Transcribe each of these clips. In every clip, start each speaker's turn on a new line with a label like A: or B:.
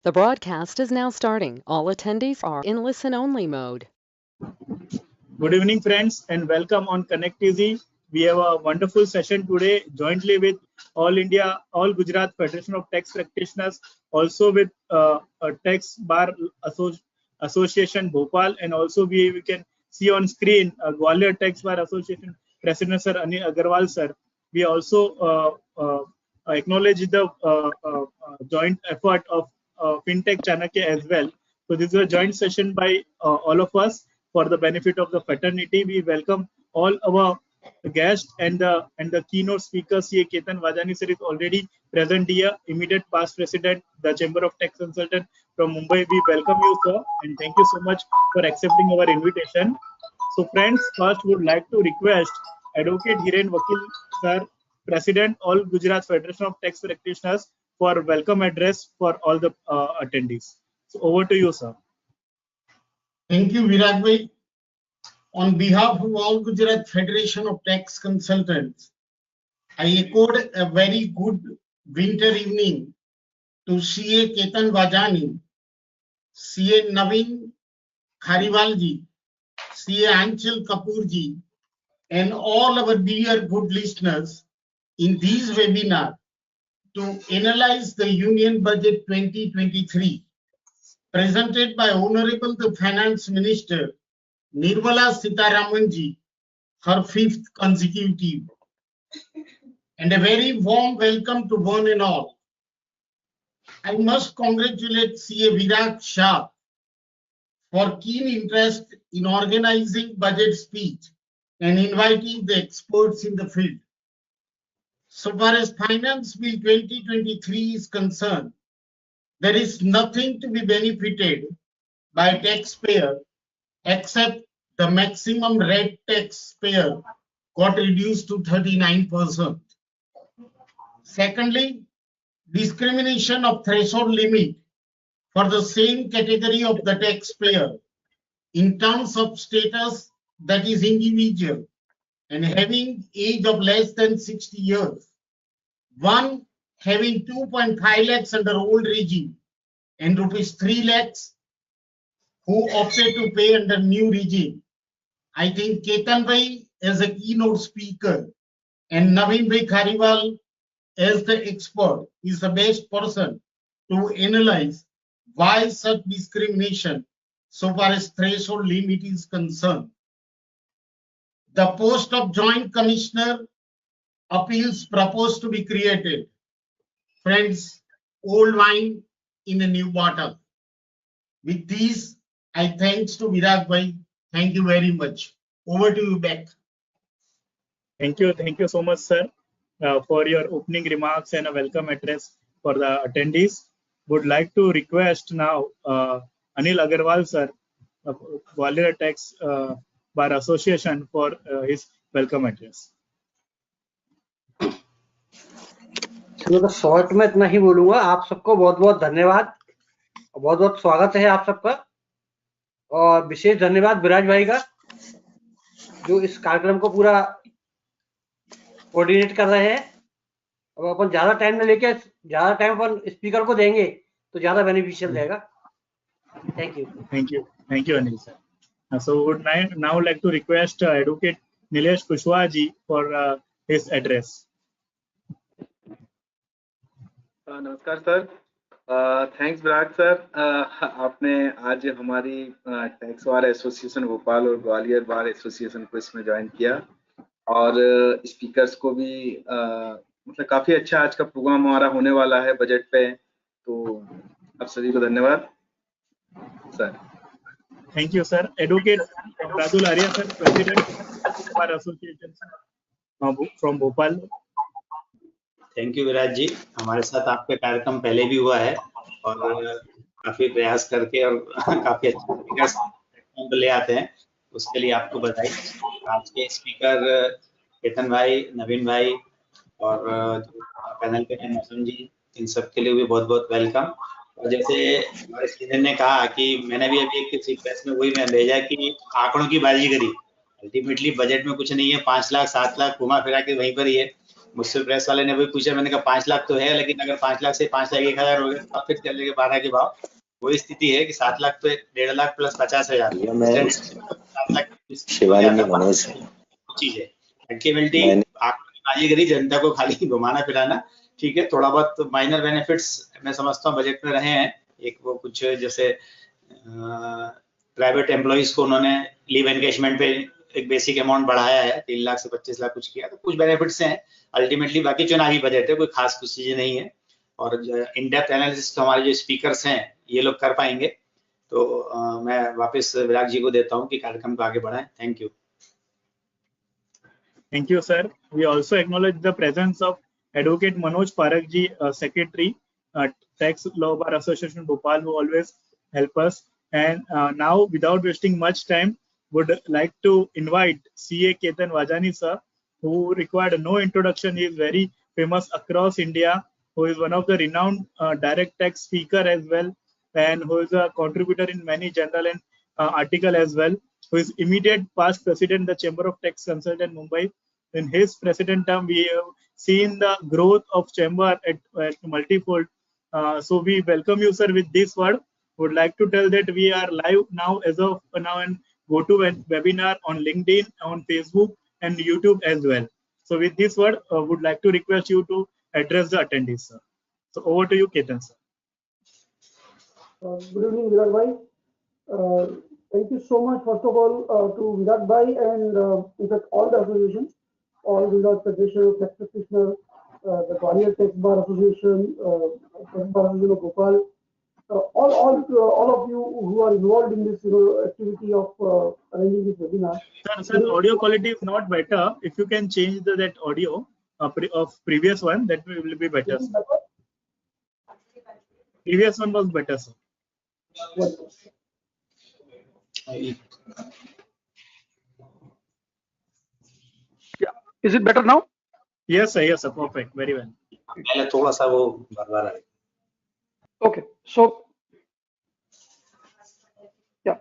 A: The broadcast is now starting. All attendees are in listen-only mode.
B: Good evening, friends, and welcome on Connect Easy. We have a wonderful session today, jointly with All Gujarat Federation of Tax Practitioners, also with a Tax Bar Association Bhopal, and also we can see on screen Gwalior Tax Bar Association President Sir Anil Agarwal Sir. We also acknowledge the joint effort of Fintax Chanakya as well. So this is a joint session by all of us for the benefit of the fraternity. We welcome all our guests and the keynote speaker, CA Ketan Vajani sir is already present here, immediate past president, the Chamber of Tax Consultant from Mumbai. We welcome you, sir, and thank you so much for accepting our invitation. So friends, first would like to request Advocate Hiren Vakil sir, President, All Gujarat Federation of Tax Practitioners, for welcome address for all the attendees. So over to you, sir.
C: Thank you, Virag bhai. On behalf of All Gujarat Federation of Tax Consultants, I echoed a very good winter evening to CA Ketan Vajani, CA Naveen Khariwal ji, CA Aanchal Kapoor ji, and all our dear good listeners in this webinar to analyze the Union Budget 2023 presented by Honorable the Finance Minister Nirmala Sitharamanji, her fifth consecutive. And a very warm welcome to one and all. I must congratulate CA Virag Shah for keen interest in organizing budget speech and inviting the experts in the field. So far as Finance Bill 2023 is concerned, there is nothing to be benefited by taxpayer except the maximum rate taxpayer got reduced to 39%. Secondly, discrimination of threshold limit for the same category of the taxpayer in terms of status, that is individual, and having age of less than 60 years. One having 2.5 lakhs under old regime and rupees 3 lakhs who opted to pay under new regime. I think Ketan bhai as a keynote speaker and Naveen Khariwal as the expert is the best person to analyze why such discrimination so far as threshold limit is concerned. The post of Joint Commissioner Appeals proposed to be created. Friends, old wine in a new bottle. With these, I thanks to Virag bhai. Thank you very much. Over to you, back.
B: Thank you so much, sir, for your opening remarks and a welcome address for the attendees. Would like to request now Anil Agarwal, sir, of Gwalior Tax Bar Association, for his welcome address.
D: तो short में इतना ही बोलूंगा। आप सबको बहुत बहुत धन्यवाद, बहुत बहुत स्वागत है आप सबका, और विशेष धन्यवाद विराज भाई का जो इस कार्यक्रम को पूरा कोऑर्डिनेट कर रहे हैं। अब अपन ज्यादा टाइम न लेके ज्यादा टाइम अपन स्पीकर को देंगे तो ज्यादा बेनिफिशियल रहेगा।
B: Thank you Anil sir. So would now like to request Advocate Nilesh Kushwaha ji for his address.
E: नमस्कार सर, थैंक्स विराग सर। आपने आज हमारी टैक्स बार एसोसिएशन भोपाल और ग्वालियर बार एसोसिएशन को इसमें ज्वाइन किया, और स्पीकर्स को भी मतलब काफी अच्छा आज का प्रोग्राम हमारा होने वाला है बजट पे, तो आप सभी को धन्यवाद sir.
B: Thank you sir. Advocate Rajul Arya sir, president bar association from Bhopal.
F: Thank you Viraj ji, हमारे साथ आपका कार्यक्रम पहले भी हुआ है और काफी प्रयास करके और काफी अच्छे स्पीकर ले आते हैं, उसके लिए आपको बधाई। आज के स्पीकर केतन भाई, नवीन भाई और पैनल पे मौसम जी, इन सब के लिए भी बहुत बहुत वेलकम। और जैसे हमारे सीनियर ने कहा कि मैंने भी अभी एक किसी प्रेस में वही मैं भेजा कि आंकड़ों की बाजीगरी, अल्टीमेटली बजट में कुछ नहीं है, 5 लाख 7 लाख घुमा फिरा के वहीं पर ही है। मुझसे प्रेस वाले ने भी पूछा, मैंने कहा 5 लाख तो है, लेकिन अगर 5 लाख से 5 लाख 1,000 हो गए तो फिर चलेंगे 12 के भाव। वही स्थिति है कि 7 लाख तो 1.5 लाख प्लस 50,000 7 लाख चीज है। अल्टीमेटली आपने बाजी करी, जनता को खाली घुमाना फिराना, ठीक है। थोड़ा बहुत माइनर बेनिफिट्स मैं समझता हूँ बजट में रहे हैं। एक वो कुछ जैसे प्राइवेट एम्प्लॉइज को उन्होंने लीव एनकेशमेंट पे एक बेसिक अमाउंट बढ़ाया है, 3 लाख से 25 लाख कुछ किया, तो कुछ बेनिफिट्स हैं। अल्टीमेटली बाकी चुनावी बजट है, कोई खास कुछ चीजें नहीं है। और इन डेप्थ एनालिसिस तो हमारे जो स्पीकर्स हैं ये लोग कर पाएंगे। तो मैं वापस विराग जी को देता हूँ कि कार्यक्रम को आगे बढ़ाएं। Thank you.
B: Thank you, sir. We also acknowledge the presence of Advocate Manoj Parakji, Secretary, Tax Law Bar Association Bhopal, who always help us. And now, without wasting much time, would like to invite CA Ketan Vajani, sir, who required no introduction. He is very famous across India, who is one of the renowned direct tax speaker as well, and who is a contributor in many journal and article as well, who is immediate past president the Chamber of Tax Consultant Mumbai. In his president term, we have seen the growth of chamber at multifold. So we welcome you, sir, with this word. Would like to tell that we are live now as of now and go to a webinar on LinkedIn, on Facebook and YouTube as well. So with this word, would like to request you to address the attendees, sir. So over to you, Ketan, sir.
G: Good evening, Virag bhai. Thank you so much, first of all, to Virag bhai and in fact all the associations, all Gujarat Federation of Tax Practitioners, the Gujarat Tax Bar Association, Tax Bar Association of Bhopal, all of you who are involved in this activity of arranging this webinar.
B: Sir, the audio quality is not better. If you can change that audio of previous one, that will be better. Previous one was better, sir.
G: Yeah. Is it better now?
B: Yes, sir. Perfect. Very well.
G: Okay. So, yeah.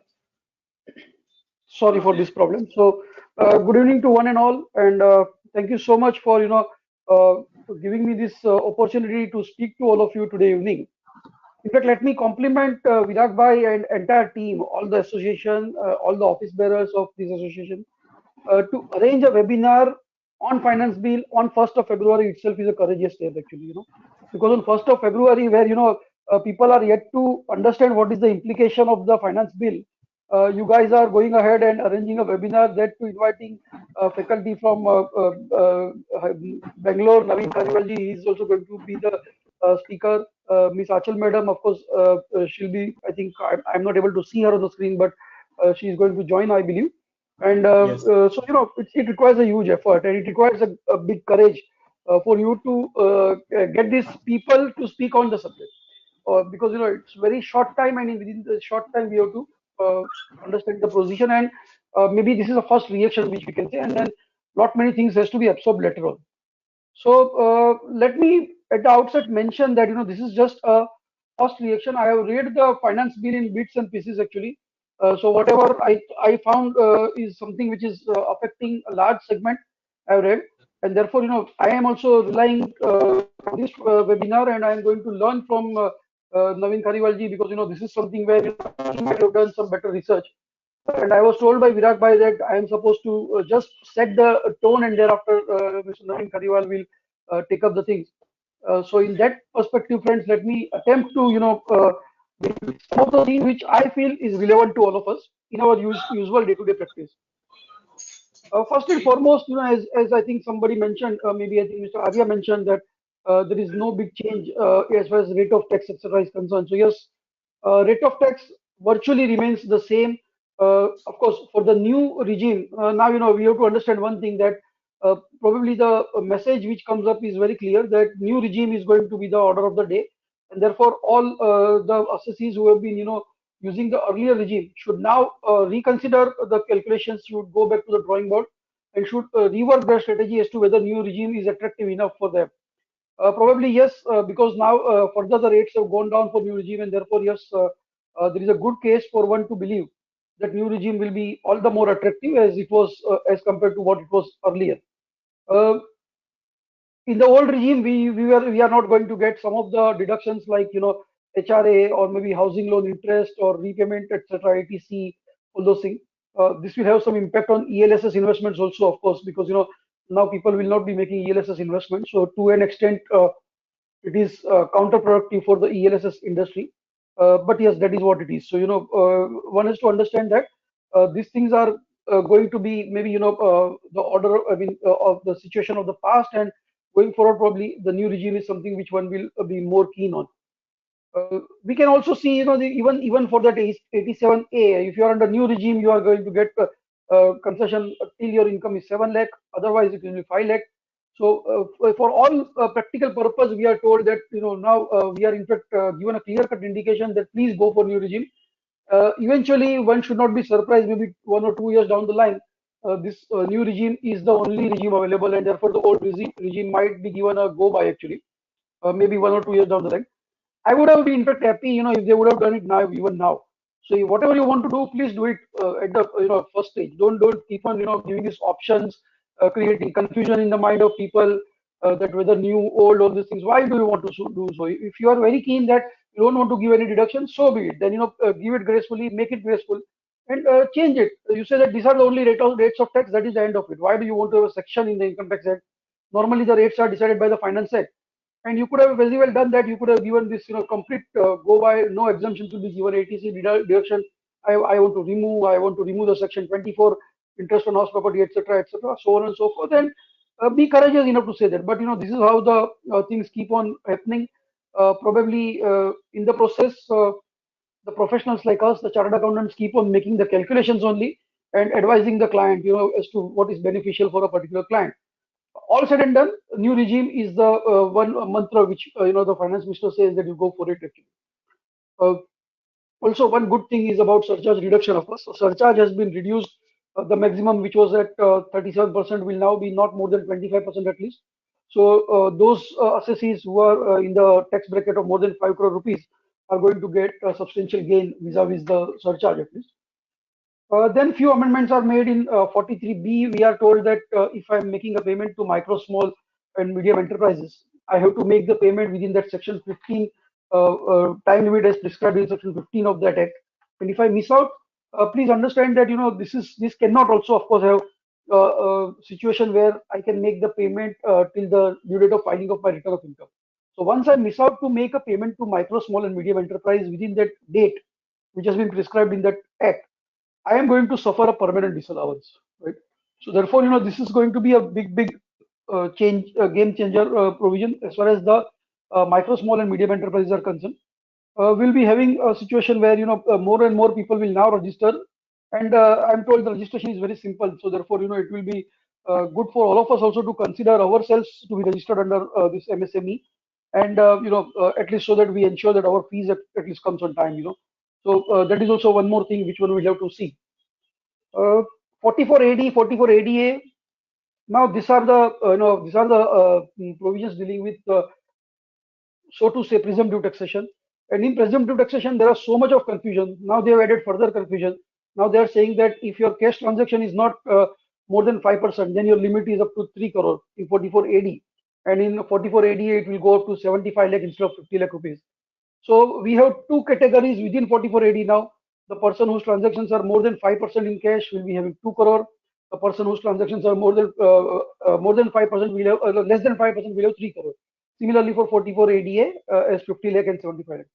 G: Sorry for this problem. So, good evening to one and all, and thank you so much for for giving me this opportunity to speak to all of you today evening. In fact, let me compliment Virag bhai and entire team, all the association, all the office bearers of this association, to arrange a webinar on finance bill on 1st of February itself is a courageous step actually, because on 1st of February where, people are yet to understand what is the implication of the finance bill, you guys are going ahead and arranging a webinar that to inviting faculty from Bangalore. Naveen Khariwal ji is also going to be the speaker. Miss Aanchal madam, of course, she'll be, I think, I'm not able to see her on the screen, but she is going to join, I believe. And
B: Yes.
G: so, it requires a huge effort and it requires a big courage for you to get these people to speak on the subject. Because, it's very short time and within the short time we have to understand the position and maybe this is the first reaction which we can say, and then lot many things has to be absorbed later on. So let me at the outset mention that this is just a first reaction. I have read the finance bill in bits and pieces actually. So whatever I found is something which is affecting a large segment I have read, and therefore I am also relying on this webinar, and I am going to learn from Naveen Khariwal ji, because this is something where he might have done some better research. And I was told by Virag bhai that I am supposed to just set the tone, and thereafter Mr. Naveen Khariwal will take up the things. So in that perspective, friends, let me attempt to some of the things which I feel is relevant to all of us in our usual day-to-day practice. First and foremost, as I think somebody mentioned, maybe I think Mr. Arya mentioned that there is no big change as far as rate of tax, etc. is concerned. So yes, rate of tax virtually remains the same. Of course, for the new regime, now we have to understand one thing, that probably the message which comes up is very clear, that new regime is going to be the order of the day, and therefore all the assessees who have been using the earlier regime should now reconsider the calculations, should go back to the drawing board and should rework their strategy as to whether new regime is attractive enough for them. Probably yes, because now further the rates have gone down for new regime, and therefore yes, there is a good case for one to believe that new regime will be all the more attractive as it was as compared to what it was earlier. in the old regime, we are not going to get some of the deductions like HRA or maybe housing loan interest or repayment, etc., ATC, all those things. This will have some impact on ELSS investments also, of course, because now people will not be making ELSS investments. So to an extent, it is counterproductive for the ELSS industry. But yes, that is what it is. So one has to understand that these things are going to be maybe the order, I mean, of the situation of the past, and going forward probably the new regime is something which one will be more keen on. We can also see, even for that 87A, if you are under new regime, you are going to get concession till your income is 7 lakh. Otherwise, it will be 5 lakh. So for all practical purpose, we are told that now we are in fact given a clear-cut indication that please go for new regime. Eventually, one should not be surprised. Maybe 1 or 2 years down the line, this new regime is the only regime available, and therefore the old regime might be given a go by actually. Maybe 1 or 2 years down the line. I would have been in fact happy, if they would have done it now, even now. So whatever you want to do, please do it at the first stage. Don't keep on giving these options, creating confusion in the mind of people that whether new, old, all these things. Why do you want to do so? If you are very keen that you don't want to give any deduction, so be it. Then give it gracefully, make it graceful, and change it. You say that these are the only rates of tax. That is the end of it. Why do you want to have a section in the Income Tax Act? Normally the rates are decided by the Finance Act. And you could have very well done that. You could have given this, complete go by, no exemptions will be given, ATC deduction. I want to remove the section 24, interest on house property, etc., etc., so on and so forth. And be courageous enough to say that. But this is how the things keep on happening. Probably in the process, the professionals like us, the chartered accountants, keep on making the calculations only and advising the client, as to what is beneficial for a particular client. All said and done, new regime is the one mantra which the finance minister says that you go for it actually. Also, one good thing is about surcharge reduction. Of course, so surcharge has been reduced. The maximum, which was at 37%, will now be not more than 25% at least. So those assessees who are in the tax bracket of more than 5 crore rupees are going to get a substantial gain vis-a-vis the surcharge at least. Then few amendments are made in 43B. We are told that if I am making a payment to micro, small, and medium enterprises, I have to make the payment within that section 15 time limit as prescribed in section 15 of that act. And if I miss out, please understand that this cannot also, of course, have a situation where I can make the payment till the due date of filing of my return of income. So once I miss out to make a payment to micro, small, and medium enterprise within that date, which has been prescribed in that act, I am going to suffer a permanent disallowance, right? So therefore, this is going to be a big change, game changer provision as far as the micro, small, and medium enterprises are concerned. We'll be having a situation where more and more people will now register, and I'm told the registration is very simple. So therefore, it will be good for all of us also to consider ourselves to be registered under this MSME, and at least so that we ensure that our fees at least comes on time. So that is also one more thing which one will have to see. 44AD, 44ADA. Now these are the provisions dealing with so to say presumptive taxation. And in presumptive taxation, there are so much of confusion. Now they have added further confusion. Now they are saying that if your cash transaction is not more than 5%, then your limit is up to 3 crore in 44AD. And in 44ADA, it will go up to 75 lakh instead of 50 lakh rupees. So we have two categories within 44AD now. The person whose transactions are more than 5% in cash will be having 2 crore. The person whose transactions are more than 5% will have less than 5% will have 3 crore. Similarly for 44ADA as 50 lakh and 75 lakh.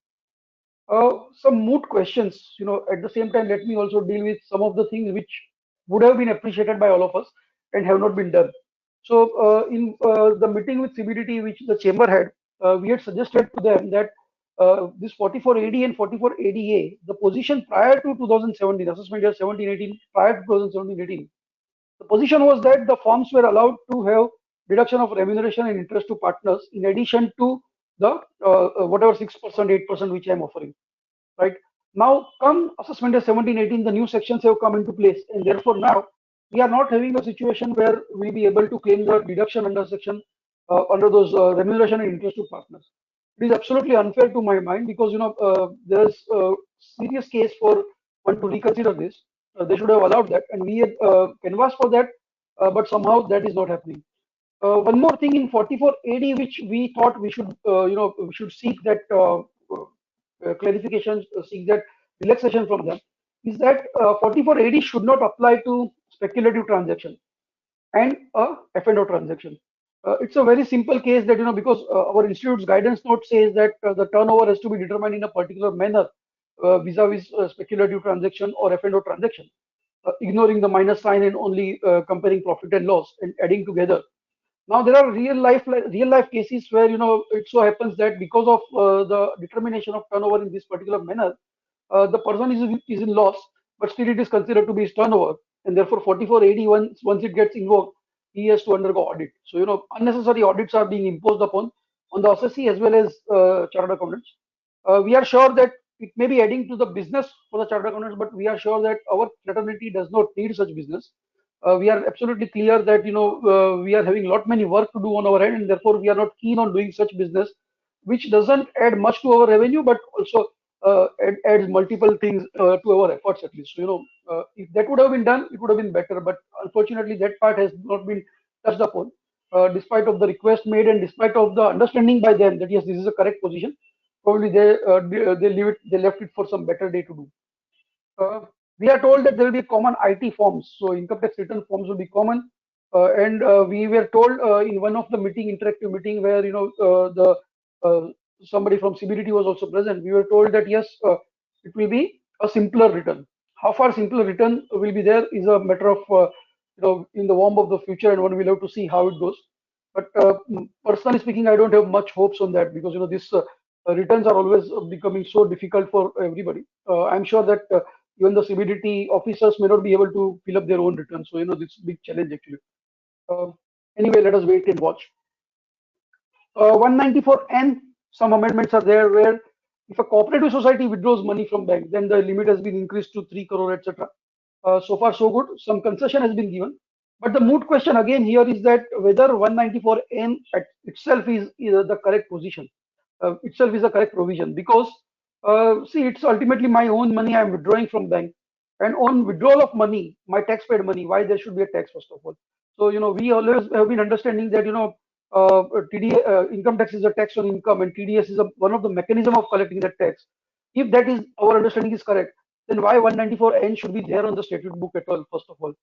G: Some moot questions. At the same time, let me also deal with some of the things which would have been appreciated by all of us and have not been done. So in the meeting with CBDT, which the chamber had, we had suggested to them that this 44AD and 44ADA, the position prior to 2017, assessment year 17-18, prior to 2017-18, the position was that the firms were allowed to have deduction of remuneration and interest to partners in addition to the whatever 6%, 8% which I am offering. Right now, come assessment year 17-18, the new sections have come into place, and therefore now we are not having a situation where we'll be able to claim the deduction under section under those remuneration and interest to partners. It is absolutely unfair to my mind because there is a serious case for one to reconsider this. They should have allowed that, and we had canvassed for that, but somehow that is not happening. One more thing in 44AD, which we thought we should, we should seek that clarification, seek that relaxation from them, is that 44AD should not apply to speculative transaction and a F&O transaction. It's a very simple case that, because our institute's guidance note says that the turnover has to be determined in a particular manner vis-a-vis speculative transaction or F&O transaction, ignoring the minus sign and only comparing profit and loss and adding together. Now there are real life cases where it so happens that because of the determination of turnover in this particular manner, the person is in loss, but still it is considered to be his turnover, and therefore 44AD once it gets invoked, he has to undergo audit. So unnecessary audits are being imposed upon on the assessee as well as chartered accountants. We are sure that it may be adding to the business for the chartered accountants, but we are sure that our fraternity does not need such business. We are absolutely clear that we are having many work to do on our end, and therefore we are not keen on doing such business which doesn't add much to our revenue, but also adds multiple things to our efforts at least. So, if that would have been done, it would have been better. But unfortunately, that part has not been touched upon, despite of the request made and despite of the understanding by them that yes, this is a correct position. Probably they left it for some better day to do. We are told that there will be common IT forms, so income tax return forms will be common, and we were told in one of the interactive meeting where the somebody from CBDT was also present. We were told that yes, it will be a simpler return. How far simpler return will be there is a matter of in the warm of the future, and one will have to see how it goes. But personally speaking, I don't have much hopes on that because these returns are always becoming so difficult for everybody. I'm sure that even the CBDT officers may not be able to fill up their own returns. So this is a big challenge actually. Anyway, let us wait and watch. 194N, some amendments are there where if a cooperative society withdraws money from bank, then the limit has been increased to 3 crore, etc. So far, so good. Some concession has been given. But the moot question again here is that whether 194N itself is the correct position, itself is the correct provision, because see, it's ultimately my own money I'm withdrawing from bank, and on withdrawal of money, my tax-paid money, why there should be a tax first of all. So we always have been understanding that income tax is a tax on income, and TDS is one of the mechanism of collecting that tax. If that is our understanding is correct, then why 194N should be there on the statute book at all? First of all,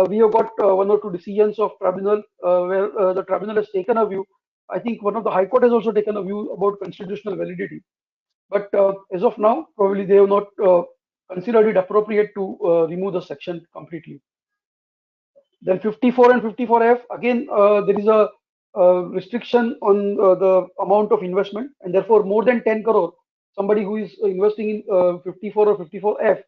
G: we have got one or two decisions of tribunal where the tribunal has taken a view. I think one of the High Court has also taken a view about constitutional validity. But as of now, probably they have not considered it appropriate to remove the section completely. Then 54 and 54F, again, there is a restriction on the amount of investment, and therefore more than 10 crore, somebody who is investing in 54 or 54F,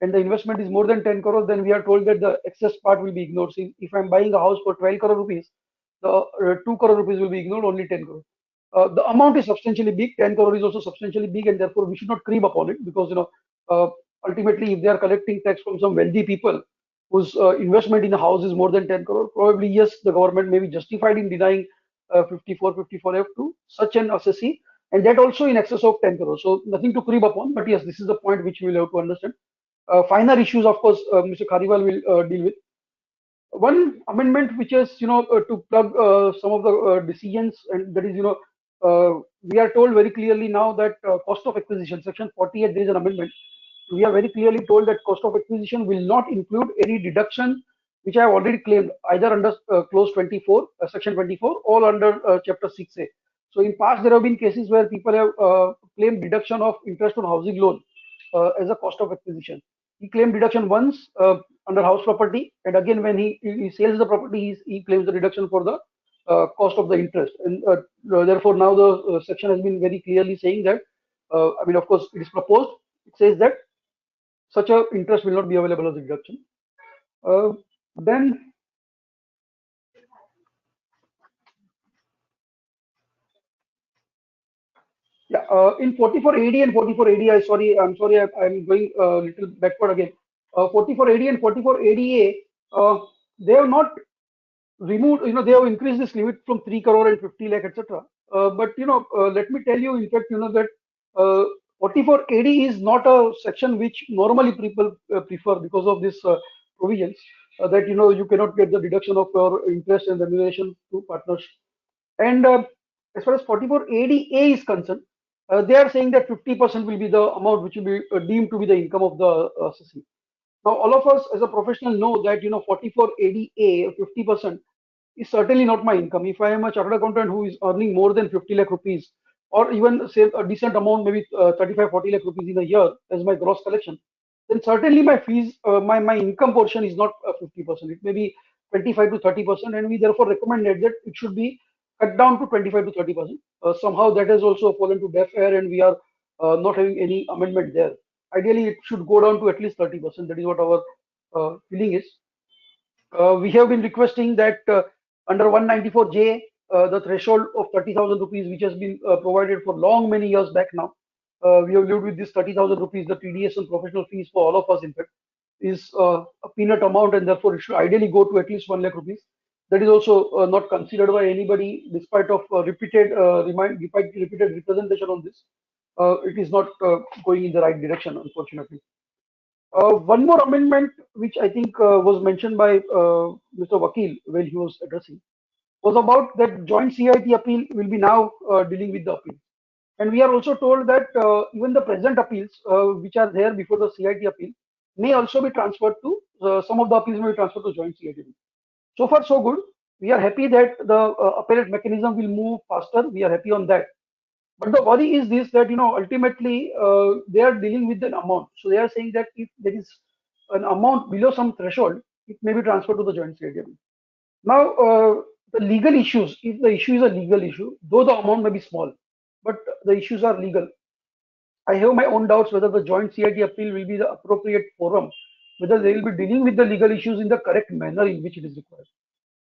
G: and the investment is more than 10 crore, then we are told that the excess part will be ignored. So if I'm buying a house for 12 crore rupees, the 2 crore rupees will be ignored, only 10 crore. The amount is substantially big, 10 crore is also substantially big, and therefore we should not creep upon it, because ultimately if they are collecting tax from some wealthy people whose investment in a house is more than 10 crore, probably yes, the government may be justified in denying 54, 54F to such an assessee, and that also in excess of 10 crore. So nothing to creep upon, but yes, this is the point which we will have to understand. Finer issues, of course, Mr. Khariwal will deal with. One amendment which is, to plug some of the decisions, and that is, we are told very clearly now that cost of acquisition, section 48, there is an amendment. We are very clearly told that cost of acquisition will not include any deduction which I have already claimed either under clause 24, section 24, or under chapter 6A. So in past there have been cases where people have claimed deduction of interest on housing loan as a cost of acquisition. He claimed deduction once under house property, and again when he sells the property, he claims the deduction for the cost of the interest. And therefore now the section has been very clearly saying that, I mean, of course, it is proposed. It says that such a interest will not be available as a deduction. Then yeah, in 44AD and 44AD, I'm sorry, I'm going a little backward again. 44AD and 44ADA, they have not removed, they have increased this limit from 3 crore and 50 lakh, etc. But let me tell you, in fact, that 44AD is not a section which normally people prefer because of this provisions. that you cannot get the deduction of your interest and remuneration to partners. And as far as 44ADA is concerned, they are saying that 50% will be the amount which will be deemed to be the income of the assessee. Now, all of us as a professional know that 44ADA, 50% is certainly not my income. If I am a chartered accountant who is earning more than 50 lakh rupees, or even say a decent amount, maybe 35, 40 lakh rupees in a year as my gross collection, then certainly my fees, my income portion is not 50%. It may be 25 to 30%, and we therefore recommended that it should be cut down to 25 to 30%. Somehow that has also fallen to deaf ear, and we are not having any amendment there. Ideally, it should go down to at least 30%. That is what our feeling is. We have been requesting that under 194J, the threshold of 30,000 rupees, which has been provided for long, many years back now, we have lived with this 30,000 rupees, the TDS and professional fees for all of us, in fact, is a peanut amount, and therefore it should ideally go to at least 1 lakh rupees. That is also not considered by anybody, despite of repeated representation on this. It is not going in the right direction, unfortunately. One more amendment, which I think was mentioned by Mr. Vakil when he was addressing, was about that joint CIT appeal will be now dealing with the appeal. And we are also told that even the present appeals, which are there before the CIT appeal, may also be transferred to, some of the appeals may be transferred to joint CIT appeal. So far, so good. We are happy that the appellate mechanism will move faster. We are happy on that. But the worry is this, that ultimately they are dealing with an amount. So they are saying that if there is an amount below some threshold, it may be transferred to the joint CIT. Now, the legal issues, if the issue is a legal issue, though the amount may be small, but the issues are legal, I have my own doubts whether the joint CIT appeal will be the appropriate forum, whether they will be dealing with the legal issues in the correct manner in which it is required.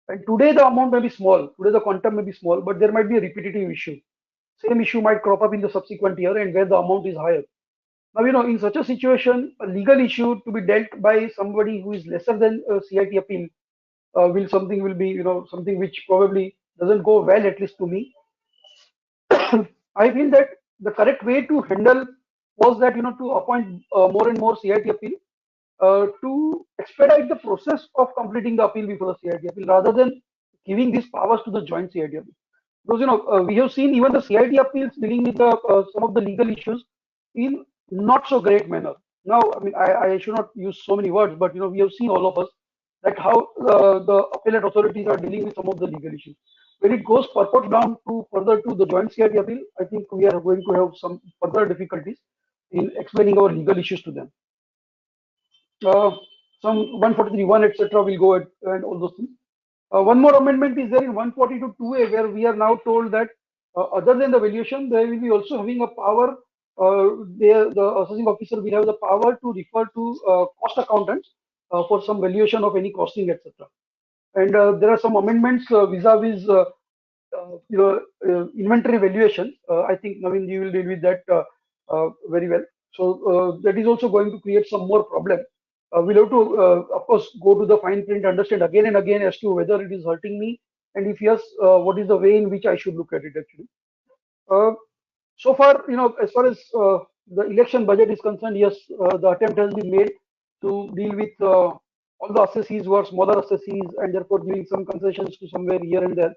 G: And today the amount may be small, today the quantum may be small, but there might be a repetitive issue. Same issue might crop up in the subsequent year, and where the amount is higher. Now, in such a situation, a legal issue to be dealt by somebody who is lesser than a CIT appeal will be, something which probably doesn't go well, at least to me. I feel that the correct way to handle was that, to appoint more and more CIT appeal to expedite the process of completing the appeal before the CIT appeal, rather than giving these powers to the joint CIT appeal. Because we have seen even the CIT appeals dealing with some of the legal issues in not so great manner. Now, I mean, I should not use so many words, but we have seen, all of us, that how the appellate authorities are dealing with some of the legal issues. When it goes purport down to further to the joint CIT appeal, I think we are going to have some further difficulties in explaining our legal issues to them. Some 143(1), etc. will go at, and all those things. One more amendment is there in 142(2)(a), where we are now told that other than the valuation, they will be also having a power. The assessing officer will have the power to refer to cost accountants for some valuation of any costing, etc. And there are some amendments vis-a-vis inventory valuation. I think Naveen, you will deal with that very well. So that is also going to create some more problem. We'll have to, of course, go to the fine print, understand again and again as to whether it is hurting me, and if yes, what is the way in which I should look at it actually. So far, as far as the election budget is concerned, yes, the attempt has been made to deal with all the assessees who are smaller assessees, and therefore giving some concessions to somewhere here and there.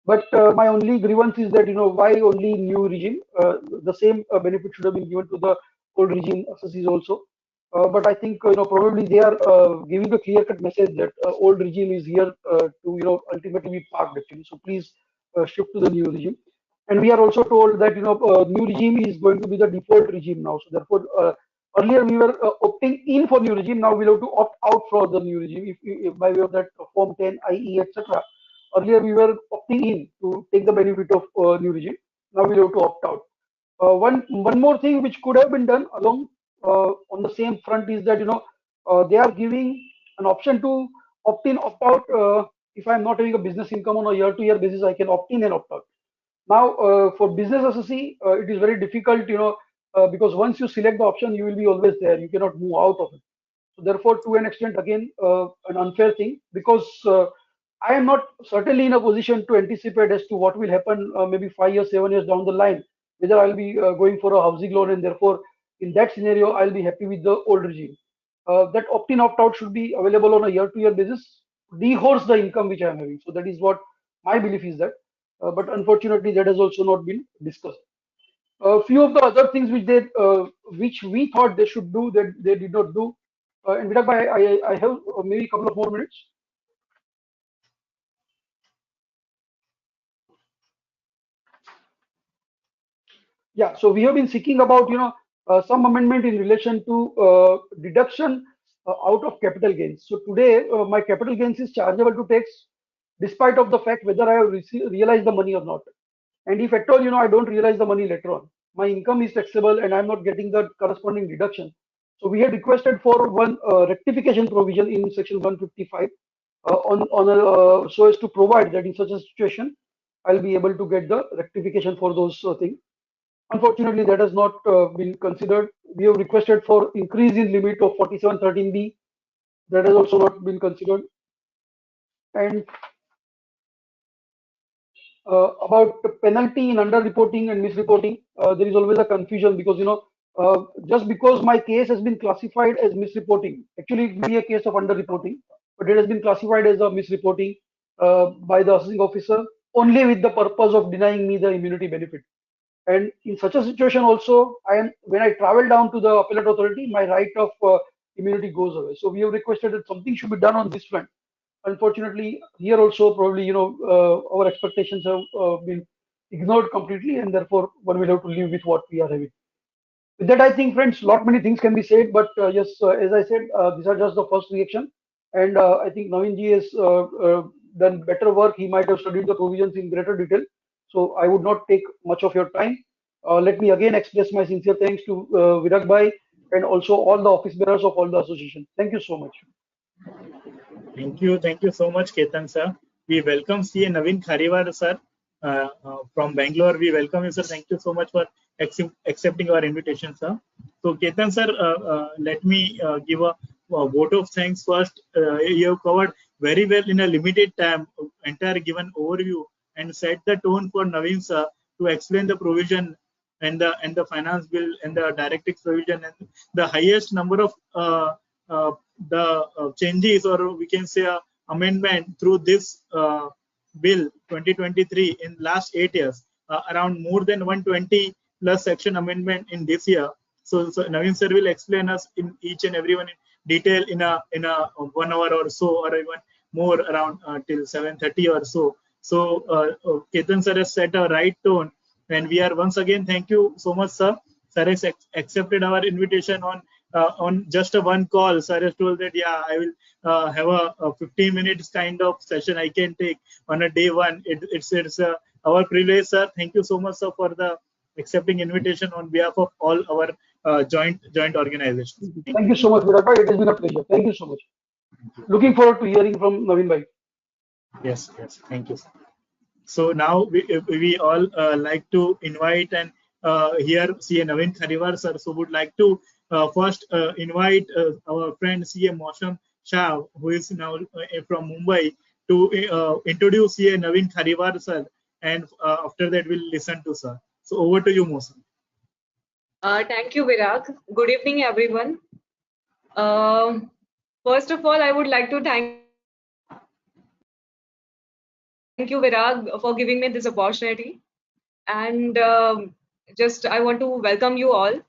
G: But my only grievance is that, why only new regime? The same benefit should have been given to the old regime assessees also. But I think probably they are giving a clear-cut message that old regime is here to ultimately be parked actually. So please shift to the new regime. And we are also told that new regime is going to be the default regime now. So therefore, earlier we were opting in for new regime. Now we'll have to opt out for the new regime if by way of that Form 10, IE, etc. Earlier we were opting in to take the benefit of new regime. Now we'll have to opt out. One more thing which could have been done along on the same front is that they are giving an option to opt in, opt out. If I'm not having a business income on a year-to-year basis, I can opt in and opt out. Now, for business assessee, it is very difficult, because once you select the option, you will be always there. You cannot move out of it. So therefore, to an extent, again, an unfair thing, because I am not certainly in a position to anticipate as to what will happen maybe 5 years, 7 years down the line, whether I'll be going for a housing loan, and therefore, in that scenario, I'll be happy with the old regime. that opt-in opt-out should be available on a year-to-year basis, dehorse the income which I am having. So that is what my belief is that. But unfortunately, that has also not been discussed. A few of the other things which we thought they should do that they did not do. And Virag bhai, I have maybe a couple of more minutes. Yeah, so we have been seeking about some amendment in relation to deduction out of capital gains. So today my capital gains is chargeable to tax despite of the fact whether I have realized the money or not. And if at all I don't realize the money later on, my income is taxable and I'm not getting the corresponding deduction. So we had requested for one rectification provision in section 155 so as to provide that in such a situation I'll be able to get the rectification for those things. Unfortunately, that has not been considered. We have requested for increase in limit of 4713B. That has also not been considered. And about the penalty in underreporting and misreporting, there is always a confusion because just because my case has been classified as misreporting, actually it may be a case of underreporting, but it has been classified as a misreporting by the assessing officer only with the purpose of denying me the immunity benefit. And in such a situation also, when I travel down to the appellate authority, my right of immunity goes away. So we have requested that something should be done on this front. Unfortunately, here also probably our expectations have been ignored completely, and therefore one will have to live with what we are having. With that, I think, friends, lot many things can be said, but yes, as I said, these are just the first reaction, and I think Naveen ji has done better work. He might have studied the provisions in greater detail, so I would not take much of your time. Let me again express my sincere thanks to Virag bhai and also all the office bearers of all the association. Thank you so much.
B: Thank you so much, Ketan sir. We welcome CA Naveen Khariwal sir from Bangalore. We welcome you, sir. Thank you so much for accepting our invitation, sir. So, Ketan sir, let me give a vote of thanks first. You have covered very well in a limited time, entire given overview, and set the tone for Naveen sir to explain the provision and the finance bill and the direct tax provision and the highest number of changes, or we can say amendment through this bill 2023 in last 8 years, around more than 120 plus section amendment in this year. So Naveen sir will explain us in each and every one in detail in a 1 hour or so, or even more, around till 7:30 or so. So Ketan sir has set a right tone, and we are once again thank you so much, sir. Sir has accepted our invitation on just a one call. Sir has told that I will have a 15 minutes kind of session I can take on a day one. It's our privilege, sir. Thank you so much, sir, for the accepting invitation on behalf of all our joint organizations.
G: Thank you so much, Virag bhai. It has been a pleasure. Thank you so much. Looking forward to hearing from Naveen bhai.
B: Yes, thank you, sir. So now we all like to invite and hear CA Naveen Khariwal, sir. So would like to first invite our friend CA Shah, who is now from Mumbai, to introduce CA Naveen Khariwal, sir, and after that we'll listen to sir. So over to you, Mosam.
H: Thank you, Virag. Good evening, everyone. First of all, I would like to thank you, Virag, for giving me this opportunity. And I want to welcome you all.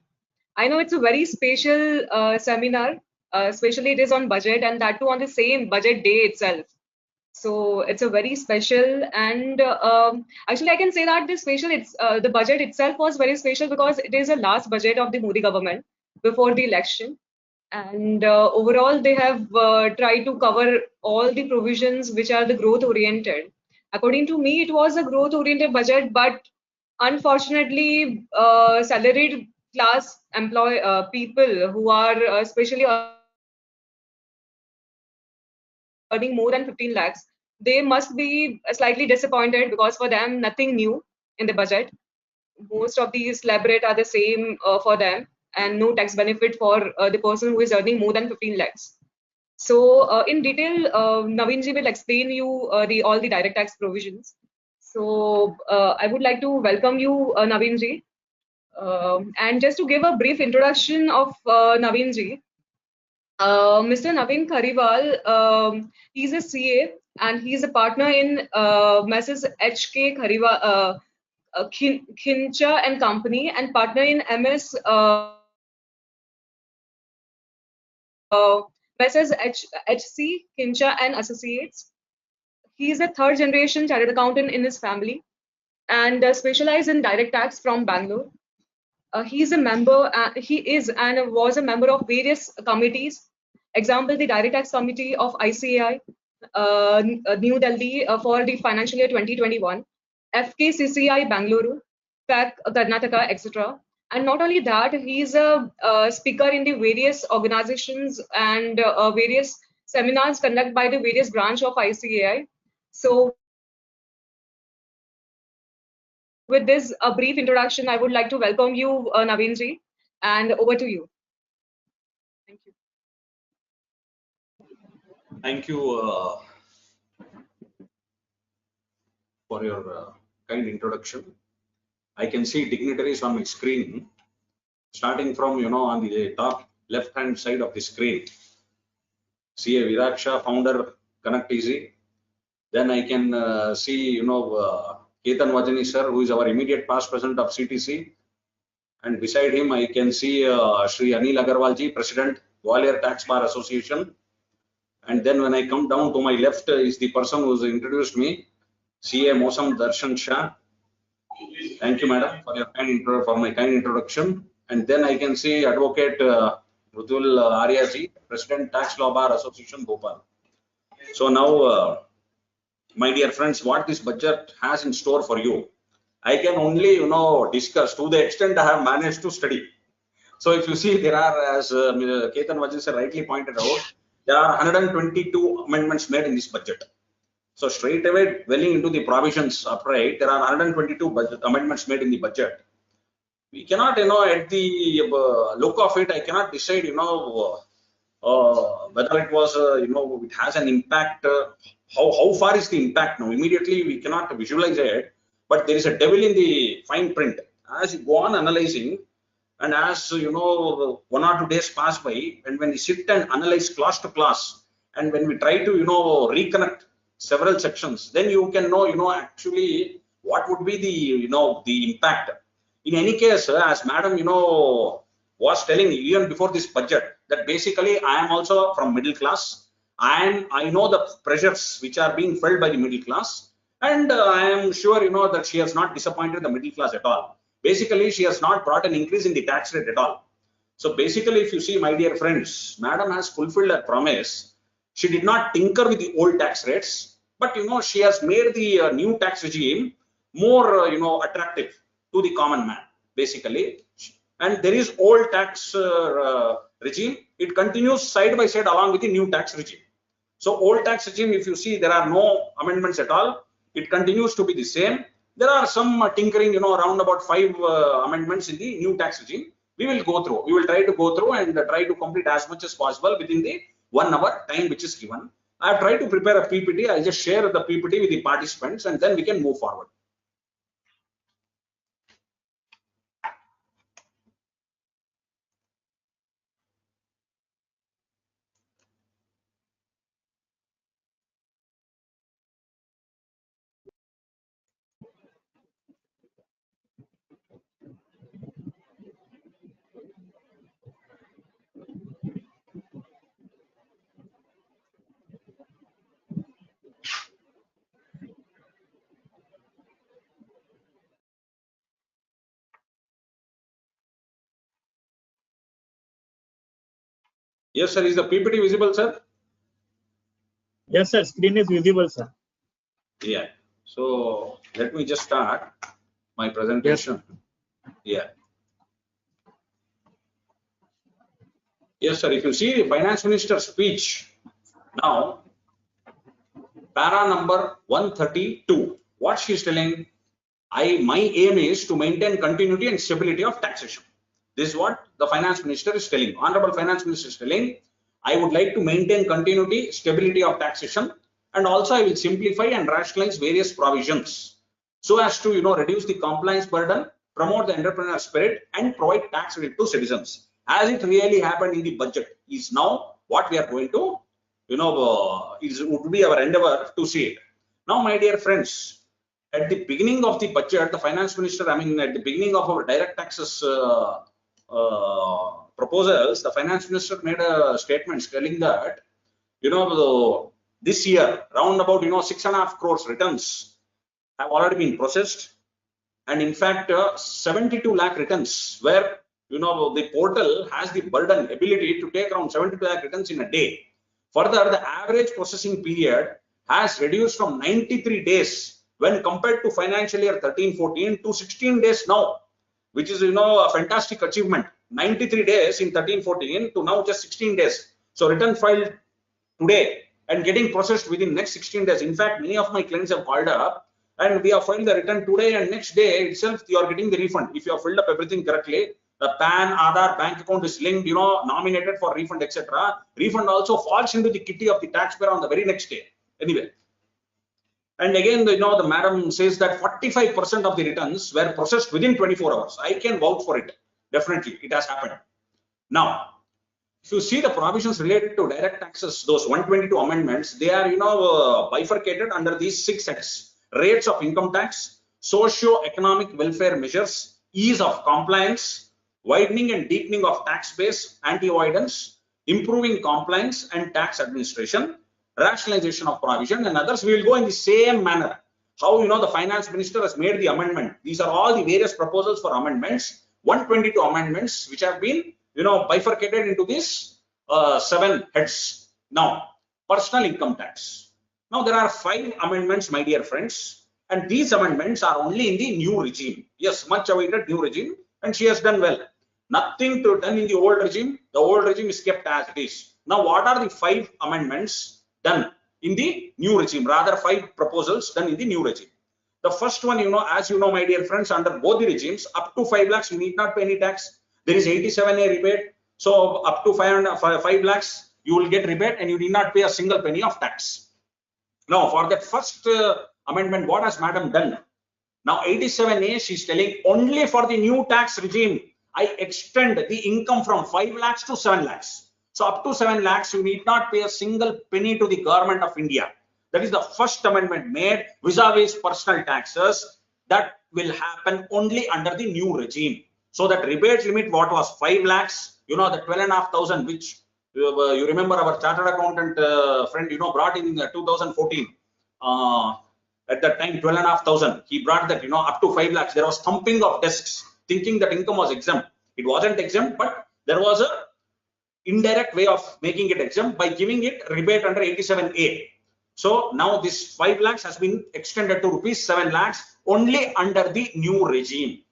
H: I know it's a very special seminar, especially it is on budget, and that too on the same budget day itself. So it's a very special, and actually I can say that the budget itself was very special because it is the last budget of the Modi government before the election. And overall, they have tried to cover all the provisions which are the growth oriented. According to me, it was a growth oriented budget, but unfortunately, salaried class people who are especially earning more than 15 lakhs, they must be slightly disappointed because for them, nothing new in the budget. Most of these slab rate are the same for them, and no tax benefit for the person who is earning more than 15 lakhs. So in detail, Naveen ji will explain you all the direct tax provisions. So I would like to welcome you, Naveen ji. And just to give a brief introduction of Naveen ji, Mr. Naveen Khariwal, he's a CA and he's a partner in Mrs. H.K. Khariwal, Khincha and Company, and partner in MS Mrs. H.C. Khincha and Associates. He is a third generation chartered accountant in his family and specialized in direct tax from Bangalore. He is a member, he is and was a member of various committees. Example, the Direct Tax Committee of ICAI, New Delhi for the financial year 2021, FKCCI Bangalore, FAC Karnataka, etc. And not only that, he is a speaker in the various organizations and various seminars conducted by the various branch of ICAI. So with this brief introduction, I would like to welcome you, Naveen ji, and over to you. Thank you.
I: Thank you for your kind introduction. I can see dignitaries on my screen, starting from, on the top left-hand side of the screen. CA Virag Shah, founder, Connect Easy. Then I can see, Ketan Vajani sir, who is our immediate past president of CTC. And beside him, I can see Shri Anil Agarwal ji, President, Gwalior Tax Bar Association. And then when I come down to my left is the person who's introduced me, CA Mosam Darshan Shah. Thank you, madam, for your my kind introduction. And then I can see Advocate Rudul Arya ji, President, Tax Law Bar Association, Bhopal. So now, my dear friends, what this budget has in store for you, I can only, discuss to the extent I have managed to study. So if you see, there are, as Ketan Vajani rightly pointed out, there are 122 amendments made in this budget. So straight away, dwelling into the provisions upright, there are 122 amendments made in the budget. We cannot, at the look of it, I cannot decide, whether it was, it has an impact. How far is the impact now? Immediately, we cannot visualize it, but there is a devil in the fine print. As you go on analyzing, and as 1 or 2 days pass by, and when we sit and analyze clause to clause, and when we try to, reconnect several sections, then you can know, actually what would be the, the impact. In any case, as madam, was telling even before this budget, that basically I am also from middle class, and I know the pressures which are being felt by the middle class, and I am sure, that she has not disappointed the middle class at all. Basically, she has not brought an increase in the tax rate at all. So basically, if you see, my dear friends, madam has fulfilled her promise. She did not tinker with the old tax rates, but she has made the new tax regime more attractive to the common man, basically. And there is old tax regime, it continues side by side along with the new tax regime. So old tax regime, if you see, there are no amendments at all, it continues to be the same. There are some tinkering, around about 5 amendments in the new tax regime. We will go through, we will try to go through and try to complete as much as possible within the 1 hour time which is given. I have tried to prepare a PPT. I'll just share the PPT with the participants and then we can move forward. Yes, sir. Is the PPT visible, sir?
B: Yes, sir. Screen is visible, sir.
I: Yeah. So let me just start my presentation. Yes. Yeah. Yes, sir. If you see the finance minister's speech, now, para number 132, what she is telling, my aim is to maintain continuity and stability of taxation. This is what the finance minister is telling. Honorable finance minister is telling, I would like to maintain continuity, stability of taxation, and also I will simplify and rationalize various provisions so as to reduce the compliance burden, promote the entrepreneur spirit, and provide tax relief to citizens. As it really happened in the budget, is now what we are going to, would be our endeavor to see it. Now, my dear friends, at the beginning of the budget, the finance minister, at the beginning of our direct taxes proposals, the finance minister made a statement telling that, this year, round about, 6.5 crores returns have already been processed. And in fact, 72 lakh returns where, the portal has the ability to take around 72 lakh returns in a day. Further, the average processing period has reduced from 93 days when compared to financial year 13-14 to 16 days now, which is, a fantastic achievement. 93 days in 13-14 to now just 16 days. So return filed today and getting processed within next 16 days. In fact, many of my clients have called up and we have filed the return today, and next day itself you are getting the refund. If you have filled up everything correctly, the PAN, Aadhaar, bank account is linked, nominated for refund, etc. Refund also falls into the kitty of the taxpayer on the very next day. Anyway. And again, the madam says that 45% of the returns were processed within 24 hours. I can vouch for it. Definitely, it has happened. Now, if you see the provisions related to direct taxes, those 122 amendments, they are, bifurcated under these 6 heads. Rates of income tax, socio-economic welfare measures, ease of compliance, widening and deepening of tax base, anti-avoidance, improving compliance and tax administration, rationalization of provision, and others. We will go in the same manner. How, the finance minister has made the amendment. These are all the various proposals for amendments, 122 amendments, which have been, bifurcated into these 7 heads. Now, personal income tax. Now, there are 5 amendments, my dear friends, and these amendments are only in the new regime. Yes, much awaited new regime, and she has done well. Nothing to done in the old regime. The old regime is kept as it is. Now, what are the 5 amendments done in the new regime? Rather, 5 proposals done in the new regime. The first one, as you know, my dear friends, under both the regimes, up to 5 lakhs, you need not pay any tax. There is 87A rebate. So, up to 5 lakhs, you will get rebate and you need not pay a single penny of tax. Now, for that first amendment, what has madam done? Now, 87A, she's telling only for the new tax regime, I extend the income from 5 lakhs to 7 lakhs. So, up to 7 lakhs, you need not pay a single penny to the government of India. That is the first amendment made vis-a-vis personal taxes. That will happen only under the new regime. So, that rebate limit, what was 5 lakhs, the 12,500, which you remember our chartered accountant friend, brought in 2014. At that time, 12,500. He brought that, up to 5 lakhs. There was thumping of desks, thinking that income was exempt. It wasn't exempt, but there was a indirect way of making it exempt by giving it rebate under 87A. So now this 5 lakhs has been extended to rupees 7 lakhs only under the new regime.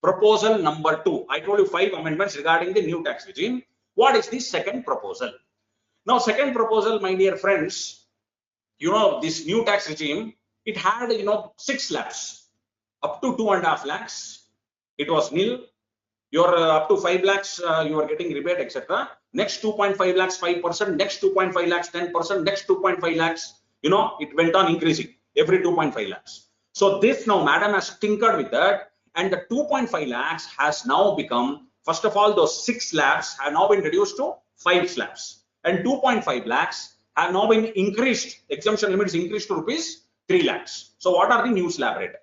I: Proposal number 2. I told you 5 amendments regarding the new tax regime. What is the second proposal? Now, second proposal, my dear friends, this new tax regime, it had, 6 slabs. Up to 2.5 lakhs, it was nil. Your up to 5 lakhs, you are getting rebate, etc. Next 2.5 lakhs, 5%. Next 2.5 lakhs, 10%. Next 2.5 lakhs, it went on increasing every 2.5 lakhs. So this now, madam has tinkered with that, and the 2.5 lakhs has now become, first of all, those 6 slabs have now been reduced to 5 slabs, and 2.5 lakhs have now been increased. Exemption limit is increased to rupees 3 lakhs. So what are the new slab rate?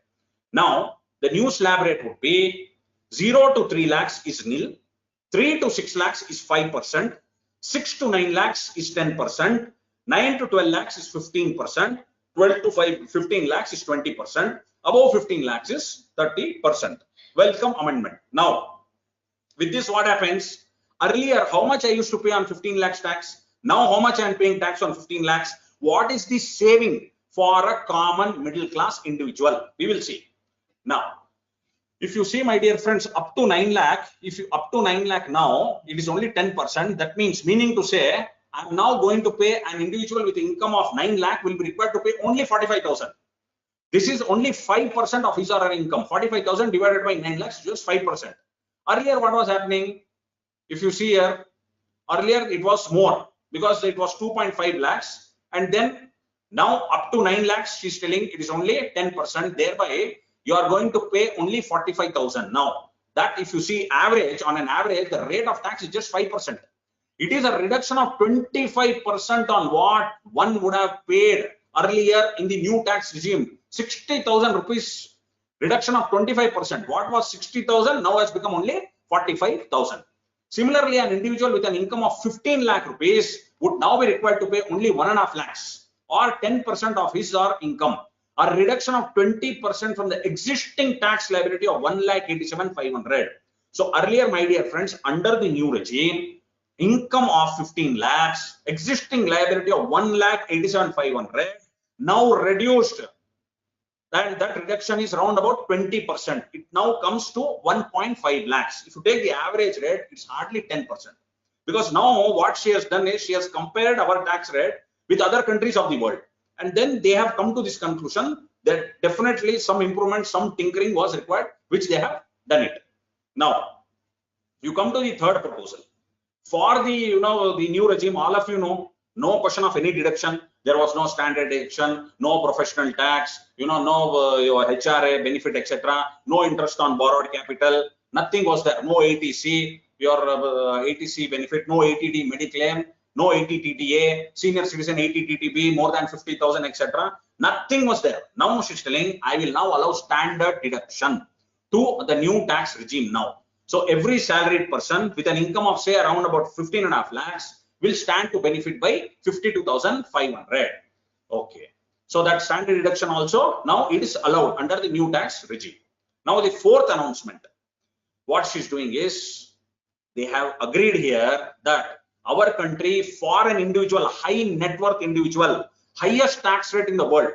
I: Now, the new slab rate would be 0 to 3 lakhs is nil, 3 to 6 lakhs is 5%, 6 to 9 lakhs is 10%, 9 to 12 lakhs is 15%, 12 to 15 lakhs is 20%, above 15 lakhs is 30%. Welcome amendment. Now, with this, what happens? Earlier, how much I used to pay on 15 lakhs tax? Now, how much I am paying tax on 15 lakhs? What is the saving for a common middle class individual? We will see. Now, if you see, my dear friends, up to 9 lakh, if you up to 9 lakh now, it is only 10%. That means, meaning to say, I'm now going to pay an individual with income of 9 lakh will be required to pay only 45,000. This is only 5% of his or her income. 45,000 divided by 9 lakhs, just 5%. Earlier, what was happening? If you see here, earlier it was more because it was 2.5 lakhs, and then now up to 9 lakhs, she's telling it is only 10%. Thereby, you are going to pay only 45,000. Now, that if you see average, on an average, the rate of tax is just 5%. It is a reduction of 25% on what one would have paid earlier in the new tax regime. 60,000 rupees reduction of 25%. What was 60,000 now has become only 45,000. Similarly, an individual with an income of 15 lakh rupees would now be required to pay only 1.5 lakhs or 10% of his or income. A reduction of 20% from the existing tax liability of 1,87,500. So earlier, my dear friends, under the new regime, income of 15 lakhs, existing liability of 1,87,500, now reduced. That reduction is around about 20%. It now comes to 1.5 lakhs. If you take the average rate, it's hardly 10%. Because now what she has done is she has compared our tax rate with other countries of the world. And then they have come to this conclusion that definitely some improvement, some tinkering was required, which they have done it. Now, you come to the third proposal. For the the new regime, all of you know, no question of any deduction. There was no standard deduction, no professional tax, no your HRA benefit, etc. No interest on borrowed capital. Nothing was there. No ATC, your ATC benefit, no ATD mediclaim, no ATTTA, senior citizen ATTTB, more than 50,000, etc. Nothing was there. Now she's telling, I will now allow standard deduction to the new tax regime now. So every salaried person with an income of say around about 15.5 lakhs will stand to benefit by 52,500. Okay. So that standard deduction also now it is allowed under the new tax regime. Now the fourth announcement, what she's doing is they have agreed here that our country for an individual, high net worth individual, highest tax rate in the world,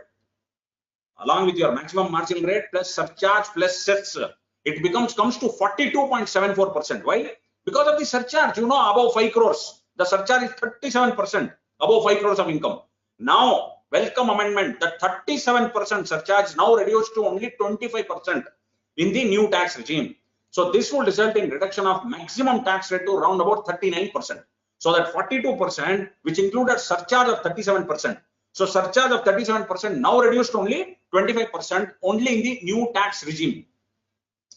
I: along with your maximum marginal rate plus surcharge plus cess, it comes to 42.74%. Why? Because of the surcharge, above 5 crores. The surcharge is 37% above 5 crores of income. Now, welcome amendment, the 37% surcharge is now reduced to only 25% in the new tax regime. So this will result in reduction of maximum tax rate to around about 39%. So that 42%, which included surcharge of 37%. So surcharge of 37% now reduced to only 25% only in the new tax regime.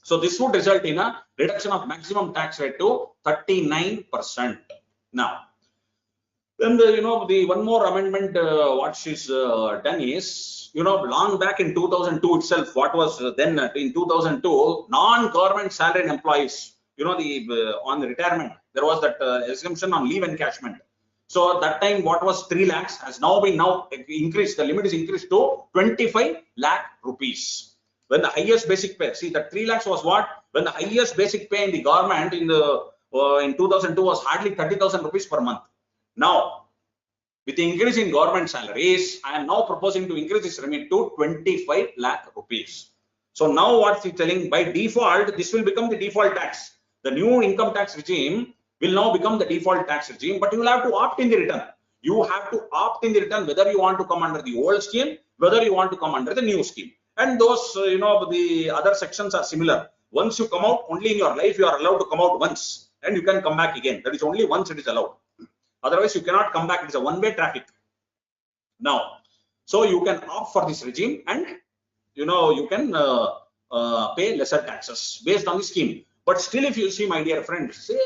I: So this would result in a reduction of maximum tax rate to 39%. Now, then the one more amendment what she's done is, long back in 2002 itself, what was then in 2002, non-government salaried employees, on the retirement, there was that exemption on leave encashment. So at that time, what was 3 lakhs has now been increased. The limit is increased to 25 lakh rupees. When the highest basic pay, see that 3 lakhs was what? When the highest basic pay in the government in 2002 was hardly 30,000 rupees per month. Now, with the increase in government salaries, I am now proposing to increase this limit to 25 lakh rupees. So now what she's telling, by default, this will become the default tax. The new income tax regime will now become the default tax regime, but you will have to opt in the return. You have to opt in the return whether you want to come under the old scheme, whether you want to come under the new scheme. And those, the other sections are similar. Once you come out, only in your life, you are allowed to come out once and you can come back again. That is only once it is allowed. Otherwise, you cannot come back. It is a one-way traffic. Now, so you can opt for this regime and, you can pay lesser taxes based on the scheme. But still, if you see, my dear friends, say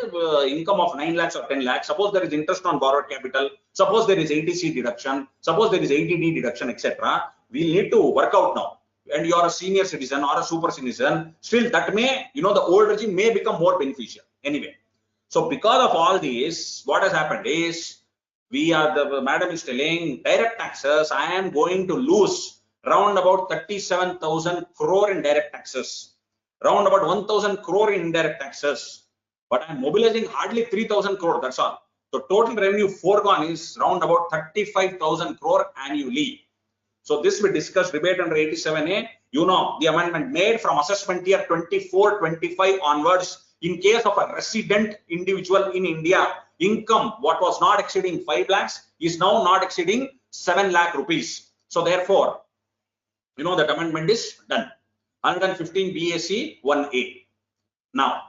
I: income of 9 lakhs or 10 lakhs, suppose there is interest on borrowed capital, suppose there is ATC deduction, suppose there is ATD deduction, etc. We need to work out now. And you are a senior citizen or a super citizen, still that may, the old regime may become more beneficial. Anyway, so because of all this, what has happened is, the madam is telling direct taxes, I am going to lose round about 37,000 crore in direct taxes, round about 1,000 crore in indirect taxes, but I am mobilizing hardly 3,000 crore, that's all. The total revenue foregone is round about 35,000 crore annually. So this we discussed debate under 87A, the amendment made from assessment year 24-25 onwards, in case of a resident individual in India, income what was not exceeding 5 lakhs is now not exceeding 7 lakh rupees. So therefore, that amendment is done. 115 BAC 1A. Now,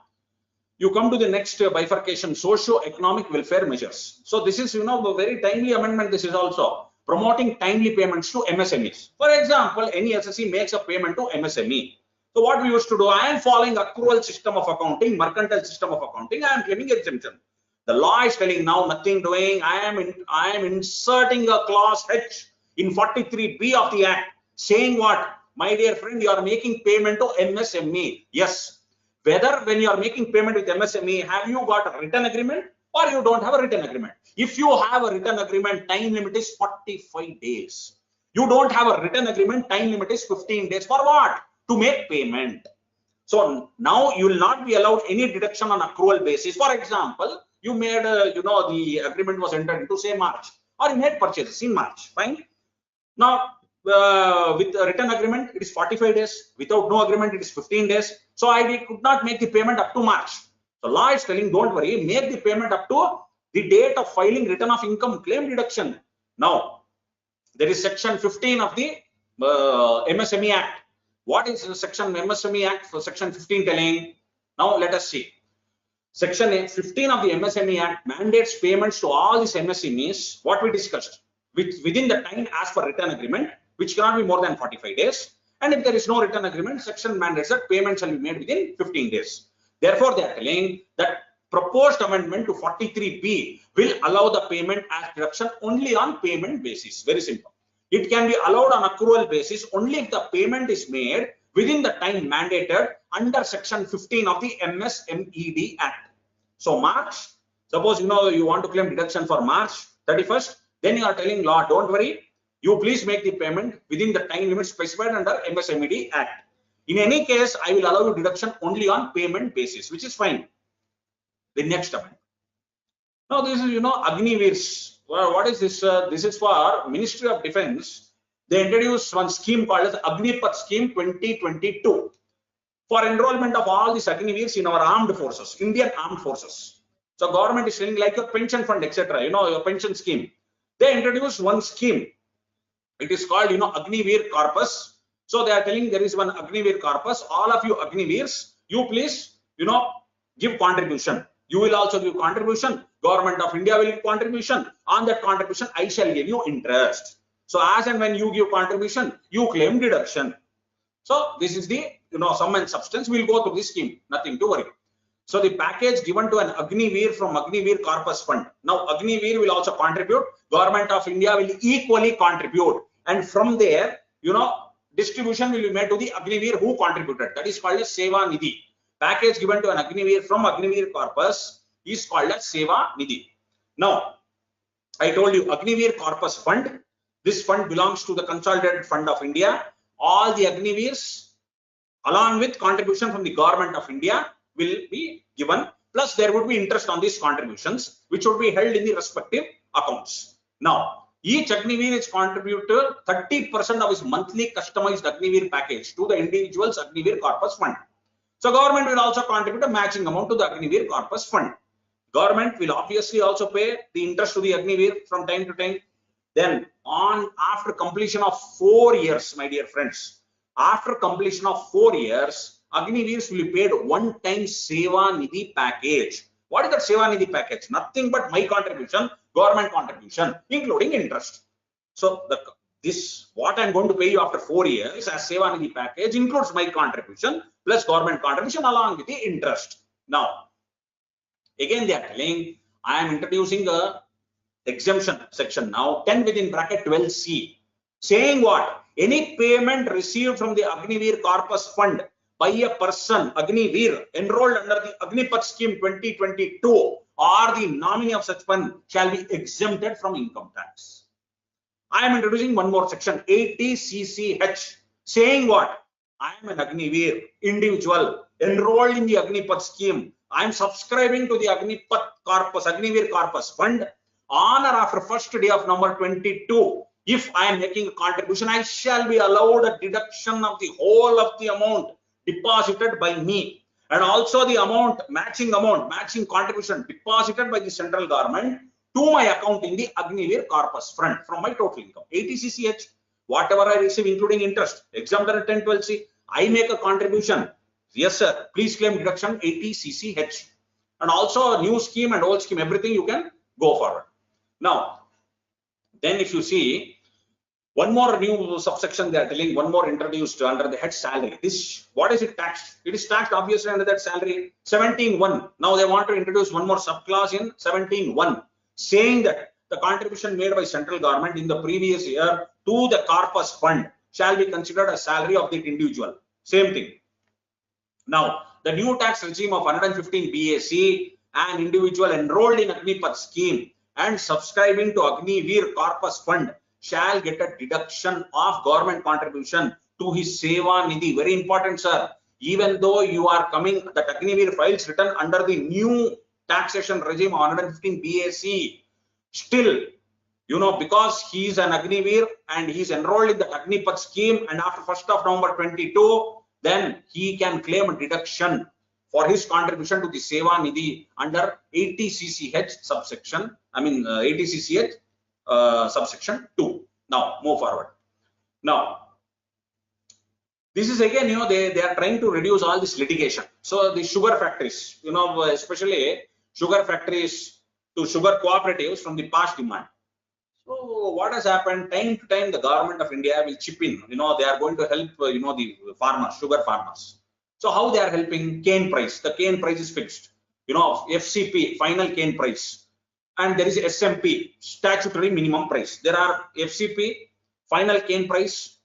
I: you come to the next bifurcation, socio-economic welfare measures. So this is, a very timely amendment. This is also promoting timely payments to MSMEs. For example, any SSE makes a payment to MSME. So what we used to do, I am following accrual system of accounting, mercantile system of accounting, I am claiming exemption. The law is telling now nothing doing. I am inserting a clause H in 43B of the Act, saying what? My dear friend, you are making payment to MSME. Yes. Whether when you are making payment with MSME, have you got a written agreement or you don't have a written agreement? If you have a written agreement, time limit is 45 days. You don't have a written agreement, time limit is 15 days. For what? To make payment. So now you will not be allowed any deduction on accrual basis. For example, you made, the agreement was entered into say March, or you made purchases in March. Fine. Now, with a written agreement, it is 45 days. Without no agreement, it is 15 days. So I could not make the payment up to March. So law is telling, don't worry, make the payment up to the date of filing return of income claim deduction. Now, there is section 15 of the MSME Act. What is the section MSME Act for section 15 telling? Now let us see. Section 15 of the MSME Act mandates payments to all these MSMEs, what we discussed, within the time as per written agreement, which cannot be more than 45 days. And if there is no written agreement, section mandates that payments shall be made within 15 days. Therefore, they are telling that proposed amendment to 43B will allow the payment as deduction only on payment basis. Very simple. It can be allowed on accrual basis only if the payment is made within the time mandated under section 15 of the MSMED Act. So March, suppose you want to claim deduction for March 31st, then you are telling law, don't worry, you please make the payment within the time limit specified under MSMED Act. In any case, I will allow you deduction only on payment basis, which is fine. The next amendment. Now this is Agniveers. Well, what is this? This is for Ministry of Defence. They introduced one scheme called as Agnipath Scheme 2022 for enrollment of all these Agniveers in our armed forces, Indian armed forces. So government is saying like your pension fund, etc. Your pension scheme. They introduced one scheme. It is called Agniveer Corpus. So they are telling there is one Agniveer Corpus. All of you Agniveers, you please give contribution. You will also give contribution. Government of India will give contribution. On that contribution, I shall give you interest. So as and when you give contribution, you claim deduction. So this is the sum and substance. We'll go through this scheme. Nothing to worry. So the package given to an Agniveer from Agniveer Corpus Fund. Now Agniveer will also contribute. Government of India will equally contribute. And from there, distribution will be made to the Agniveer who contributed. That is called as Seva Nidhi. Package given to an Agniveer from Agniveer Corpus is called as Seva Nidhi. Now, I told you Agniveer Corpus Fund. This fund belongs to the Consolidated Fund of India. All the Agniveers, along with contribution from the Government of India, will be given. Plus, there would be interest on these contributions, which would be held in the respective accounts. Now, each Agniveer is contributed 30% of his monthly customized Agniveer package to the individual's Agniveer Corpus Fund. So government will also contribute a matching amount to the Agniveer Corpus Fund. Government will obviously also pay the interest to the Agniveer from time to time. Then after completion of 4 years, my dear friends, after completion of 4 years, Agniveers will be paid one-time Seva Nidhi package. What is that Seva Nidhi package? Nothing but my contribution, government contribution, including interest. So what I'm going to pay you after 4 years as Seva Nidhi package includes my contribution plus government contribution along with the interest. Now, again they are telling I am introducing a exemption section now 10 within bracket 12C, saying what? Any payment received from the Agniveer Corpus Fund by a person, Agniveer, enrolled under the Agnipath Scheme 2022 or the nominee of such fund shall be exempted from income tax. I am introducing one more section 80CCH, saying what? I am an Agniveer individual enrolled in the Agnipath scheme. I am subscribing to the Agniveer Corpus Fund on or after first day of number 22. If I am making a contribution, I shall be allowed a deduction of the whole of the amount deposited by me, and also the amount, matching contribution deposited by the central government to my account in the Agniveer Corpus Fund from my total income. 80CCH, whatever I receive including interest, exempt under 1012C, I make a contribution. Yes, sir. Please claim deduction 80CCH. And also new scheme and old scheme, everything you can go forward. Now, then if you see, One more new subsection they are telling, one more introduced under the head salary. This, what is it taxed? It is taxed obviously under that salary 17(1). Now they want to introduce one more subclause in 17(1), saying that the contribution made by central government in the previous year to the corpus fund shall be considered a salary of the individual. Same thing. Now, the new tax regime of 115 BAC, an individual enrolled in Agnipath scheme and subscribing to Agniveer Corpus Fund shall get a deduction of government contribution to his Seva Nidhi. Very important, sir. Even though you are coming, the Agniveer files written under the new taxation regime of 115 BAC, still, you know, because he is an Agniveer and he is enrolled in the Agnipath scheme, and after 1st of November 22, then he can claim a deduction for his contribution to the Seva Nidhi under 80 CCH subsection, 80 CCH subsection 2. Now, move forward. Now, this is again, you know, they are trying to reduce all this litigation. So the sugar factories, you know, especially sugar factories to sugar cooperatives from the past demand. So what has happened? Time to time, the government of India will chip in. You know, they are going to help, you know, the farmers, sugar farmers. So how they are helping? Cane price. The cane price is fixed. You know, FCP, final cane price. And there is SMP, statutory minimum price. There are FCP, final cane price.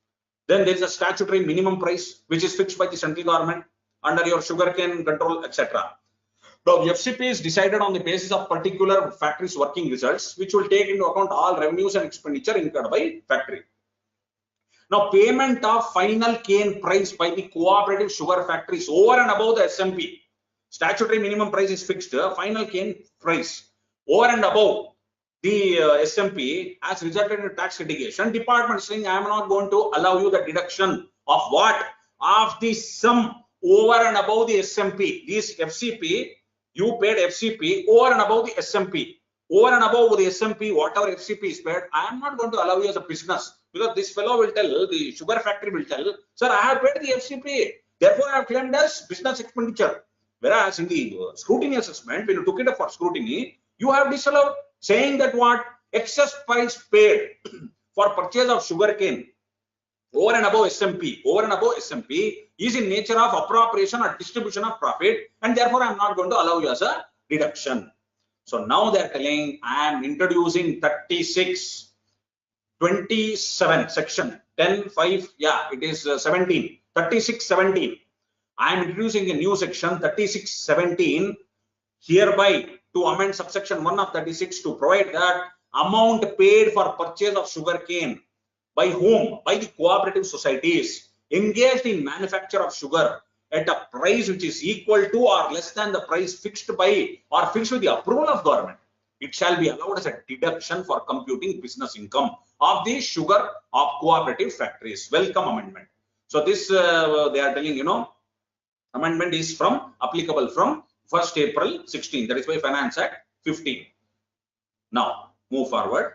I: Then there is a statutory minimum price, which is fixed by the central government under your sugarcane control, etc. Now, the FCP is decided on the basis of particular factory's working results, which will take into account all revenues and expenditure incurred by factory. Now, payment of final cane price by the cooperative sugar factories over and above the SMP. Statutory minimum price is fixed. Final cane price over and above the SMP has resulted in tax litigation. Department saying, I am not going to allow you the deduction of what? Of the sum over and above the SMP. This FCP, you paid FCP over and above the SMP. Over and above the SMP, whatever FCP is paid, I am not going to allow you as a business, because this fellow will tell, the sugar factory will tell, sir, I have paid the FCP, therefore I have claimed as business expenditure. Whereas in the scrutiny assessment, when you took it up for scrutiny, you have disallowed, saying that what? Excess price paid for purchase of sugarcane over and above SMP, is in nature of appropriation or distribution of profit, and therefore I am not going to allow you as a deduction. So now they are telling, I am introducing 36(27) section 10(5), yeah, it is 17, 36(17). I am introducing a new section 36(17) hereby to amend subsection 1 of 36 to provide that amount paid for purchase of sugarcane by whom? By the cooperative societies engaged in manufacture of sugar at a price which is equal to or less than the price fixed by or fixed with the approval of government. It shall be allowed as a deduction for computing business income of the sugar of cooperative factories. Welcome amendment. So this they are telling, you know, amendment is from applicable from 1st April 16, that is by Finance Act 15. Now move forward.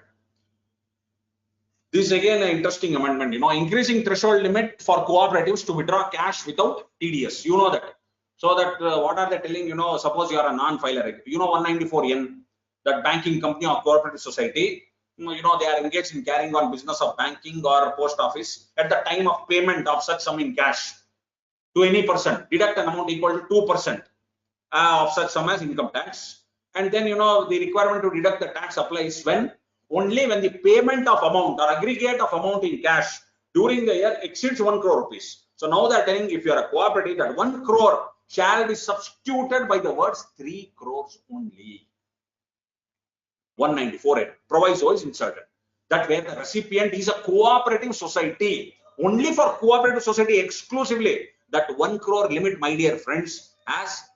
I: This is again an interesting amendment, you know, increasing threshold limit for cooperatives to withdraw cash without TDS. You know that. So that what are they telling? You know, suppose you are a non-filer, you know, 194N, that banking company or cooperative society, you know, they are engaged in carrying on business of banking or post office. At the time of payment of such sum in cash to any person, deduct an amount equal to 2% of such sum as income tax. And then, you know, the requirement to deduct the tax applies when? Only when the payment of amount or aggregate of amount in cash during the year exceeds 1 crore rupees. So now they are telling, if you are a cooperative, that 1 crore shall be substituted by the words 3 crores only. 194 proviso is inserted. That where the recipient is a cooperative society, only for cooperative society exclusively, that 1 crore limit, my dear friends, has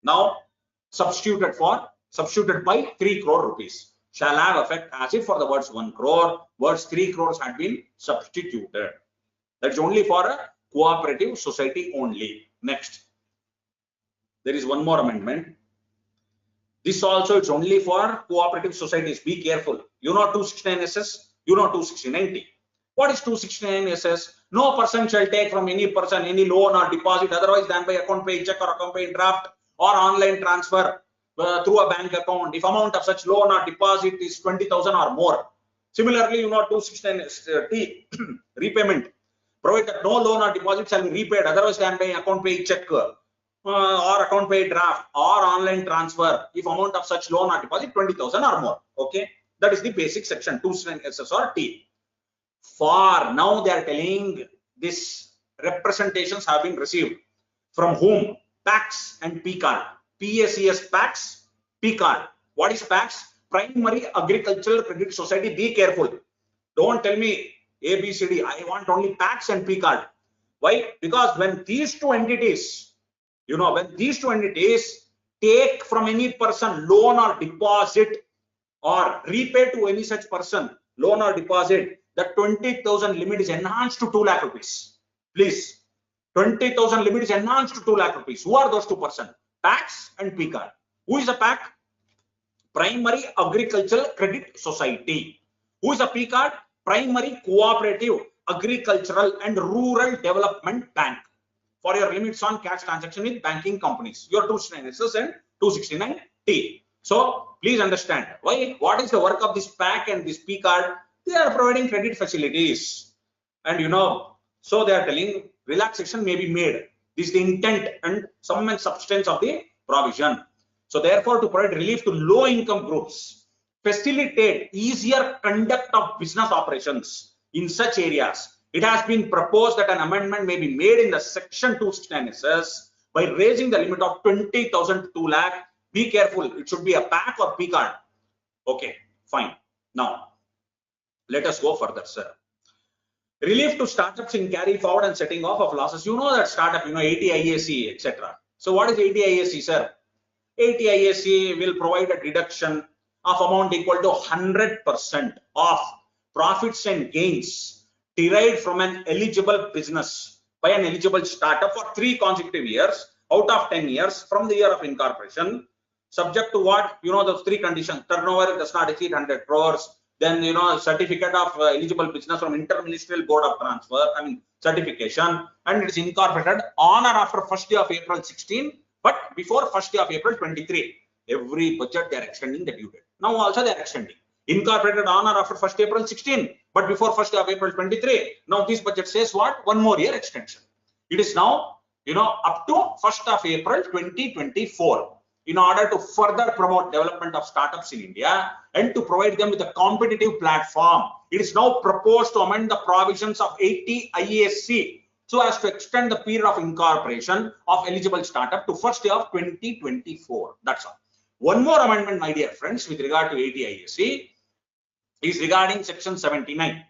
I: now substituted by 3 crore rupees. Shall have effect as if for the words 1 crore, words 3 crores had been substituted. That's only for a cooperative society only. Next, there is one more amendment. This also is only for cooperative societies. Be careful. You know 269SS, you know 269T. What is 269SS? No person shall take from any person any loan or deposit otherwise than by account pay check or account pay draft or online transfer through a bank account if amount of such loan or deposit is 20,000 or more. Similarly, 269T repayment, provide that no loan or deposit shall be repaid otherwise than by account pay check or account pay draft or online transfer if amount of such loan or deposit 20,000 or more. Okay, that is the basic section 269SS or T. For now, they are telling this representations have been received from whom? PAX and PCARD. PACS, PAX, PCARD. What is PAX? Primary Agricultural Credit Society. Be careful. Don't tell me ABCD. I want only PAX and PCARD. Why? Because when these two entities, take from any person loan or deposit or repay to any such person loan or deposit, the 20,000 limit is enhanced to 2 lakh rupees. Please, 20,000 limit is enhanced to 2 lakh rupees. Who are those two persons? PAX and PCARD. Who is a PAC? Primary Agricultural Credit Society. Who is a PCARD? Primary Cooperative Agricultural and Rural Development Bank. For your limits on cash transaction with banking companies, your 269SS and 269T. So please understand why. What is the work of this PAC and this PCARD? They are providing credit facilities, and so they are telling relaxation may be made. This is the intent and sum and substance of the provision. So therefore, to provide relief to low income groups, facilitate easier conduct of business operations in such areas, it has been proposed that an amendment may be made in the section 269SS by raising the limit of 20,000 to 2 lakh. Be careful, it should be a PAC or PCARD. Okay, fine. Now, let us go further, sir. Relief to startups in carry forward and setting off of losses. You know that startup, 80 IAC, etc. So what is 80 IAC, sir? 80 IAC will provide a deduction of amount equal to 100% of profits and gains derived from an eligible business by an eligible startup for 3 consecutive years out of 10 years from the year of incorporation, subject to what? Those 3 conditions. Turnover does not exceed 100 crores. Then, certificate of eligible business from Interministerial Board of Transfer, certification, and it is incorporated on or after 1st day of April 16, but before 1st day of April 23. Every budget they are extending the due date. Now also they are extending. Incorporated on or after 1st April 16, but before 1st day of April 23. Now this budget says what? 1 more year extension. It is now, up to 1st of April 2024. In order to further promote development of startups in India and to provide them with a competitive platform, it is now proposed to amend the provisions of 80 IAC so as to extend the period of incorporation of eligible startup to 1st day of 2024. That's all. One more amendment, my dear friends, with regard to 80 IAC is regarding section 79.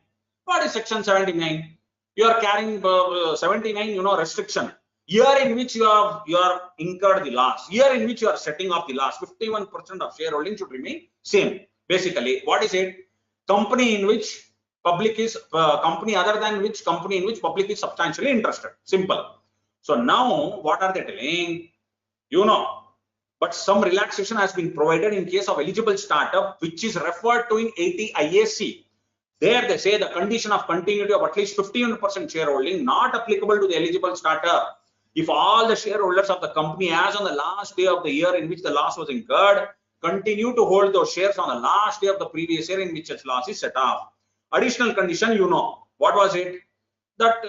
I: What is section 79? You are carrying 79, restriction. Year in which you are incurred the loss, year in which you are setting off the loss, 51% of shareholding should remain same. Basically, what is it? Company in which public is company other than which company in which public is substantially interested. Simple. So now what are they telling? But some relaxation has been provided in case of eligible startup, which is referred to in 80 IAC. There they say the condition of continuity of at least 51% shareholding not applicable to the eligible startup if all the shareholders of the company as on the last day of the year in which the loss was incurred continue to hold those shares on the last day of the previous year in which such loss is set off. Additional condition, what was it? That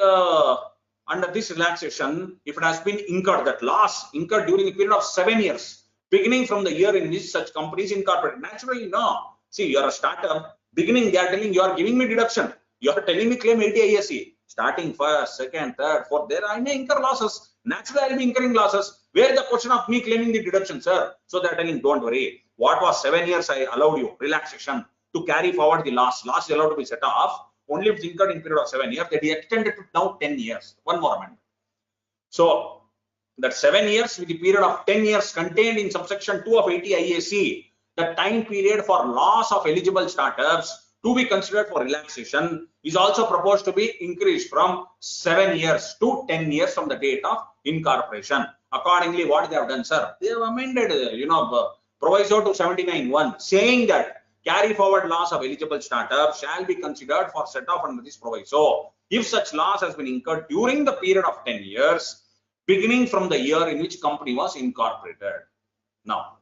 I: under this relaxation, if it has been incurred, that loss incurred during a period of 7 years, beginning from the year in which such company is incorporated. Naturally, no. See, you are a startup. Beginning, they are telling you are giving me deduction. You are telling me claim 80 IAC. Starting 1st, 2nd, 3rd, 4th, there I may incur losses. Naturally, I will be incurring losses. Where is the question of me claiming the deduction, sir? So they are telling, don't worry. What was 7 years I allowed you, relaxation, to carry forward the loss. Loss is allowed to be set off only if it's incurred in period of 7 years. That is extended to now 10 years. One more amendment. So that 7 years with the period of 10 years contained in subsection 2 of 80 IAC, the time period for loss of eligible startups to be considered for relaxation is also proposed to be increased from 7 years to 10 years from the date of incorporation. Accordingly, what they have done, sir? They have amended, proviso to 79(1), saying that carry forward loss of eligible startup shall be considered for set off under this proviso if such loss has been incurred during the period of 10 years, beginning from the year in which company was incorporated. Now,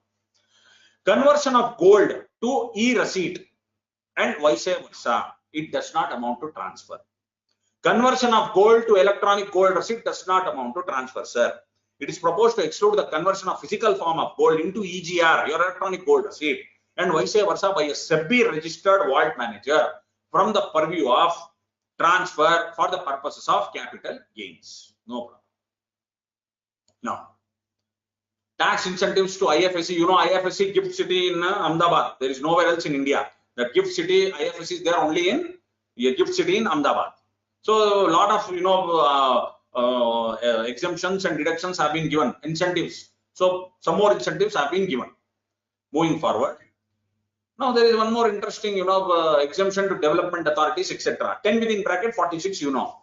I: conversion of gold to e-receipt and vice versa. It does not amount to transfer. Conversion of gold to electronic gold receipt does not amount to transfer, sir. It is proposed to exclude the conversion of physical form of gold into EGR, your electronic gold receipt, and vice versa by a SEBI registered vault manager from the purview of transfer for the purposes of capital gains. No problem. Now, tax incentives to IFSC. You know, IFSC gift city in Ahmedabad. There is nowhere else in India. That gift city IFSC is there only in a gift city in Ahmedabad. So a lot of exemptions and deductions have been given, incentives. So some more incentives have been given. Moving forward. Now there is one more interesting, exemption to development authorities, etc. 10 within bracket 46, you know.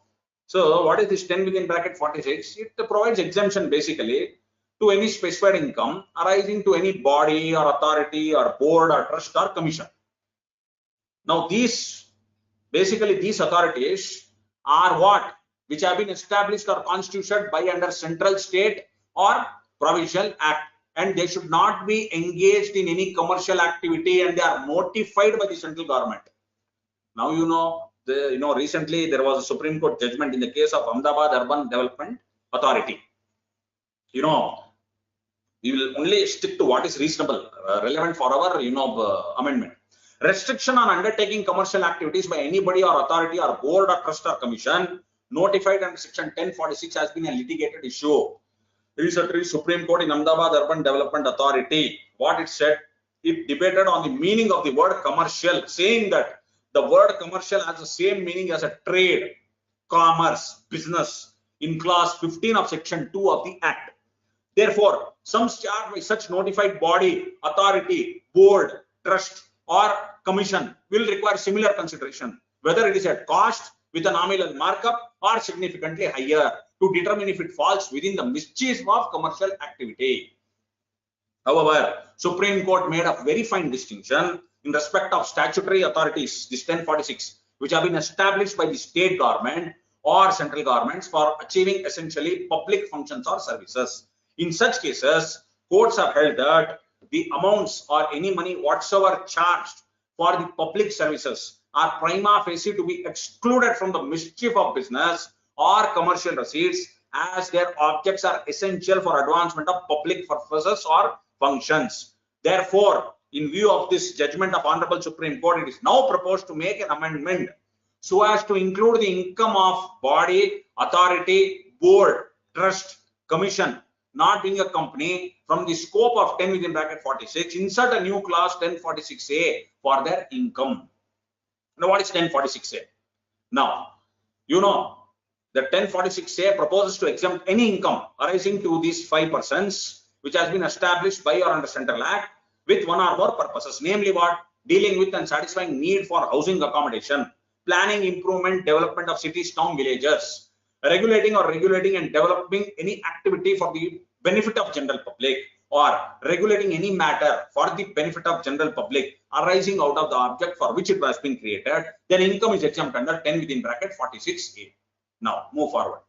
I: So what is this 10 within bracket 46? It provides exemption basically to any specified income arising to any body or authority or board or trust or commission. Now these authorities are what? Which have been established or constituted by under central, state or provincial act, and they should not be engaged in any commercial activity, and they are notified by the central government. Now recently there was a Supreme Court judgment in the case of Ahmedabad Urban Development Authority. We will only stick to what is reasonable, relevant for our amendment. Restriction on undertaking commercial activities by anybody or authority or board or trust or commission notified under section 1046 has been a litigated issue. Recently, Supreme Court in Ahmedabad Urban Development Authority, what it said, it debated on the meaning of the word commercial, saying that the word commercial has the same meaning as a trade, commerce, business in clause 15 of section 2 of the Act. Therefore, sums charged by such notified body, authority, board, trust or commission will require similar consideration, whether it is at cost with a nominal markup or significantly higher, to determine if it falls within the mischief of commercial activity. However, Supreme Court made a very fine distinction in respect of statutory authorities, this 1046, which have been established by the state government or central governments for achieving essentially public functions or services. In such cases, courts have held that the amounts or any money whatsoever charged for the public services are prima facie to be excluded from the mischief of business or commercial receipts, as their objects are essential for advancement of public purposes or functions. Therefore, in view of this judgment of Honorable Supreme Court, it is now proposed to make an amendment so as to include the income of body, authority, board, trust, commission, not being a company, from the scope of 10 within bracket 46, insert a new clause 1046A for their income. Now, what is 1046A? Now, the 1046A proposes to exempt any income arising to these 5 persons, which has been established by or under Central Act with one or more purposes, namely what? Dealing with and satisfying need for housing accommodation, planning, improvement, development of cities, town, villages, regulating and developing any activity for the benefit of general public, or regulating any matter for the benefit of general public arising out of the object for which it has been created, then income is exempt under 10 within bracket 46A. Now, move forward.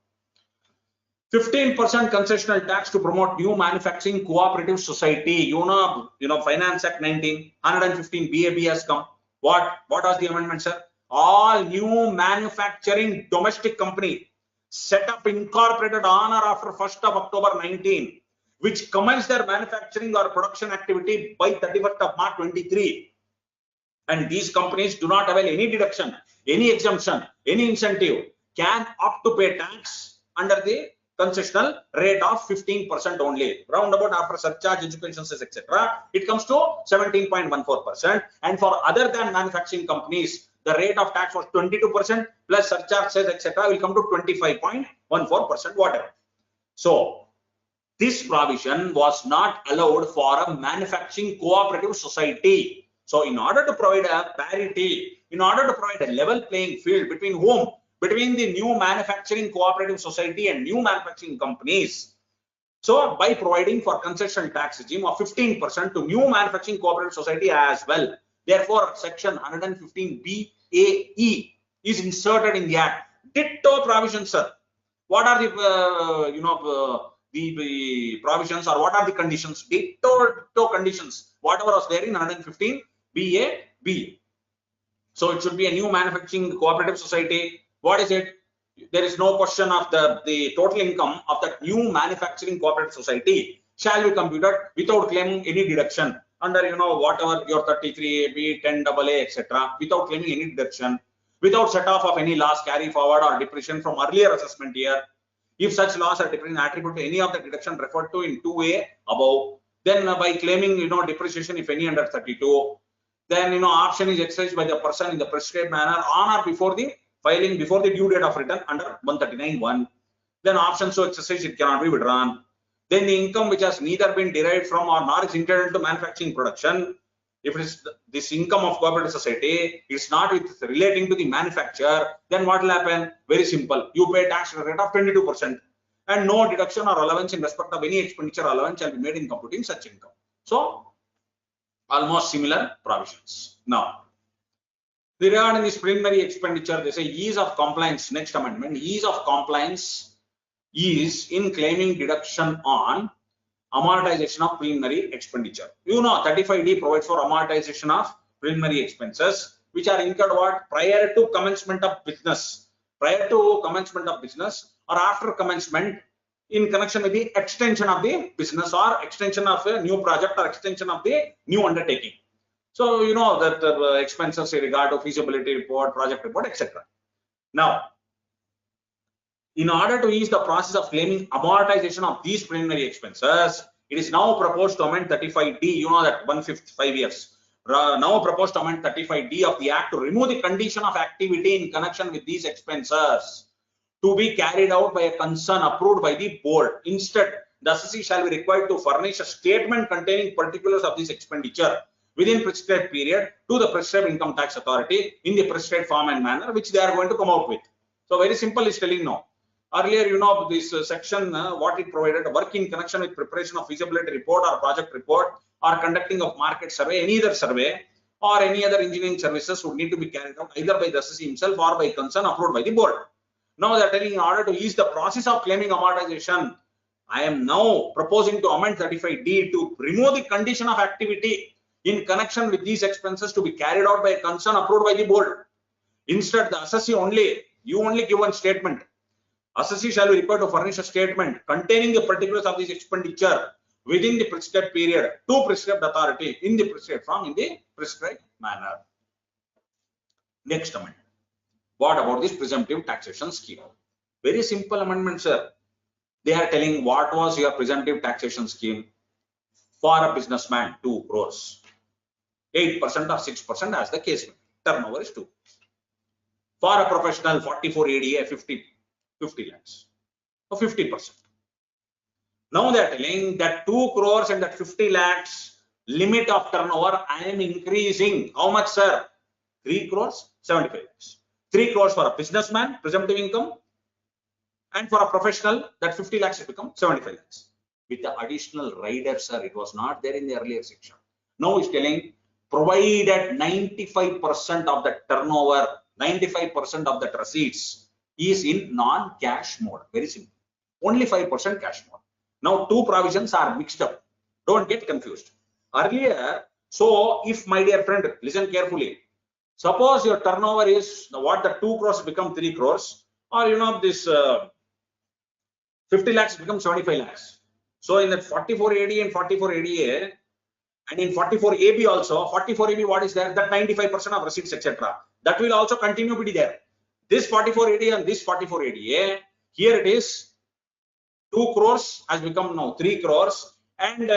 I: 15% concessional tax to promote new manufacturing cooperative society. Finance Act 115 BAB has come. What was the amendment, sir? All new manufacturing domestic company set up, incorporated on or after 1st of October 19, which commence their manufacturing or production activity by 31st of March 23. And these companies do not avail any deduction, any exemption, any incentive, can opt to pay tax under the concessional rate of 15% only. Roundabout after surcharge, education cess, etc., it comes to 17.14%. And for other than manufacturing companies, the rate of tax was 22% plus surcharge cess, etc., will come to 25.14%, whatever. So this provision was not allowed for a manufacturing cooperative society. So in order to provide a parity, in order to provide a level playing field between whom? Between the new manufacturing cooperative society and new manufacturing companies. So by providing for concessional tax regime of 15% to new manufacturing cooperative society as well. Therefore, section 115 BAE is inserted in the Act. Ditto provisions, sir. What are the the provisions, or what are the conditions? Ditto conditions. Whatever was there in 115 BAB. So it should be a new manufacturing cooperative society. What is it? There is no question of the total income of that new manufacturing cooperative society shall be computed without claiming any deduction under, you know, whatever your 33AB, 10AA, etc. without claiming any deduction, without set off of any loss carry forward or depreciation from earlier assessment year. If such loss or depreciation attributed to any of the deduction referred to in 2A above, then by claiming, you know, depreciation if any under 32, then, you know, option is exercised by the person in the prescribed manner on or before the filing, before the due date of return under 139(1). Then option so exercised, it cannot be withdrawn. Then the income which has neither been derived from or nor is intended to manufacturing production, if it is this income of cooperative society, it's not with relating to the manufacture, then what will happen? Very simple. You pay tax rate of 22% and no deduction or allowance in respect of any expenditure allowance shall be made in computing such income. So almost similar provisions. Now, regarding this preliminary expenditure, they say ease of compliance. Next amendment, ease of compliance is in claiming deduction on amortization of preliminary expenditure. You know, 35D provides for amortization of preliminary expenses which are incurred what? Prior to commencement of business. Prior to commencement of business or after commencement in connection with the extension of the business or extension of a new project or extension of the new undertaking. So you know that expenses in regard to feasibility report, project report, etc. Now, in order to ease the process of claiming amortization of these preliminary expenses, it is now proposed to amend 35D. You know that 155 years. Now proposed to amend 35D of the Act to remove the condition of activity in connection with these expenses to be carried out by a concern approved by the board. Instead, the assessee shall be required to furnish a statement containing particulars of this expenditure within prescribed period to the prescribed income tax authority in the prescribed form and manner which they are going to come out with. So very simple is telling now. Earlier, you know, this section, what it provided, work in connection with preparation of feasibility report or project report or conducting of market survey, any other survey or any other engineering services would need to be carried out either by the assessee himself or by concern approved by the board. Now they are telling in order to ease the process of claiming amortization, I am now proposing to amend 35D to remove the condition of activity in connection with these expenses to be carried out by a concern approved by the board. Instead, the assessee you only give one statement. Assessee shall be required to furnish a statement containing the particulars of this expenditure within the prescribed period to prescribed authority in the prescribed form in the prescribed manner. Next amendment. What about this presumptive taxation scheme? Very simple amendment, sir. They are telling what was your presumptive taxation scheme for a businessman, 2 crores. 8% or 6% as the case may be. Turnover is 2. For a professional, 44 ADA, 50 lakhs. So 50%. Now they are telling that 2 crores and that 50 lakhs limit of turnover, I am increasing. How much, sir? 3 crores, 75 lakhs. 3 crores for a businessman, presumptive income, and for a professional, that 50 lakhs has become 75 lakhs. With the additional rider, sir, it was not there in the earlier section. Now it's telling, provided 95% of the turnover, 95% of the receipts is in non-cash mode. Very simple. Only 5% cash mode. Now, 2 provisions are mixed up. Don't get confused. Earlier, so if, my dear friend, listen carefully. Suppose your turnover is what the 2 crores become 3 crores, or you know this 50 lakhs become 75 lakhs. So in that 44 ADA and 44 ADA, and in 44 AB also, 44 AB what is there? That 95% of receipts, etc. That will also continue to be there. This 44 ADA and this 44 ADA, here it is 2 crores has become now 3 crores, and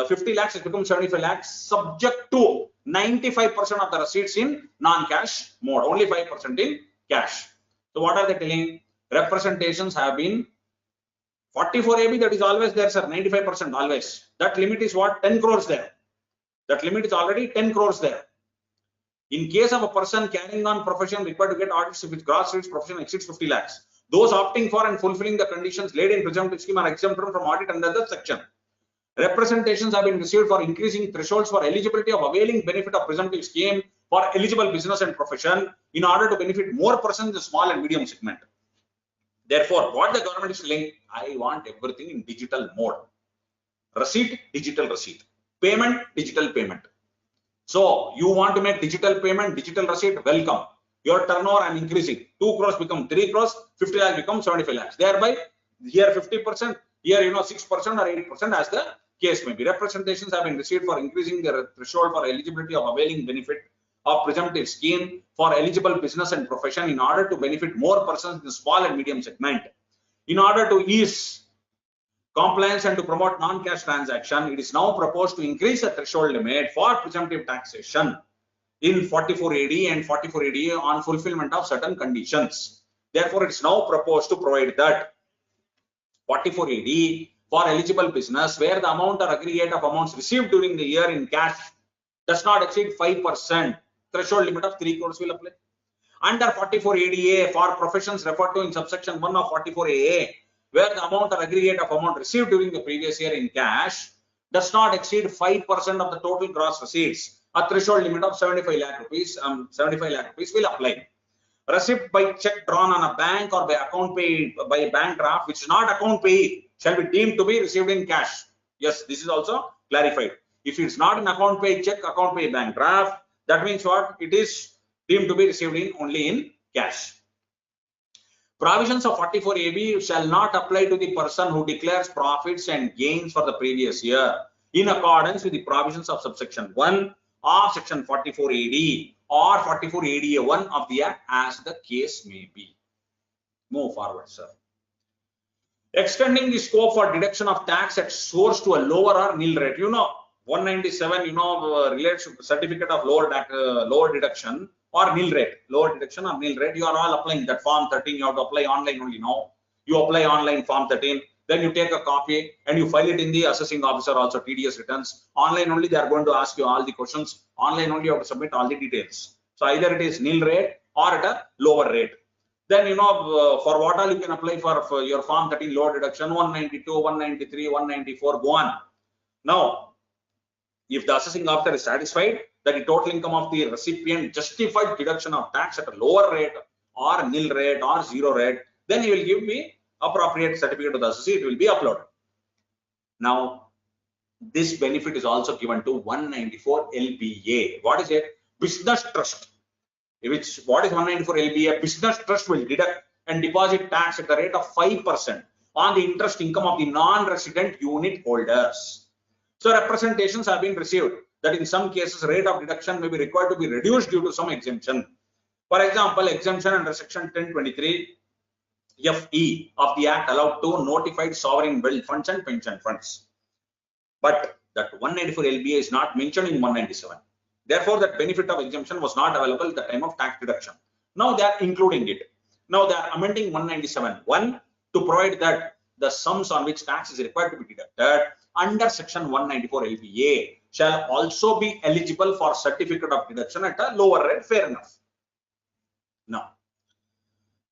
I: 50 lakhs has become 75 lakhs, subject to 95% of the receipts in non-cash mode, only 5% in cash. So what are they telling? Representations have been 44 AB, that is always there, sir, 95% always. That limit is what? 10 crores there. That limit is already 10 crores there. In case of a person carrying on profession required to get audits if its gross receipts profession exceeds 50 lakhs, those opting for and fulfilling the conditions laid in presumptive scheme are exempted from audit under the section. Representations have been received for increasing thresholds for eligibility of availing benefit of presumptive scheme for eligible business and profession in order to benefit more persons in the small and medium segment. Therefore, what the government is saying, I want everything in digital mode. Receipt, digital receipt. Payment, digital payment. So you want to make digital payment, digital receipt, welcome. Your turnover I'm increasing. 2 crores become 3 crores, 50 lakhs become 75 lakhs. Thereby, here 50%, here 6% or 8% as the case may be. Representations have been received for increasing the threshold for eligibility of availing benefit of presumptive scheme for eligible business and profession in order to benefit more persons in the small and medium segment. In order to ease compliance and to promote non-cash transaction, it is now proposed to increase the threshold limit for presumptive taxation in 44AD and 44ADA on fulfillment of certain conditions. Therefore, it is now proposed to provide that 44AD for eligible business where the amount or aggregate of amounts received during the year in cash does not exceed 5%, threshold limit of 3 crores will apply. Under 44ADA for professions referred to in subsection 1 of 44AA, where the amount or aggregate of amount received during the previous year in cash does not exceed 5% of the total gross receipts, a threshold limit of 75 lakh rupees will apply. Receipt by check drawn on a bank or by account pay by a bank draft which is not account pay shall be deemed to be received in cash. Yes, this is also clarified. If it's not an account pay check, account pay bank draft, that means what? It is deemed to be received in only in cash. Provisions of 44AB shall not apply to the person who declares profits and gains for the previous year in accordance with the provisions of subsection 1 of section 44AD or 44ADA1 of the Act as the case may be. Move forward, sir. Extending the scope for deduction of tax at source to a lower or nil rate. 197, relates to certificate of lower deduction or nil rate. Lower deduction or nil rate. You are all applying that form 13. You have to apply online only now. You apply online form 13. Then you take a copy and you file it in the assessing officer also TDS returns. Online only they are going to ask you all the questions. Online only you have to submit all the details. So either it is nil rate or at a lower rate. Then for what all you can apply for your form 13 lower deduction 192, 193, 194 go on. Now, if the assessing officer is satisfied that the total income of the recipient justified deduction of tax at a lower rate or nil rate or zero rate, then he will give me appropriate certificate to the assessee, it will be uploaded. Now, this benefit is also given to 194 LBA. What is it? Business trust. What is 194 LBA? Business trust will deduct and deposit tax at the rate of 5% on the interest income of the non-resident unit holders. So representations have been received that in some cases rate of deduction may be required to be reduced due to some exemption. For example, exemption under section 1023 FE of the Act allowed to notified sovereign wealth funds and pension funds. But that 194 LBA is not mentioned in 197. Therefore, that benefit of exemption was not available at the time of tax deduction. Now they are including it. Now they are amending 197(1) to provide that the sums on which tax is required to be deducted under section 194 LBA shall also be eligible for certificate of deduction at a lower rate. Fair enough. Now,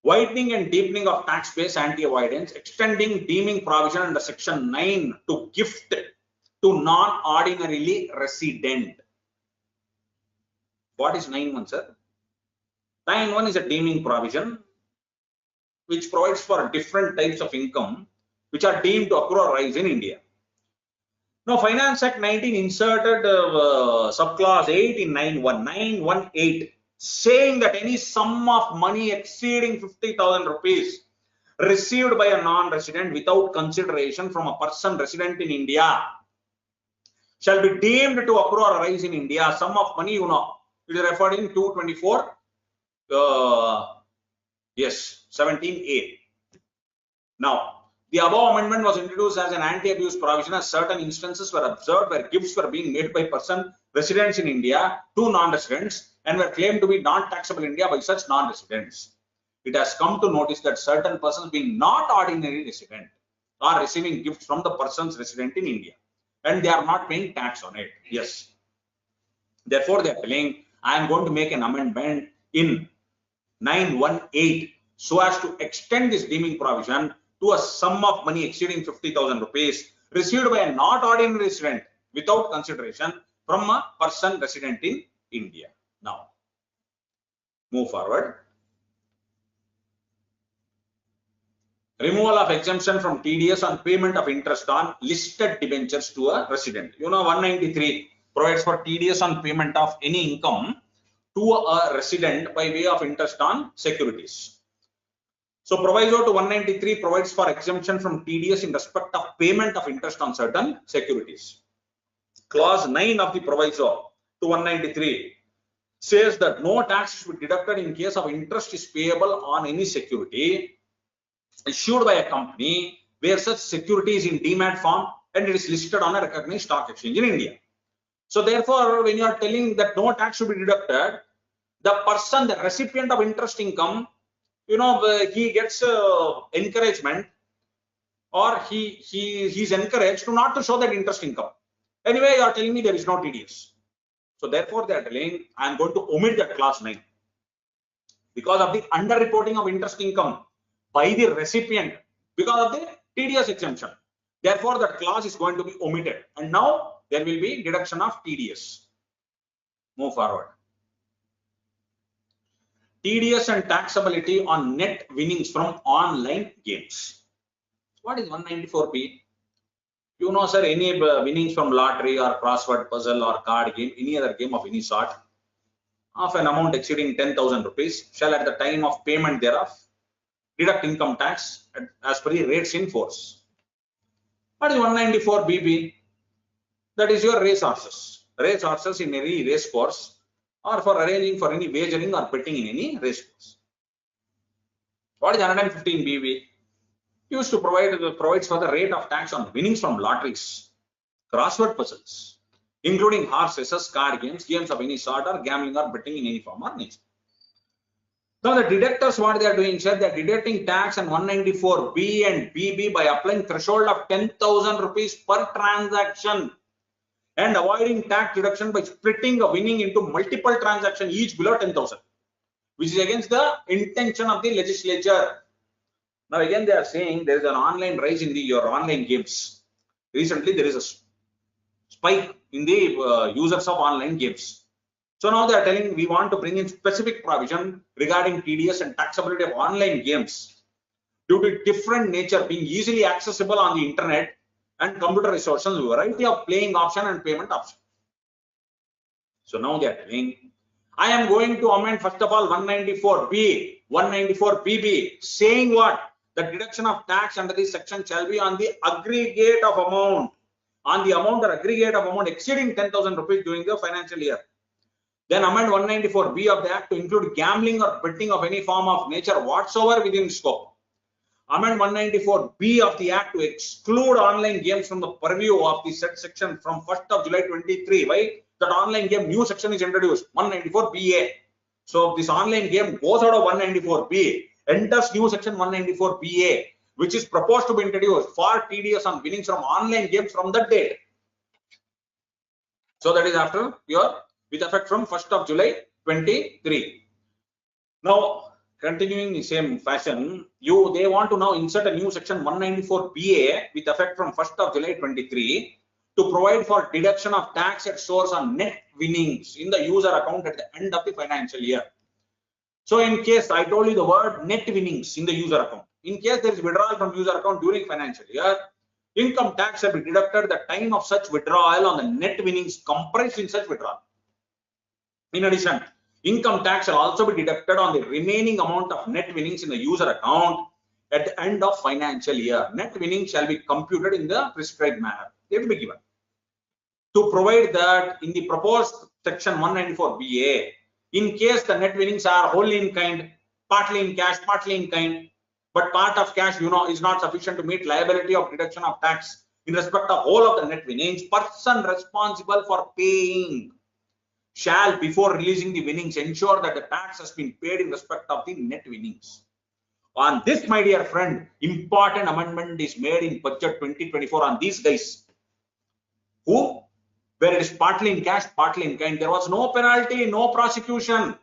I: widening and deepening of tax base anti-avoidance, extending deeming provision under section 9 to gift to non-ordinarily resident. What is 9(1), sir? 9(1) is a deeming provision which provides for different types of income which are deemed to accrue or rise in India. Now, Finance Act 19 inserted subclause 8 in 918, saying that any sum of money exceeding 50,000 rupees received by a non-resident without consideration from a person resident in India shall be deemed to accrue or rise in India. Sum of money, it is referred in 224, 17A. Now, the above amendment was introduced as an anti-abuse provision as certain instances were observed where gifts were being made by person residents in India to non-residents and were claimed to be non-taxable in India by such non-residents. It has come to notice that certain persons being not ordinary resident are receiving gifts from the persons resident in India and they are not paying tax on it. Yes. Therefore, they are telling, I am going to make an amendment in 918 so as to extend this deeming provision to a sum of money exceeding 50,000 rupees received by a not ordinary resident without consideration from a person resident in India. Now, move forward. Removal of exemption from TDS on payment of interest on listed debentures to a resident. 193. provides for TDS on payment of any income to a resident by way of interest on securities. So proviso to 193 provides for exemption from TDS in respect of payment of interest on certain securities. Clause 9 of the proviso to 193 says that no tax should be deducted in case of interest is payable on any security issued by a company where such security is in demat form and it is listed on a recognized stock exchange in India. So therefore, when you are telling that no tax should be deducted, the person, the recipient of interest income, he gets encouragement, or he's encouraged to not to show that interest income. Anyway, you are telling me there is no TDS. So therefore, they are telling I am going to omit that clause 9 because of the underreporting of interest income by the recipient because of the TDS exemption. Therefore, that clause is going to be omitted, and now there will be deduction of TDS. Move forward. TDS and taxability on net winnings from online games. What is 194B? Sir, any winnings from lottery or crossword puzzle or card game, any other game of any sort, of an amount exceeding 10,000 rupees, shall at the time of payment thereof deduct income tax as per the rates in force. What is 194BB? That is your race horses. Race horses in any race course, or for arranging for any wagering or betting in any race course. What is 115BB? Used to provides for the rate of tax on winnings from lotteries, crossword puzzles, including horse races, card games, games of any sort, or gambling or betting in any form or nature. Now the deductors, what they are doing, sir, they are deducting tax on 194B and BB by applying threshold of 10,000 rupees per transaction and avoiding tax deduction by splitting a winning into multiple transactions, each below 10,000, which is against the intention of the legislature. Now again, they are saying there is an online rise in your online games. Recently, there is a spike in the users of online games. So now they are telling we want to bring in specific provision regarding TDS and taxability of online games due to different nature being easily accessible on the internet and computer resources, variety of playing option and payment option. So now they are telling I am going to amend first of all 194B, 194BB, saying what? The deduction of tax under this section shall be on the aggregate of amount, on the amount or aggregate of amount exceeding 10,000 rupees during the financial year. Then amend 194B of the Act to include gambling or betting of any form of nature whatsoever within scope. Amend 194B of the Act to exclude online games from the purview of the said section from 1st of July 23. Why? That online game new section is introduced, 194BA. So this online game goes out of 194B, enters new section 194BA, which is proposed to be introduced for TDS on winnings from online games from that date. So that is after with effect from 1st of July 23. Now continuing the same fashion, they want to now insert a new section 194BA with effect from 1st of July 23 to provide for deduction of tax at source on net winnings in the user account at the end of the financial year. So in case I told you the word net winnings in the user account, in case there is withdrawal from user account during financial year, income tax shall be deducted at the time of such withdrawal on the net winnings comprised in such withdrawal. In addition, income tax shall also be deducted on the remaining amount of net winnings in the user account at the end of financial year. Net winnings shall be computed in the prescribed manner. They will be given. To provide that in the proposed section 194BA, in case the net winnings are wholly in kind, partly in cash, partly in kind, but part of cash, is not sufficient to meet liability of deduction of tax in respect of whole of the net winnings, person responsible for paying shall, before releasing the winnings, ensure that the tax has been paid in respect of the net winnings. On this, my dear friend, important amendment is made in budget 2024 on these guys, where it is partly in cash, partly in kind. There was no penalty, no prosecution.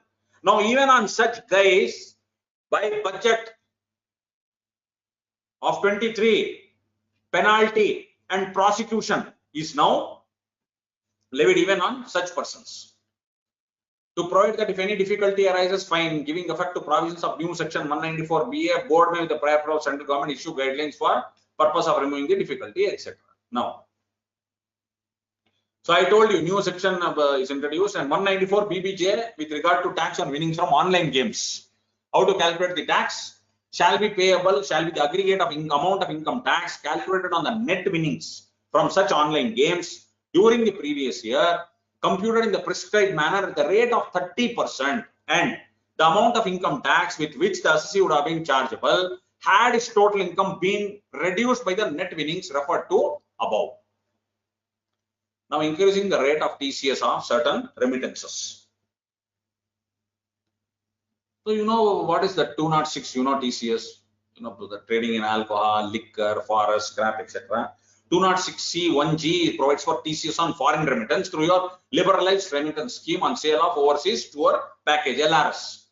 I: Now, even on such guys, by budget of 23, penalty and prosecution is now levied even on such persons. To provide that if any difficulty arises, fine, giving effect to provisions of new section 194BA, board may with the prior approval of central government issue guidelines for purpose of removing the difficulty, etc. Now, So I told you new section is introduced, and 194 BBJ with regard to tax on winnings from online games. How to calculate the tax? Shall be payable, shall be the aggregate of amount of income tax calculated on the net winnings from such online games during the previous year, computed in the prescribed manner at the rate of 30%, and the amount of income tax with which the assessee would have been chargeable had its total income been reduced by the net winnings referred to above. Now increasing the rate of TCS of certain remittances. So you know what is the 206 TCS? The trading in alcohol, liquor, forest, scrap, etc. 206C1G provides for TCS on foreign remittance through your liberalized remittance scheme on sale of overseas tour package, LRS.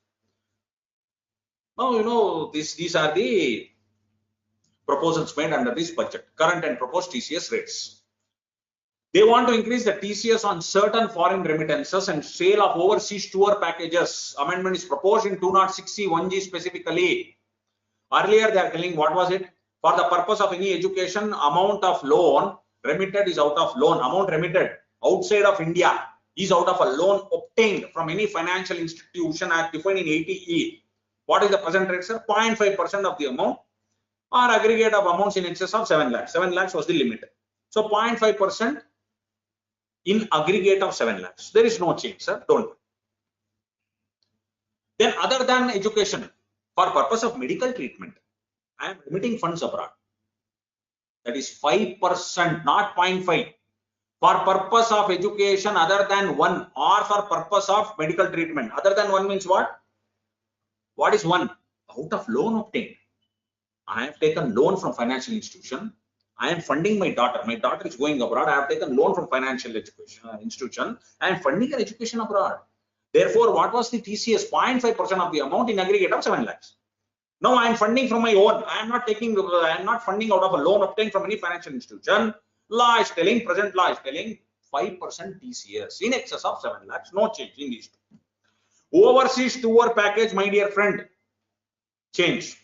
I: Now these are the proposals made under this budget, current and proposed TCS rates. They want to increase the TCS on certain foreign remittances and sale of overseas tour packages. Amendment is proposed in 206C1G specifically. Earlier they are telling what was it? For the purpose of any education, amount of loan remitted is out of loan. Amount remitted outside of India is out of a loan obtained from any financial institution as defined in 80E. What is the present rate, sir? 0.5% of the amount or aggregate of amounts in excess of 7 lakhs. 7 lakhs was the limit. So 0.5% in aggregate of 7 lakhs. There is no change, sir. Don't worry. Then other than education, for purpose of medical treatment, I am remitting funds abroad. That is 5%, not 0.5. For purpose of education other than 1 or for purpose of medical treatment. Other than 1 means what? What is 1? Out of loan obtained. I have taken loan from financial institution. I am funding my daughter. My daughter is going abroad. I have taken loan from financial education institution. I am funding her education abroad. Therefore, what was the TCS? 0.5% of the amount in aggregate of 7 lakhs. Now I am funding from my own. I am not funding out of a loan obtained from any financial institution. Law is telling, present law is telling 5% TCS in excess of 7 lakhs. No change in these two. Overseas tour package, my dear friend, change.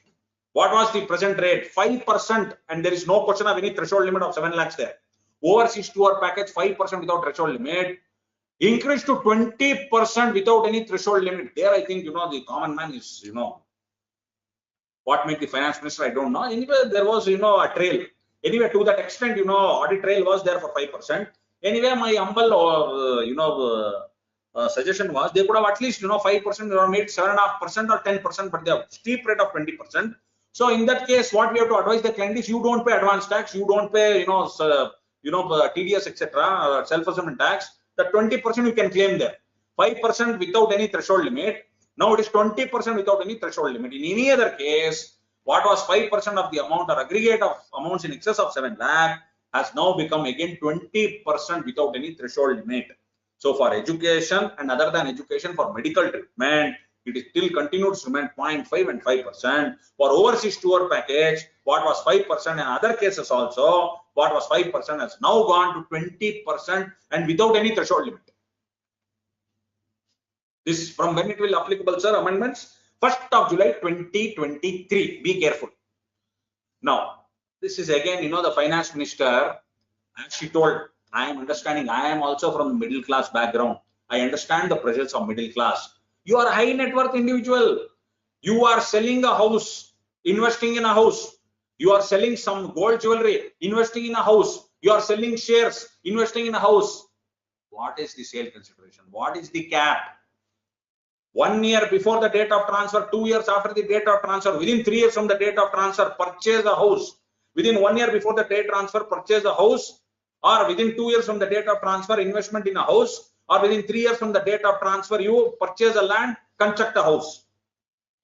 I: What was the present rate? 5%, and there is no question of any threshold limit of 7 lakhs there. Overseas tour package 5% without threshold limit. Increase to 20% without any threshold limit. There I think the common man is what made the finance minister, I don't know. Anyway, there was a trail. Anyway, to that extent, audit trail was there for 5%. Anyway, my humble suggestion was they could have at least 5% or made 7.5% or 10%, but they have steep rate of 20%. So in that case, what we have to advise the client is you don't pay advance tax, you don't pay TDS, etc., self-assessment tax. The 20% you can claim there. 5% without any threshold limit. Now it is 20% without any threshold limit. In any other case, what was 5% of the amount or aggregate of amounts in excess of 7 lakh has now become again 20% without any threshold limit. So for education and other than education, for medical treatment, it is still continues to remain 0.5 and 5%. For overseas tour package, what was 5% in other cases also, what was 5% has now gone to 20% and without any threshold limit. This from when it will applicable, sir? Amendments 1st of July 2023. Be careful. Now, this is again, the finance minister, as she told, I am understanding, I am also from the middle class background. I understand the pressures of middle class. You are a high net worth individual. You are selling a house, investing in a house. You are selling some gold jewelry, investing in a house. You are selling shares, investing in a house. What is the sale consideration? What is the cap? 1 year before the date of transfer, 2 years after the date of transfer, within 3 years from the date of transfer, purchase a house. Within 1 year before the date transfer, purchase a house, or within 2 years from the date of transfer, investment in a house, or within 3 years from the date of transfer, you purchase a land, construct a house.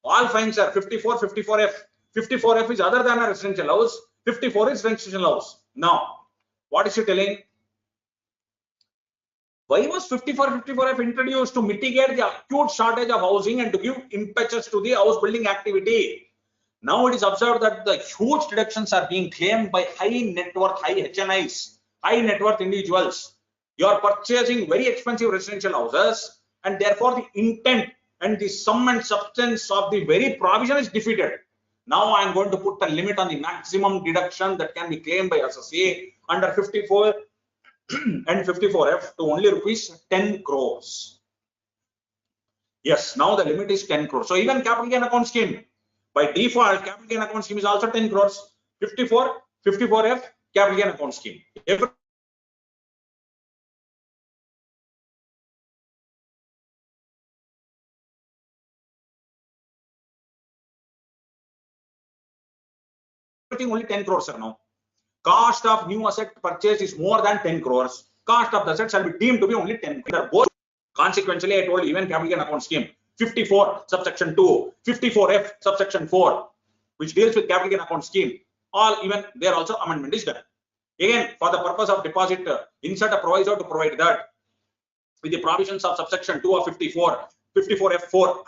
I: All fine, sir. 54, 54F. 54F is other than a residential house. 54 is residential house. Now, what is she telling? Why was 54F introduced? To mitigate the acute shortage of housing and to give impetus to the house building activity. Now it is observed that the huge deductions are being claimed by high net worth, high HNIs, high net worth individuals. You are purchasing very expensive residential houses, and therefore the intent and the sum and substance of the very provision is defeated. Now I am going to put a limit on the maximum deduction that can be claimed by assessee under 54 and 54F to only rupees 10 crores. Yes, now the limit is 10 crores. So even capital gain account scheme, by default, capital gain account scheme is also 10 crores. 54F, capital gain account scheme. Everything only 10 crores are now. Cost of new asset purchase is more than 10 crores. Cost of the asset shall be deemed to be only 10 crores. Both. Consequently, I told even capital gain account scheme 54 subsection 2, 54F subsection 4, which deals with capital gain account scheme, all even there also amendment is done. Again, for the purpose of deposit, insert a proviso to provide that with the provisions of subsection 2 of 54F4,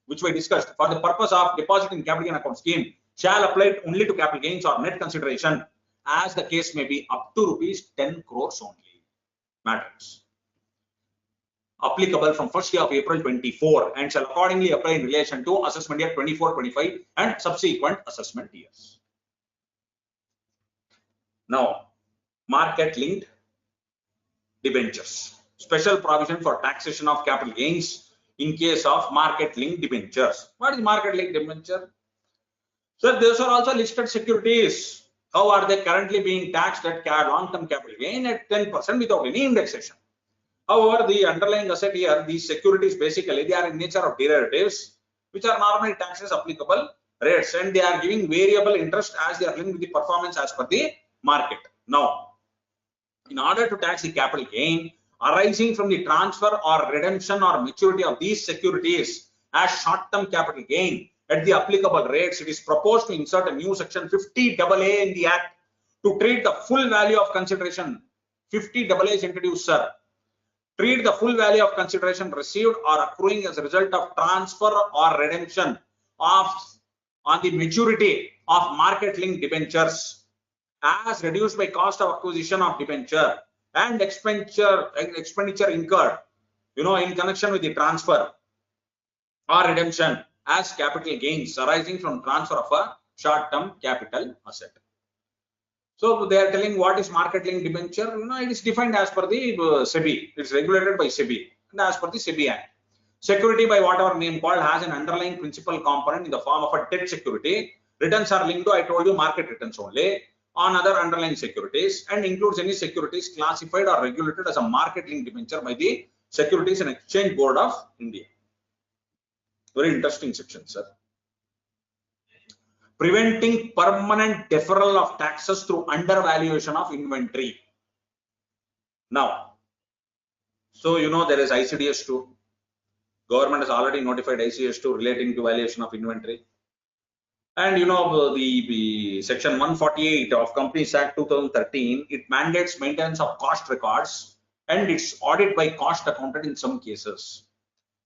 I: which we discussed, for the purpose of deposit in capital gain account scheme shall apply only to capital gains or net consideration, as the case may be up to rupees 10 crores only. Matters. Applicable from 1st day of April 24 and shall accordingly apply in relation to assessment year 24-25 and subsequent assessment years. Now, market linked debentures. Special provision for taxation of capital gains in case of market linked debentures. What is market linked debenture? So those are also listed securities. How are they currently being taxed at long-term capital gain at 10% without any indexation? However, the underlying asset here, these securities basically they are in nature of derivatives, which are normally taxed as applicable rates, and they are giving variable interest as they are linked with the performance as per the market. Now, in order to tax the capital gain arising from the transfer or redemption or maturity of these securities as short-term capital gain at the applicable rates, it is proposed to insert a new section 50AA in the Act to treat the full value of consideration. 50AA is introduced, sir. Treat the full value of consideration received or accruing as a result of transfer or redemption of on the maturity of market-linked debentures as reduced by cost of acquisition of debenture and expenditure incurred, in connection with the transfer or redemption as capital gains arising from transfer of a short-term capital asset. So they are telling what is market linked debenture. It is defined as per the SEBI. It's regulated by SEBI and as per the SEBI Act. Security, by whatever name called, has an underlying principal component in the form of a debt security. Returns are linked to, I told you, market returns only on other underlying securities, and includes any securities classified or regulated as a market linked debenture by the Securities and Exchange Board of India. Very interesting section, sir. Preventing permanent deferral of taxes through undervaluation of inventory. Now, so there is ICDS 2. Government has already notified ICDS 2 relating to valuation of inventory. And the section 148 of Companies Act 2013, it mandates maintenance of cost records and it's audit by cost accountant in some cases.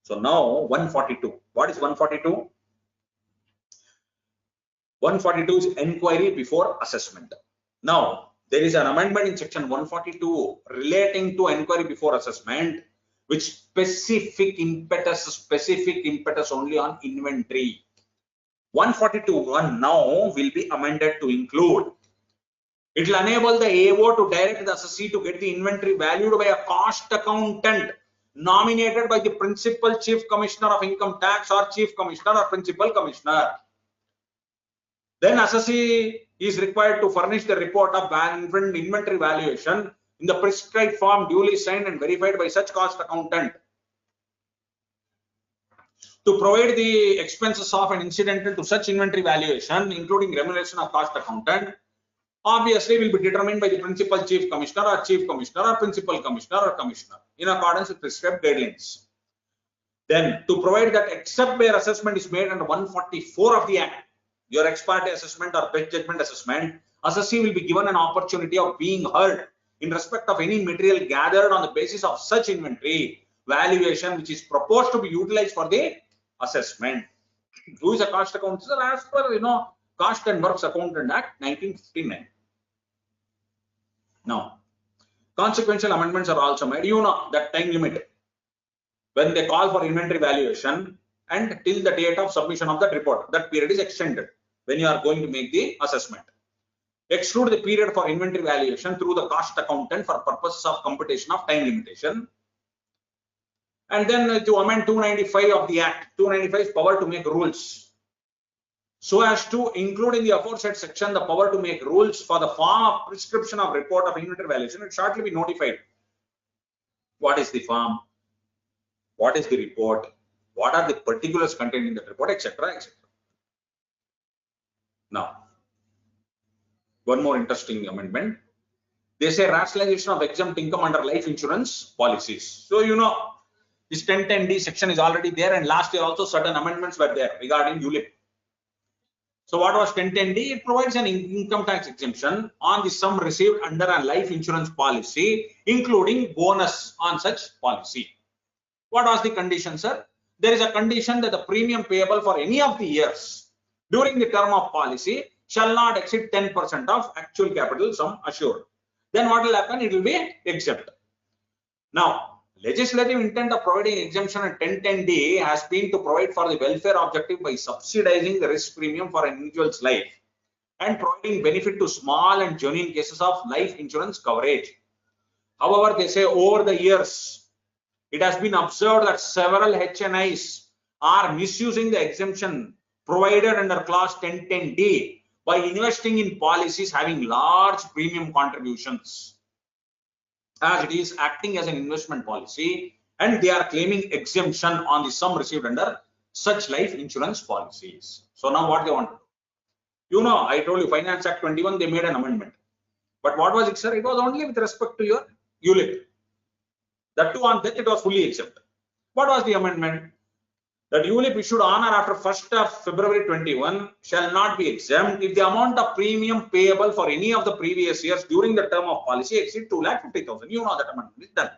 I: So now 142. What is 142? 142 is inquiry before assessment. Now, there is an amendment in section 142 relating to inquiry before assessment, which specific impetus only on inventory. 142.1 now will be amended to include. It will enable the AO to direct the assessee to get the inventory valued by a cost accountant nominated by the Principal Chief Commissioner of Income Tax or Chief Commissioner or Principal Commissioner. Then assessee is required to furnish the report of inventory valuation in the prescribed form duly signed and verified by such cost accountant. To provide the expenses of and incidental to such inventory valuation, including remuneration of cost accountant, obviously will be determined by the Principal Chief Commissioner or Chief Commissioner or Principal Commissioner or Commissioner in accordance with prescribed guidelines. Then to provide that except where assessment is made under 144 of the Act, your ex parte assessment or best judgment assessment, assessee will be given an opportunity of being heard in respect of any material gathered on the basis of such inventory valuation which is proposed to be utilized for the assessment. Who is a cost accountant? As per Cost and Works Accountant Act 1959. Now, consequential amendments are also made. That time limit when they call for inventory valuation and till the date of submission of that report, that period is extended when you are going to make the assessment. exclude the period for inventory valuation through the cost accountant for purposes of computation of time limitation. And then to amend 295 of the Act, 295 is power to make rules, so as to include in the aforesaid section the power to make rules for the form of prescription of report of inventory valuation. It shortly be notified what is the form, what is the report, what are the particulars contained in the report, etc., etc. Now, one more interesting amendment. They say rationalization of exempt income under life insurance policies. So, you know, this 1010D section is already there, and last year also certain amendments were there regarding ULIP. So what was 1010D? It provides an income tax exemption on the sum received under a life insurance policy, including bonus on such policy. What was the condition, sir? There is a condition that the premium payable for any of the years during the term of policy shall not exceed 10% of actual capital sum assured. Then what will happen? It will be exempt. Now, legislative intent of providing exemption in 1010D has been to provide for the welfare objective by subsidizing the risk premium for an individual's life and providing benefit to small and genuine cases of life insurance coverage. However, they say over the years, it has been observed that several HNIs are misusing the exemption provided under clause 1010D by investing in policies having large premium contributions, as it is acting as an investment policy, and they are claiming exemption on the sum received under such life insurance policies. So now what they want to do? You know, I told you Finance Act 21, they made an amendment. But what was it, sir? It was only with respect to your ULIP. That too, on that it was fully exempt. What was the amendment? That ULIP issued on or after 1st of February 21 shall not be exempt if the amount of premium payable for any of the previous years during the term of policy exceed 2,50,000. You know that amendment is done.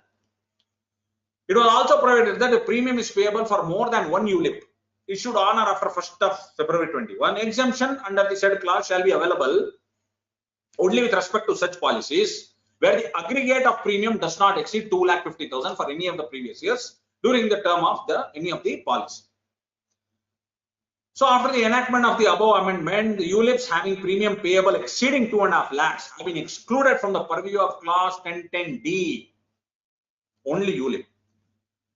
I: It was also provided that the premium is payable for more than one ULIP issued on or after 1st of February 21. Exemption under the said clause shall be available only with respect to such policies where the aggregate of premium does not exceed 2,50,000 for any of the previous years during the term of any of the policy. So after the enactment of the above amendment, the ULIPs having premium payable exceeding 2.5 lakhs have been excluded from the purview of clause 1010D. Only ULIP.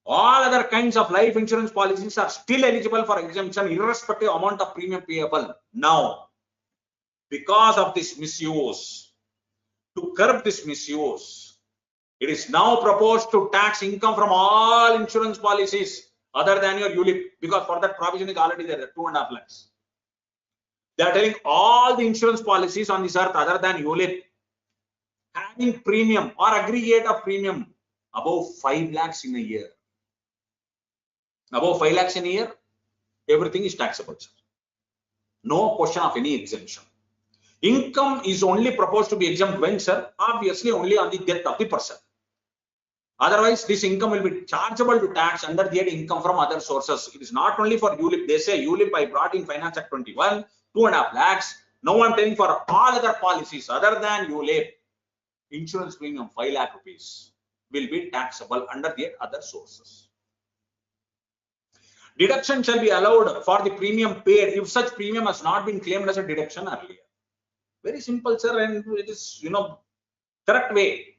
I: All other kinds of life insurance policies are still eligible for exemption irrespective of amount of premium payable. Now, because of this misuse, to curb this misuse, it is now proposed to tax income from all insurance policies other than your ULIP, because for that provision is already there, 2.5 lakhs. They are telling all the insurance policies on this earth other than ULIP having premium or aggregate of premium above 5 lakhs in a year. Above 5 lakhs in a year, everything is taxable, sir. No question of any exemption. Income is only proposed to be exempt when, sir? Obviously only on the death of the person. Otherwise, this income will be chargeable to tax under the income from other sources. It is not only for ULIP. They say ULIP I brought in Finance Act 21, 2.5 lakhs. Now I'm telling for all other policies other than ULIP, insurance premium 5 lakh rupees will be taxable under the other sources. Deduction shall be allowed for the premium paid if such premium has not been claimed as a deduction earlier. Very simple, sir, and it is, you know, correct way.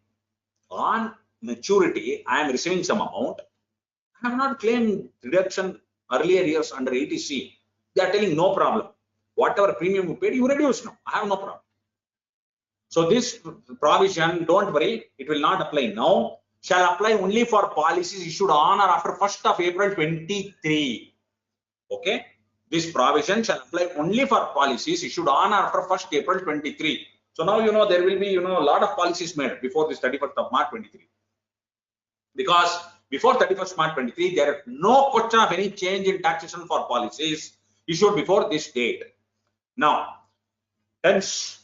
I: On maturity, I am receiving some amount. I have not claimed deduction earlier years under ATC. They are telling no problem. Whatever premium you paid, you reduce now. I have no problem. So this provision, don't worry, it will not apply now. Shall apply only for policies issued on or after 1st of April 23. Okay. This provision shall apply only for policies issued on or after 1st April 23. So now, you know, there will be, you know, a lot of policies made before this 31st of March 23. Because before 31st March 23, there is no question of any change in taxation for policies issued before this date. Now, there is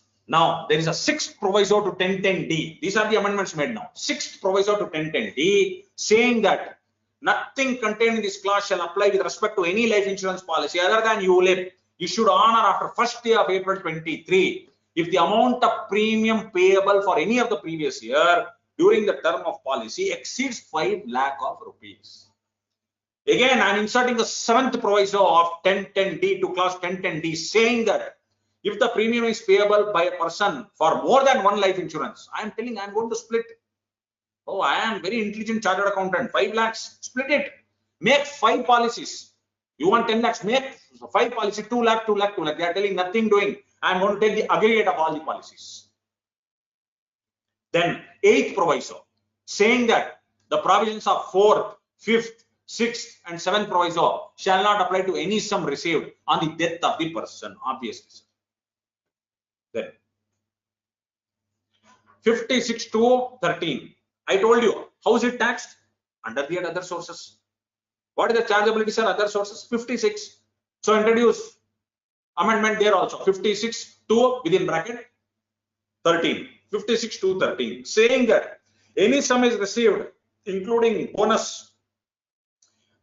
I: a 6th proviso to 1010D. These are the amendments made now. 6th proviso to 1010D saying that nothing contained in this clause shall apply with respect to any life insurance policy other than ULIP issued on or after 1st day of April 23 if the amount of premium payable for any of the previous year during the term of policy exceeds 5 lakh of rupees. Again, I am inserting the 7th proviso of 1010D to clause 1010D saying that If the premium is payable by a person for more than one life insurance, I am telling I am going to split. Oh, I am very intelligent chartered accountant. 5 lakhs, split it. Make 5 policies. You want 10 lakhs, make 5 policies, 2 lakh, 2 lakh, 2 lakh. They are telling nothing doing. I am going to take the aggregate of all the policies. Then 8th proviso, saying that the provisions of 4th, 5th, 6th and 7th proviso shall not apply to any sum received on the death of the person, obviously. Then 56 to 13. I told you, how is it taxed? Under the other sources. What is the chargeability, sir? Other sources? 56. So introduce amendment there also. 56 to within bracket 13. 56 to 13. Saying that any sum is received, including bonus,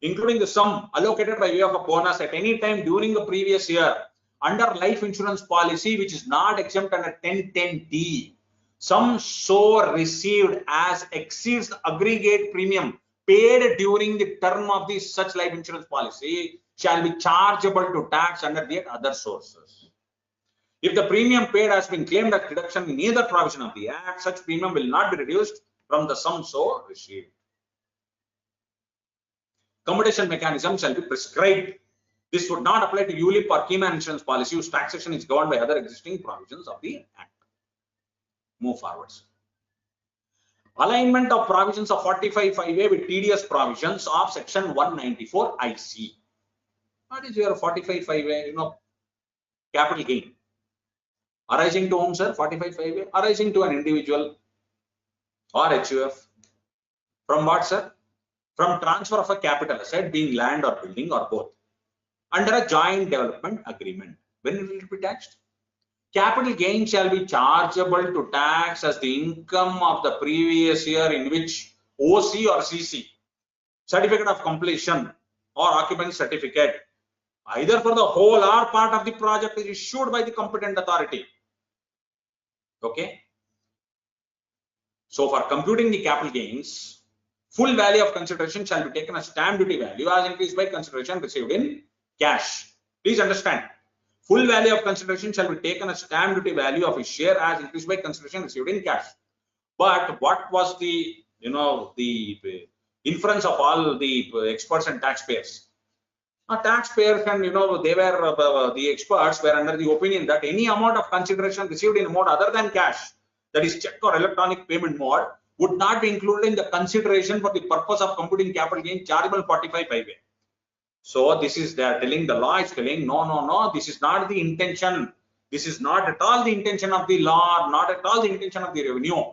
I: including the sum allocated by way of a bonus at any time during the previous year under life insurance policy, which is not exempt under 1010D. Sum so received as exceeds the aggregate premium paid during the term of the such life insurance policy shall be chargeable to tax under the other sources. If the premium paid has been claimed as deduction in either provision of the Act, such premium will not be reduced from the sum so received. Commutation mechanism shall be prescribed. This would not apply to ULIP or keyman insurance policy whose taxation is governed by other existing provisions of the Act. Move forwards. Alignment of provisions of 45(5)A with TDS provisions of section 194 IC. What is your 45(5)A? You know, capital gain. Arising to whom, sir? 45(5)A? Arising to an individual or HUF. From what, sir? From transfer of a capital asset, being land or building or both, under a joint development agreement. When will it be taxed? Capital gain shall be chargeable to tax as the income of the previous year in which OC or CC, certificate of completion or occupancy certificate, either for the whole or part of the project, is issued by the competent authority. Okay. So for computing the capital gains, full value of consideration shall be taken as stamp duty value as increased by consideration received in cash. Please understand. Full value of consideration shall be taken as stamp duty value of his share as increased by consideration received in cash. But what was the, the inference of all the experts and taxpayers? Taxpayers and, they were, the experts were under the opinion that any amount of consideration received in a mode other than cash, that is check or electronic payment mode, would not be included in the consideration for the purpose of computing capital gain chargeable 45(5)A. So this is, they are telling, the law is telling, no, this is not the intention. This is not at all the intention of the law, not at all the intention of the revenue,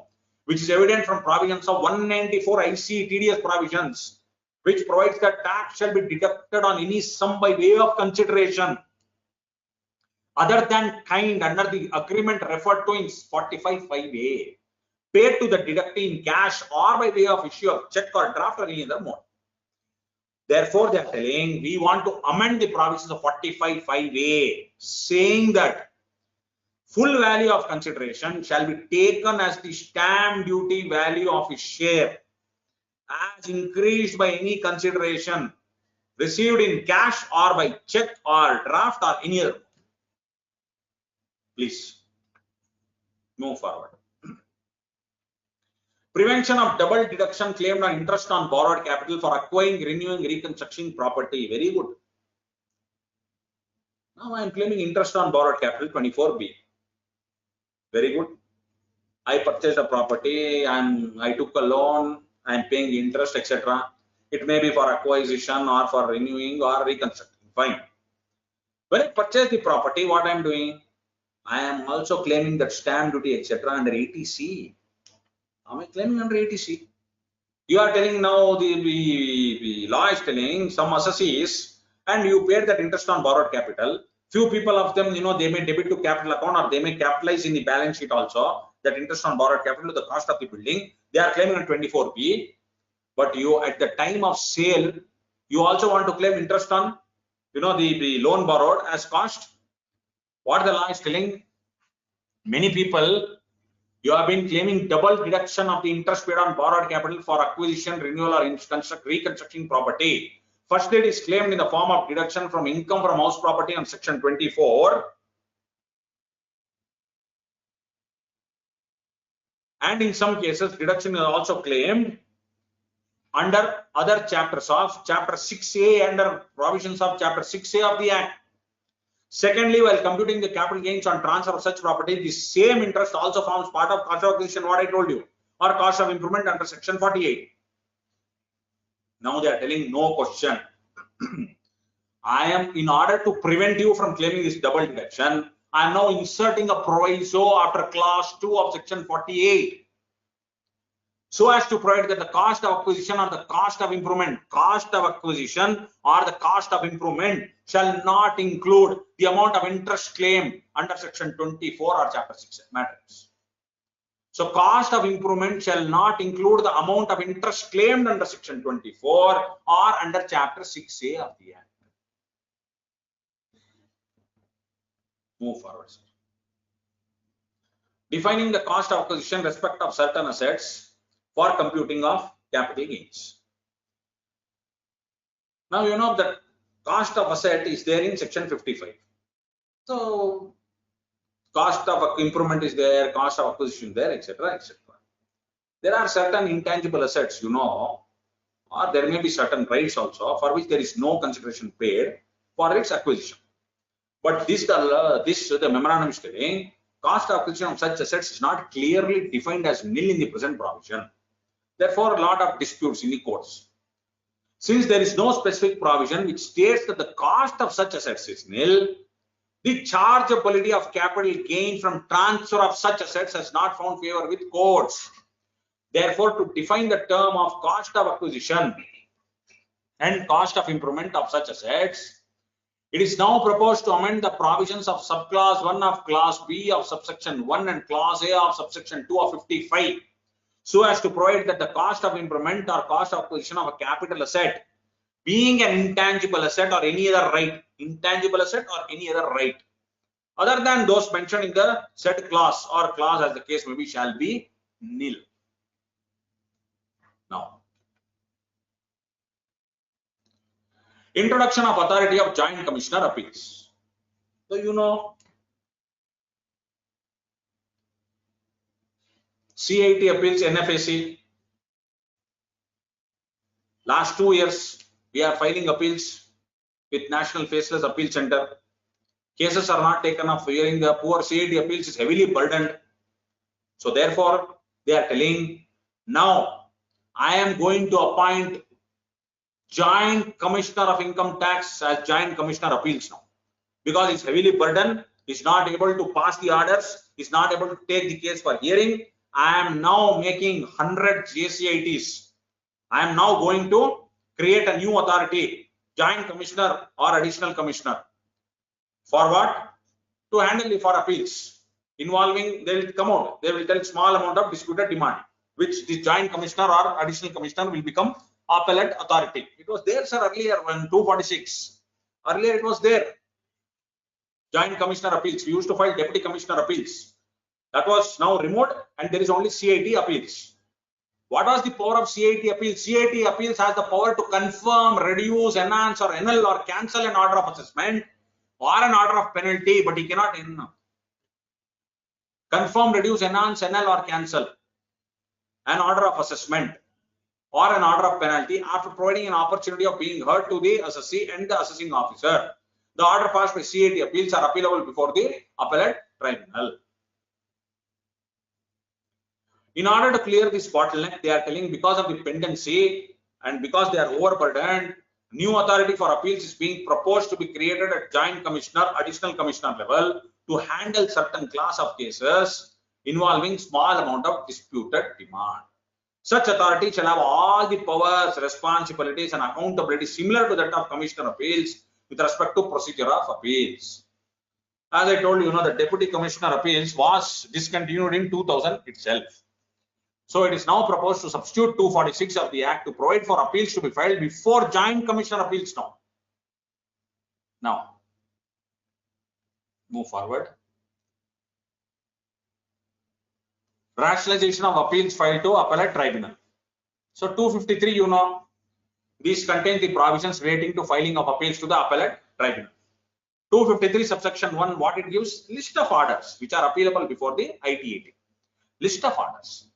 I: which is evident from provisions of 194 IC TDS provisions, which provides that tax shall be deducted on any sum by way of consideration other than kind under the agreement referred to in 45(5)A, paid to the deductee in cash or by way of issue of check or draft or any other mode. Therefore, they are telling we want to amend the provisions of 45(5)A, saying that full value of consideration shall be taken as the stamp duty value of his share as increased by any consideration received in cash or by check or draft or any other. Please move forward. Prevention of double deduction claimed on interest on borrowed capital for acquiring, renewing, reconstructing property. Very good. Now I am claiming interest on borrowed capital 24B. Very good. I purchased a property and I took a loan. I am paying interest, etc. It may be for acquisition or for renewing or reconstructing. Fine. When I purchase the property, what I am doing? I am also claiming that stamp duty, etc. under 80C. Am I claiming under 80C? You are telling now the law is telling some assessees and you paid that interest on borrowed capital. Few people of them, they may debit to capital account or they may capitalize in the balance sheet also that interest on borrowed capital to the cost of the building. They are claiming on 24B. But you at the time of sale, you also want to claim interest on, the loan borrowed as cost. What the law is telling, many people, you have been claiming double deduction of the interest paid on borrowed capital for acquisition, renewal, or reconstructing property. Firstly, it is claimed in the form of deduction from income from house property on section 24. and in some cases deduction is also claimed under other chapters of Chapter 6A under provisions of Chapter 6A of the Act. Secondly, while computing the capital gains on transfer of such property, the same interest also forms part of cost of acquisition, what I told you, or cost of improvement under Section 48. Now they are telling no question. I am, in order to prevent you from claiming this double deduction, I am now inserting a proviso after clause 2 of Section 48. So as to provide that the cost of acquisition or the cost of improvement, cost of acquisition or the cost of improvement shall not include the amount of interest claimed under Section 24 or Chapter 6 matters. So cost of improvement shall not include the amount of interest claimed under Section 24 or under Chapter 6A of the Act. Move forward, sir. Defining the cost of acquisition respect of certain assets for computing of capital gains. Now you know that cost of asset is there in Section 55. So cost of improvement is there, cost of acquisition there, etc., etc. There are certain intangible assets, you know, or there may be certain rights also for which there is no consideration paid for its acquisition. But the memorandum is telling cost of acquisition of such assets is not clearly defined as nil in the present provision. Therefore, a lot of disputes in the courts. Since there is no specific provision which states that the cost of such assets is nil, the chargeability of capital gain from transfer of such assets has not found favor with courts. Therefore, to define the term of cost of acquisition and cost of improvement of such assets, it is now proposed to amend the provisions of subclause 1 of clause B of subsection 1 and clause A of subsection 2 of 55, so as to provide that the cost of improvement or cost of acquisition of a capital asset, being an intangible asset or any other right, intangible asset or any other right, other than those mentioned in the said clause or clause as the case may be, shall be nil. Now, introduction of authority of Joint Commissioner Appeals. So you know, CAIIB appeals, NFAC. Last 2 years, we are filing appeals with National Faceless Appeal Center. Cases are not taken up for hearing. The poor CAIIB appeals is heavily burdened. So therefore, they are telling, now I am going to appoint Joint Commissioner of Income Tax as Joint Commissioner Appeals now. Because it's heavily burdened, is not able to pass the orders, is not able to take the case for hearing. I am now making 100 JCITs. I am now going to create a new authority, Joint Commissioner or Additional Commissioner. For what? To handle the for appeals involving, they will come out, they will tell small amount of disputed demand, which the Joint Commissioner or Additional Commissioner will become appellate authority. It was there, sir, earlier when 246. Earlier it was there. Joint Commissioner Appeals. We used to file Deputy Commissioner Appeals. That was now removed, and there is only CAIIB appeals. What was the power of CAIIB appeals? CAIIB appeals has the power to confirm, reduce, enhance, or annul or cancel an order of assessment or an order of penalty, but he cannot confirm, reduce, enhance, annul, or cancel an order of assessment or an order of penalty after providing an opportunity of being heard to the assessee and the assessing officer. The order passed by CAIIB appeals are appealable before the appellate tribunal. In order to clear this bottleneck, they are telling because of the pendency and because they are overburdened, new authority for appeals is being proposed to be created at Joint Commissioner, Additional Commissioner level to handle certain class of cases involving small amount of disputed demand. Such authority shall have all the powers, responsibilities, and accountability similar to that of Commissioner Appeals with respect to procedure of appeals. As I told you, the Deputy Commissioner Appeals was discontinued in 2000 itself. So it is now proposed to substitute 246 of the Act to provide for appeals to be filed before Joint Commissioner Appeals now. Now, move forward. Rationalization of appeals filed to appellate tribunal. So 253, these contain the provisions relating to filing of appeals to the appellate tribunal. 253 subsection 1, what it gives? List of orders which are appealable before the ITAT. List of orders.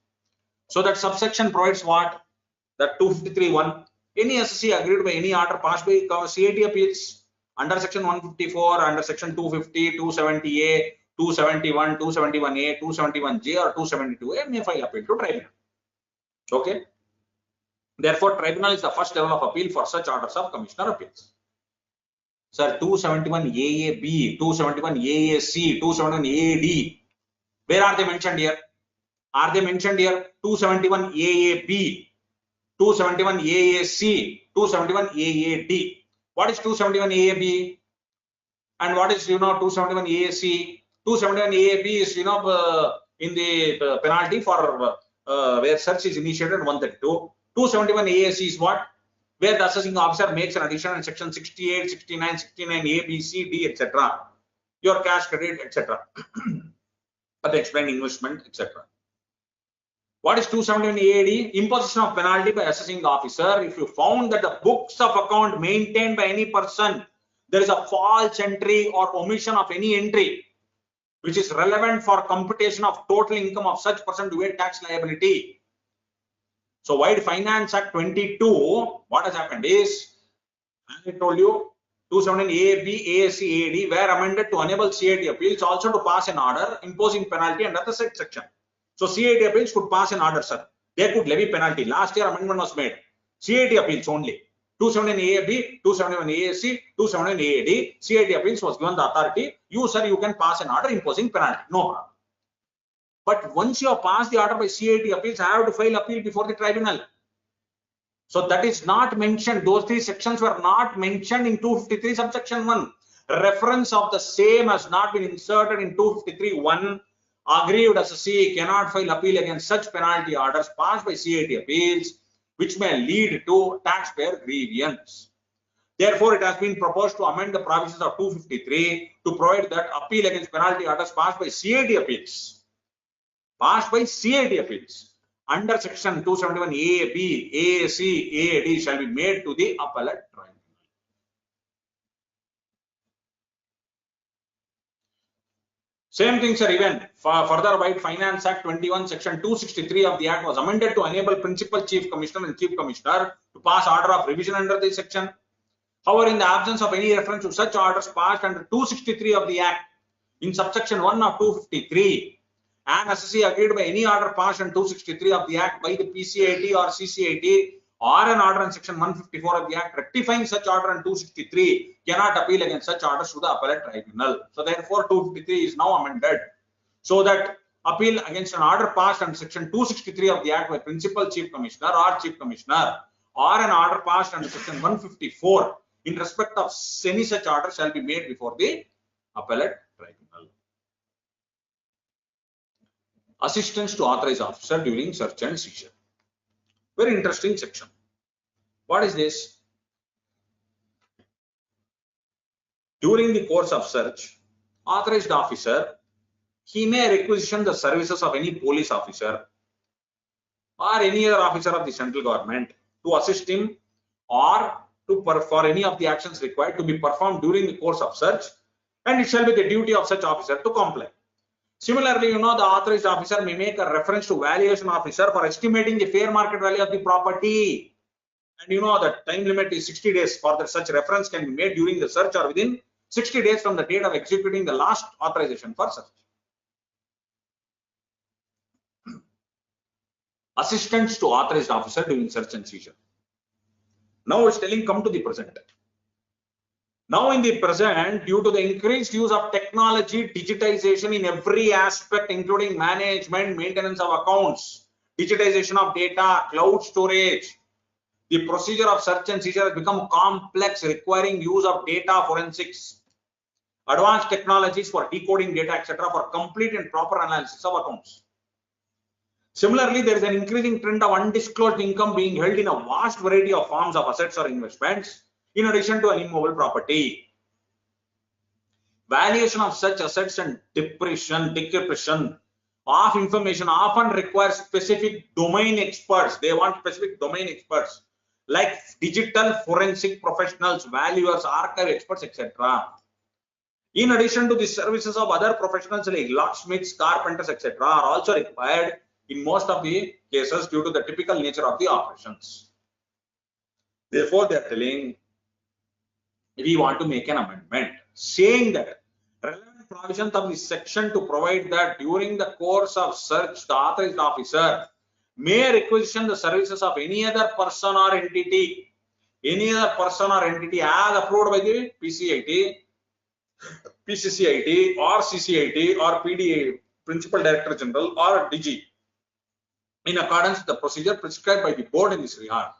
I: So that subsection provides what? That 253(1). Any assessee agreed by any order passed by CAIIB appeals under section 154, under section 250, 270A, 271, 271A, 271J or 272A may file appeal to tribunal. Okay. Therefore, tribunal is the first level of appeal for such orders of commissioner appeals. Sir, 271AAB, 271AAC, 271AAD, where are they mentioned here? Are they mentioned here? 271AAB, 271AAC, 271AAD. What is 271AAB? And what is 271AAC? 271AAB is in the penalty for where search is initiated 132. 271AAC is what? Where the assessing officer makes an addition in section 68, 69, 69, A, B, C, D, etc. Your cash credit, etc. But explain investment, etc. What is 271AAD? Imposition of penalty by assessing officer if you found that the books of account maintained by any person, there is a false entry or omission of any entry which is relevant for computation of total income of such person to evade tax liability. So while Finance Act 22, what has happened is, as I told you, 271AAB, AAC, AAD were amended to enable CAIIB appeals also to pass an order imposing penalty under the said section. So CAIIB appeals could pass an order, sir. They could levy penalty. Last year amendment was made. CAIIB appeals only. 271AAB, 271AAC, 271AAD, CAIIB appeals was given the authority. You, sir, you can pass an order imposing penalty. No problem. But once you have passed the order by CAIIB appeals, I have to file appeal before the tribunal. So that is not mentioned. Those three sections were not mentioned in 253 subsection 1. Reference of the same has not been inserted in 253(1). Aggrieved assessee cannot file appeal against such penalty orders passed by CAIIB appeals, which may lead to taxpayer grievance. Therefore, it has been proposed to amend the provisions of 253 to provide that appeal against penalty orders passed by CAIIB appeals under section 271AAB, AAC, AAD shall be made to the appellate tribunal. Same thing, sir, even further by Finance Act 21, section 263 of the Act was amended to enable Principal Chief Commissioner and Chief Commissioner to pass order of revision under this section. However, in the absence of any reference to such orders passed under 263 of the Act, in subsection 1 of 253, an assessee agreed by any order passed in 263 of the Act by the PCAIT or CCAIT or an order in section 154 of the Act rectifying such order in 263 cannot appeal against such orders to the appellate tribunal. So therefore 253 is now amended so that appeal against an order passed under section 263 of the Act by Principal Chief Commissioner or Chief Commissioner or an order passed under section 154 in respect of any such order shall be made before the appellate tribunal. Assistance to authorized officer during search and seizure. Very interesting section. What is this? During the course of search, authorized officer, he may requisition the services of any police officer or any other officer of the central government to assist him or to for any of the actions required to be performed during the course of search, and it shall be the duty of such officer to comply. Similarly, the authorized officer may make a reference to valuation officer for estimating the fair market value of the property. And the time limit is 60 days for that such reference can be made during the search or within 60 days from the date of executing the last authorization for search. Assistance to authorized officer during search and seizure. Now it's telling come to the present. Now in the present, due to the increased use of technology, digitization in every aspect, including management, maintenance of accounts, digitization of data, cloud storage, the procedure of search and seizure has become complex, requiring use of data forensics, advanced technologies for decoding data, etc., for complete and proper analysis of accounts. Similarly, there is an increasing trend of undisclosed income being held in a vast variety of forms of assets or investments, in addition to an immobile property. Valuation of such assets and decryption of information often requires specific domain experts. They want specific domain experts like digital forensic professionals, valuers, archive experts, etc. In addition to the services of other professionals like locksmiths, carpenters, etc. are also required in most of the cases due to the typical nature of the operations. Therefore, they are telling we want to make an amendment saying that relevant provisions of this section to provide that during the course of search, the authorized officer may requisition the services of any other person or entity, as approved by the PCCIT or CCIT or PDA, Principal Director General, or DG, in accordance with the procedure prescribed by the board in this regard.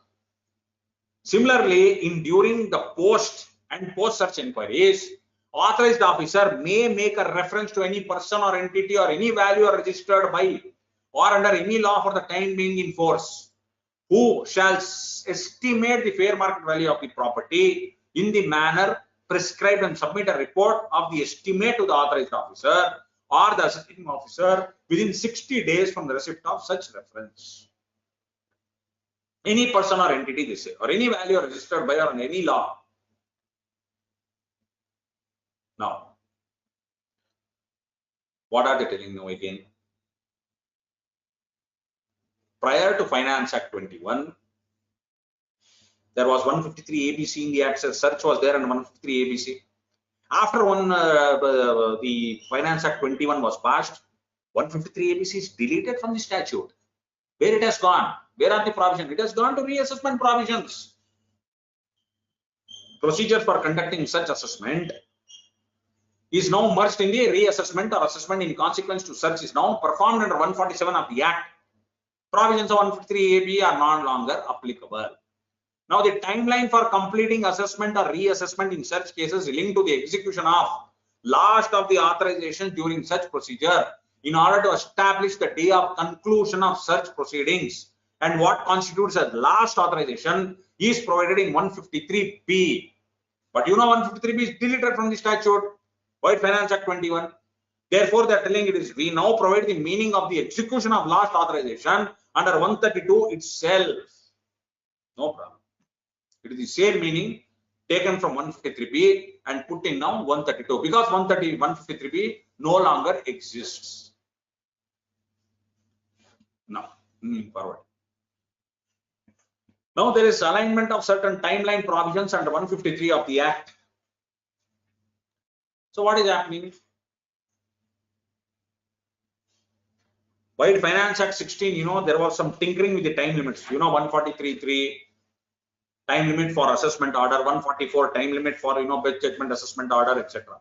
I: Similarly, during the post and post-search inquiries, authorized officer may make a reference to any person or entity or any value registered by or under any law for the time being in force, who shall estimate the fair market value of the property in the manner prescribed and submit a report of the estimate to the authorized officer or the assisting officer within 60 days from the receipt of such reference. Any person or entity, they say, or any value registered by or on any law. Now, what are they telling now again? Prior to Finance Act 21, there was 153 ABC in the Act. Search was there and 153 ABC. After the Finance Act 21 was passed, 153 ABC is deleted from the statute. Where it has gone? Where are the provisions? It has gone to reassessment provisions. Procedure for conducting such assessment is now merged in the reassessment or assessment in consequence to search is now performed under 147 of the Act. Provisions of 153 AB are no longer applicable. Now, the timeline for completing assessment or reassessment in such cases linked to the execution of last of the authorization during such procedure in order to establish the day of conclusion of such proceedings and what constitutes as last authorization is provided in 153B. But you know 153B is deleted from the statute by Finance Act 21. Therefore, they are telling it is we now provide the meaning of the execution of last authorization under 132 itself. No problem. It is the same meaning taken from 153B and put in now 132 because 153B no longer exists. Now, moving forward. Now there is alignment of certain timeline provisions under 153 of the Act. So what is happening? By Finance Act 16, you know, there was some tinkering with the time limits. You know, 143.3 time limit for assessment order, 144 time limit for, you know, best judgment assessment order, etc.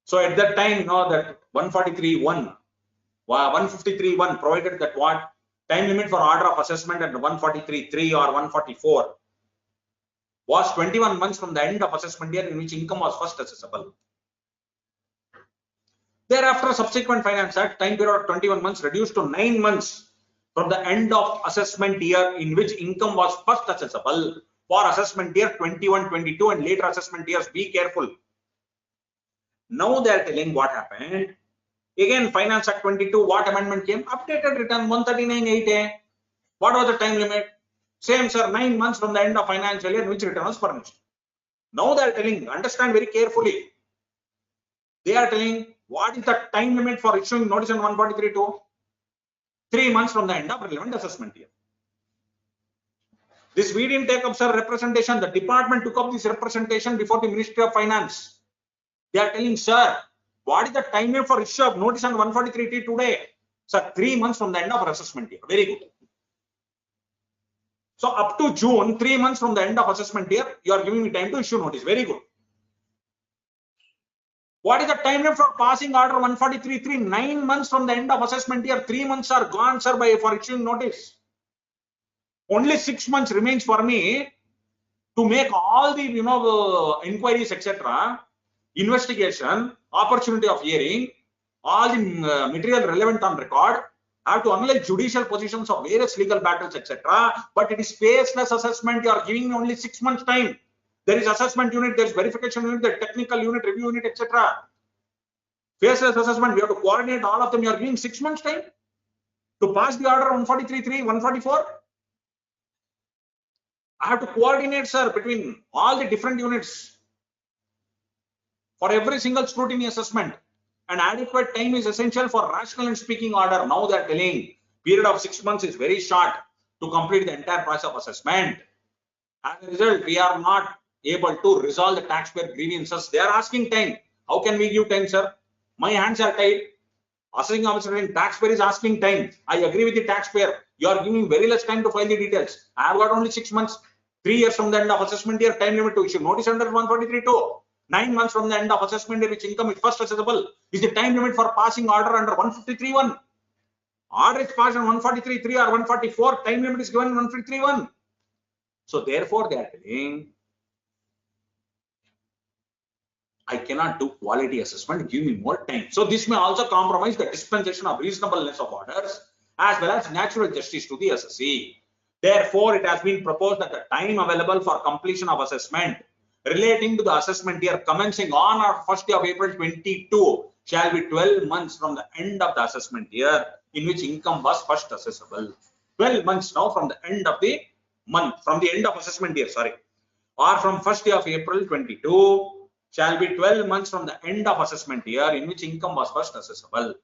I: So at that time, you know, that 143.1 provided that what time limit for order of assessment and 143.3 or 144 was 21 months from the end of assessment year in which income was first assessable. Thereafter, subsequent Finance Act, time period of 21 months reduced to 9 months from the end of assessment year in which income was first assessable for assessment year 21-22 and later assessment years. Be careful. Now they are telling what happened. Again, Finance Act 22, what amendment came? Updated return 139.8A. What was the time limit? Same, sir, 9 months from the end of financial year in which return was furnished. Now they are telling, understand very carefully. They are telling what is the time limit for issuing notice on 143.2? 3 months from the end of relevant assessment year. This we didn't take up, sir, representation. The department took up this representation before the Ministry of Finance. They are telling, sir, what is the time limit for issue of notice on 143T today? Sir, 3 months from the end of assessment year. Very good. So up to June, 3 months from the end of assessment year, you are giving me time to issue notice. Very good. What is the time limit for passing order 143.3? 9 months from the end of assessment year. 3 months are gone, sir, for issuing notice. Only 6 months remains for me to make all the, you know, inquiries, etc., investigation, opportunity of hearing, all the material relevant on record. I have to analyze judicial positions of various legal battles, etc. But it is faceless assessment. You are giving me only 6 months time. There is assessment unit, there is verification unit, there is technical unit, review unit, etc. Faceless assessment, we have to coordinate all of them. You are giving 6 months time to pass the order 143.3, 144. I have to coordinate, sir, between all the different units for every single scrutiny assessment and adequate time is essential for rational and speaking order. Now they are telling period of 6 months is very short to complete the entire process of assessment. As a result, we are not able to resolve the taxpayer grievances. They are asking time. How can we give time, sir? My hands are tied. Assessing officer and taxpayer is asking time. I agree with the taxpayer. You are giving very less time to file the details. I have got only 6 months, 3 years from the end of assessment year, time limit to issue notice under 143(2). 9 months from the end of assessment year, which income is first assessable, is the time limit for passing order under 153(1). Order is passed on 143(3) or 144. Time limit is given 153(1). So therefore, they are telling, I cannot do quality assessment, give me more time. So this may also compromise the dispensation of reasonableness of orders as well as natural justice to the assessee. Therefore, it has been proposed that the time available for completion of assessment relating to the assessment year commencing on or 1st day of April 22 shall be 12 months from the end of the assessment year in which income was first assessable. 12 months now from the end of the month, from the end of assessment year, sorry, or from 1st day of April 22 shall be 12 months from the end of assessment year in which income was first assessable.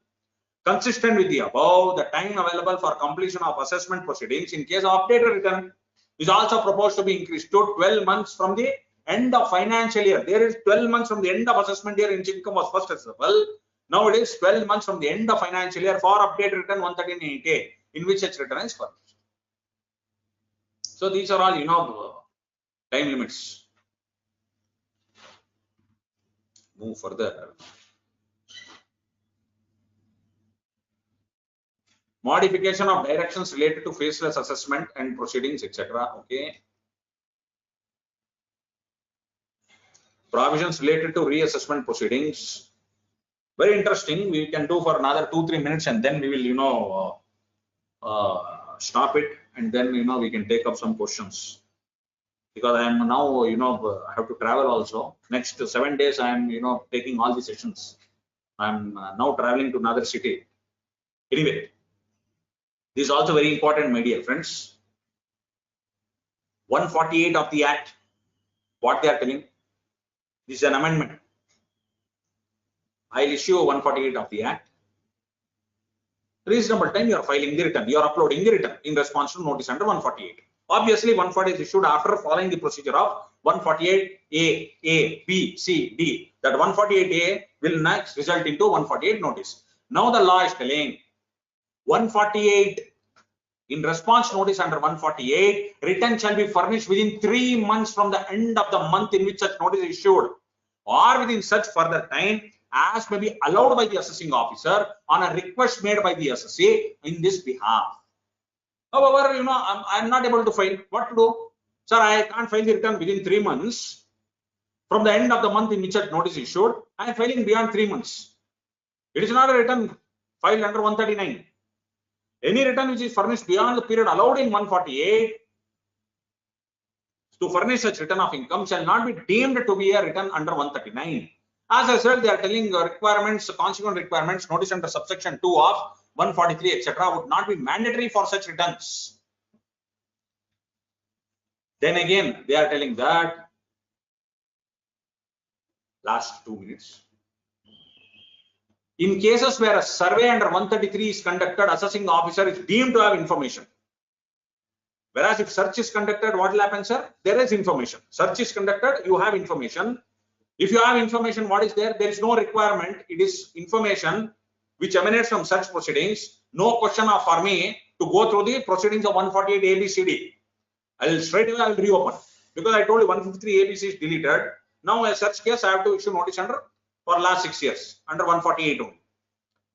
I: Consistent with the above, the time available for completion of assessment proceedings in case of updated return is also proposed to be increased to 12 months from the end of financial year. There is 12 months from the end of assessment year in which income was first assessable. Now it is 12 months from the end of financial year for updated return 139A in which such return is furnished. So these are all, time limits. Move further. Modification of directions related to faceless assessment and proceedings, etc. Okay. Provisions related to reassessment proceedings. Very interesting. We can do for another 2-3 minutes and then we will, stop it, and then we can take up some questions. Because I am now, I have to travel also. Next 7 days, I am, taking all the sessions. I am now traveling to another city. Anyway, this is also very important, my dear friends. 148 of the Act, what they are telling, this is an amendment. I'll issue 148 of the Act. Reasonable time, you are filing the return, you are uploading the return in response to notice under 148. Obviously, 148 is issued after following the procedure of 148A, A, B, C, D. That 148A will next result into 148 notice. Now the law is telling 148 in response notice under 148, return shall be furnished within 3 months from the end of the month in which such notice is issued, or within such further time as may be allowed by the assessing officer on a request made by the assessee in this behalf. However, I'm not able to file. What to do? Sir, I can't file the return within 3 months from the end of the month in which such notice is issued. I am filing beyond 3 months. It is not a return filed under 139. Any return which is furnished beyond the period allowed in 148 to furnish such return of income shall not be deemed to be a return under 139. As I said, they are telling requirements, consequent requirements, notice under subsection 2 of 143, etc. would not be mandatory for such returns. Then again, they are telling that, last 2 minutes. In cases where a survey under 133 is conducted, assessing officer is deemed to have information. Whereas if search is conducted, what will happen, sir? There is information. Search is conducted, you have information. If you have information, what is there? There is no requirement. It is information which emanates from such proceedings. No question for me to go through the proceedings of 148 ABCD. I will straight away reopen because I told you 153 ABC is deleted. Now a search case I have to issue notice under for last 6 years under 148 only.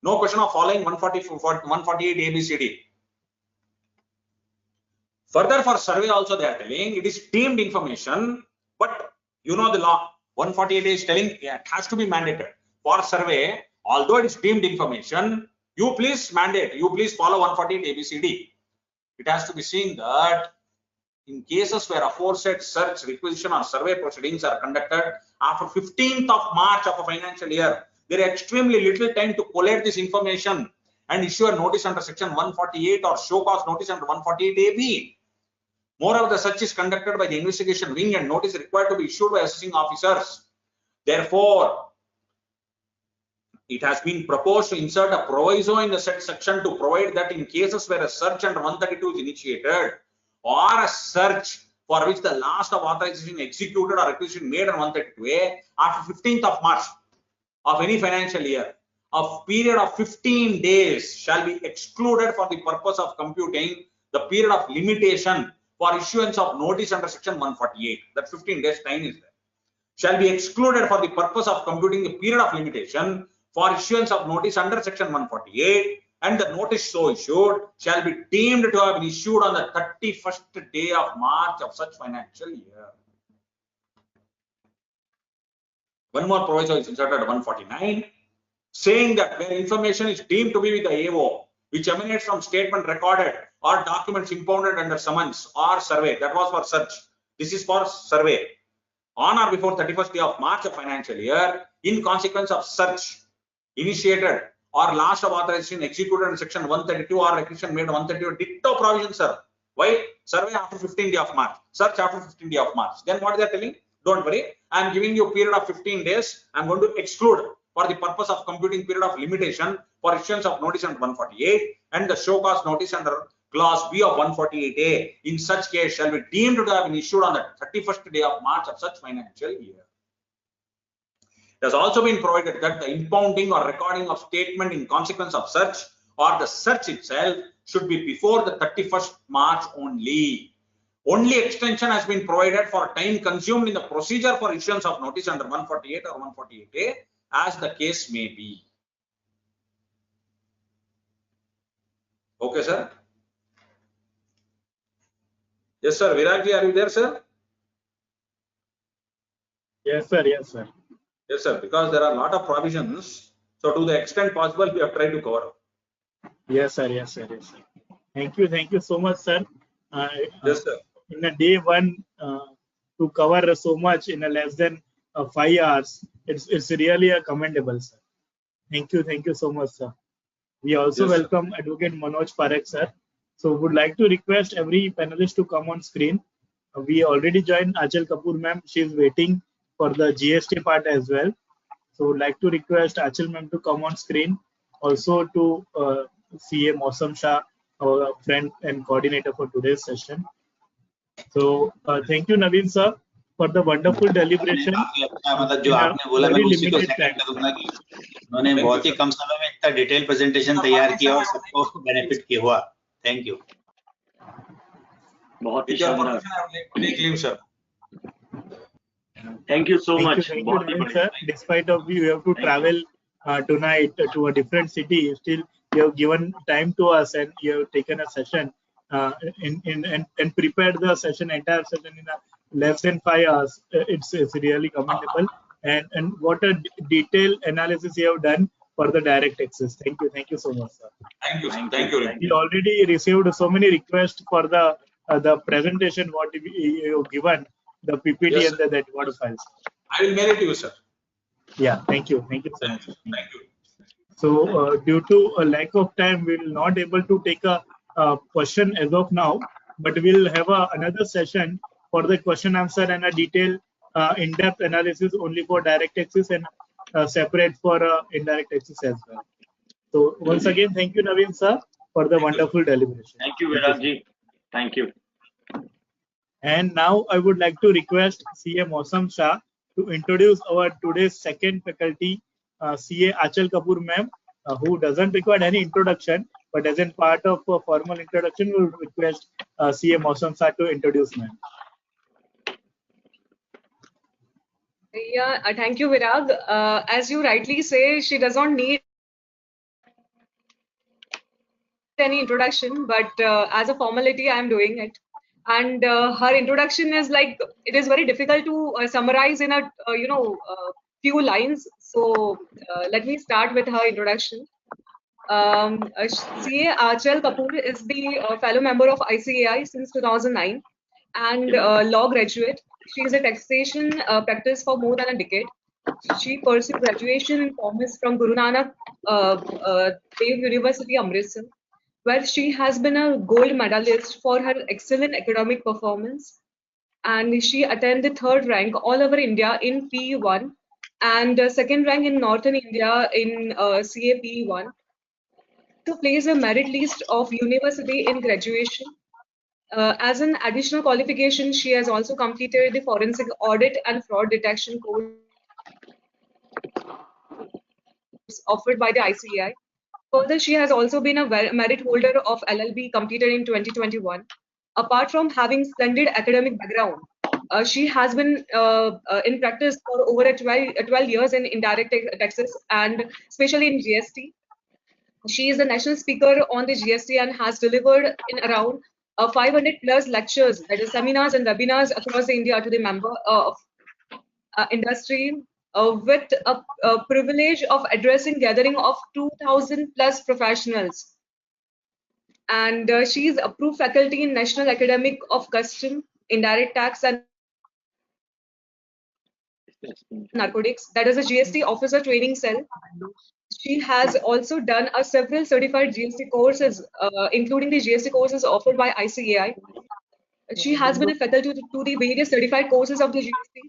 I: No question of following 148 ABCD. Further, for survey also they are telling it is deemed information, but the law 148 is telling it has to be mandated for survey. Although it is deemed information, you please mandate, you please follow 148 ABCD. It has to be seen that in cases where aforesaid search, requisition or survey proceedings are conducted after 15th of March of a financial year, there is extremely little time to collate this information and issue a notice under section 148 or show cause notice under 148 AB. Moreover, the search is conducted by the investigation wing and notice required to be issued by assessing officers. Therefore, it has been proposed to insert a proviso in the said section to provide that in cases where a search under 132 is initiated or a search for which the last of authorization executed or requisition made on 132A after 15th of March of any financial year, a period of 15 days shall be excluded for the purpose of computing the period of limitation for issuance of notice under section 148. That 15 days time is there. Shall be excluded for the purpose of computing the period of limitation for issuance of notice under section 148, and the notice so issued shall be deemed to have been issued on the 31st day of March of such financial year. One more proviso is inserted at 149, saying that where information is deemed to be with the AO, which emanates from statement recorded or documents impounded under summons or survey, that was for search. This is for survey. On or before 31st day of March of financial year, in consequence of search initiated or last of authorization executed in section 132 or requisition made 132, ditto provision, sir. Why? Survey after 15th day of March, search after 15th day of March. Then what they are telling? Don't worry, I am giving you a period of 15 days. I am going to exclude for the purpose of computing period of limitation for issuance of notice under 148 and the show cause notice under clause B of 148A in such case shall be deemed to have been issued on the 31st day of March of such financial year. It has also been provided that the impounding or recording of statement in consequence of search or the search itself should be before the 31st March only. Only extension has been provided for time consumed in the procedure for issuance of notice under 148 or 148A as the case may be. Okay, sir. Yes, sir. Viragji, are you there, sir?
B: Yes, sir. Yes, sir.
I: Yes, sir. Because there are a lot of provisions. So to the extent possible, we have tried to cover.
B: Yes, sir. Yes, sir. Yes, sir. Thank you. Thank you so much, sir.
I: Yes, sir.
B: In a day one, to cover so much in a less than 5 hours, it's really a commendable, sir. Thank you. Thank you so much, sir. We also
I: Yes,
B: welcome
I: sir.
B: Advocate Manoj Parekh, sir. So would like to request every panelist to come on screen. We already joined Aanchal Kapoor ma'am. She is waiting for the GST part as well. So would like to request Aanchal ma'am to come on screen. Also to CA Mausam Shah, our friend and coordinator for today's session. So thank you Naveen sir for the wonderful deliberation.
F: मतलब जो आपने बोला मैं उसी को second करूंगा कि उन्होंने बहुत ही कम समय में इतना डिटेल प्रेजेंटेशन तैयार किया और सबको बेनिफिट किया हुआ. Thank you.
J: बहुत ही शानदार.
I: Sir.
J: Thank you so much.
B: Thank you Naveen sir. Despite of you have to travel tonight to a different city, still you have given time to us and you have taken a session and prepared the session, entire session in a less than 5 hours. It's really commendable, and what a detailed analysis you have done for the direct access. Thank you so much, sir.
I: Thank you. Thank you.
B: We already received so many requests for the presentation what you have given, the PPT. Yes, and that Word files.
I: I will mail it to you, sir.
B: Yeah, thank you so much.
I: Thank you.
B: So due to a lack of time, we will not able to take a question as of now, but we'll have another session for the question answer and a detailed in-depth analysis only for direct access and separate for indirect access as well. So once again, thank you Naveen sir for the wonderful deliberation.
J: Thank you Viragji. Thank you.
B: And now I would like to request CA Mausam Shah to introduce our today's second faculty, CA Aanchal Kapoor ma'am, who doesn't require any introduction, but as in part of a formal introduction, we will request CA Mausam Shah to introduce ma'am.
H: Yeah, thank you, Virag. As you rightly say, she does not need any introduction, but as a formality, I am doing it. And her introduction is like, it is very difficult to summarize in a few lines. So let me start with her introduction. CA Aanchal Kapoor is the fellow member of ICAI since 2009 and law graduate. She is a taxation practice for more than a decade. She pursued graduation in commerce from Guru Nanak Dev University, Amritsar, where she has been a gold medalist for her excellent academic performance. And she attained the 3rd rank all over India in PE1 and second rank in Northern India in CAIIB 1. To place a merit list of university in graduation. As an additional qualification, she has also completed the forensic audit and fraud detection course offered by the ICAI. Further, she has also been a merit holder of LLB completed in 2021. Apart from having splendid academic background, she has been in practice for over 12 years in indirect taxes and especially in GST. She is the national speaker on the GST and has delivered in around 500 plus lectures, that is seminars and webinars across India to the member of industry with a privilege of addressing gathering of 2,000 plus professionals. And she is approved faculty in National Academic of Custom, Indirect Tax and Narcotics, that is a GST officer training cell. She has also done several certified GST courses, including the GST courses offered by ICAI. She has been a faculty to the various certified courses of the GST.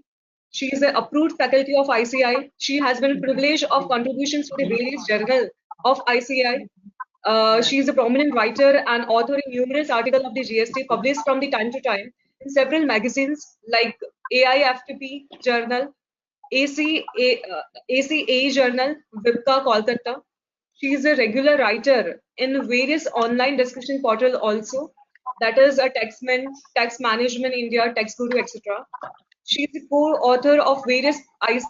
H: She is an approved faculty of ICAI. She has been privileged of contributions to the various journal of ICAI. She is a prominent writer and author in numerous articles of the GST published from the time to time in several magazines like AIFTP Journal, ACA Journal, Vipka Kolkata. She is a regular writer in various online discussion portals also, that is a Taxman, Tax Management India, Tax Guru, etc. She is a co-author of various ICAI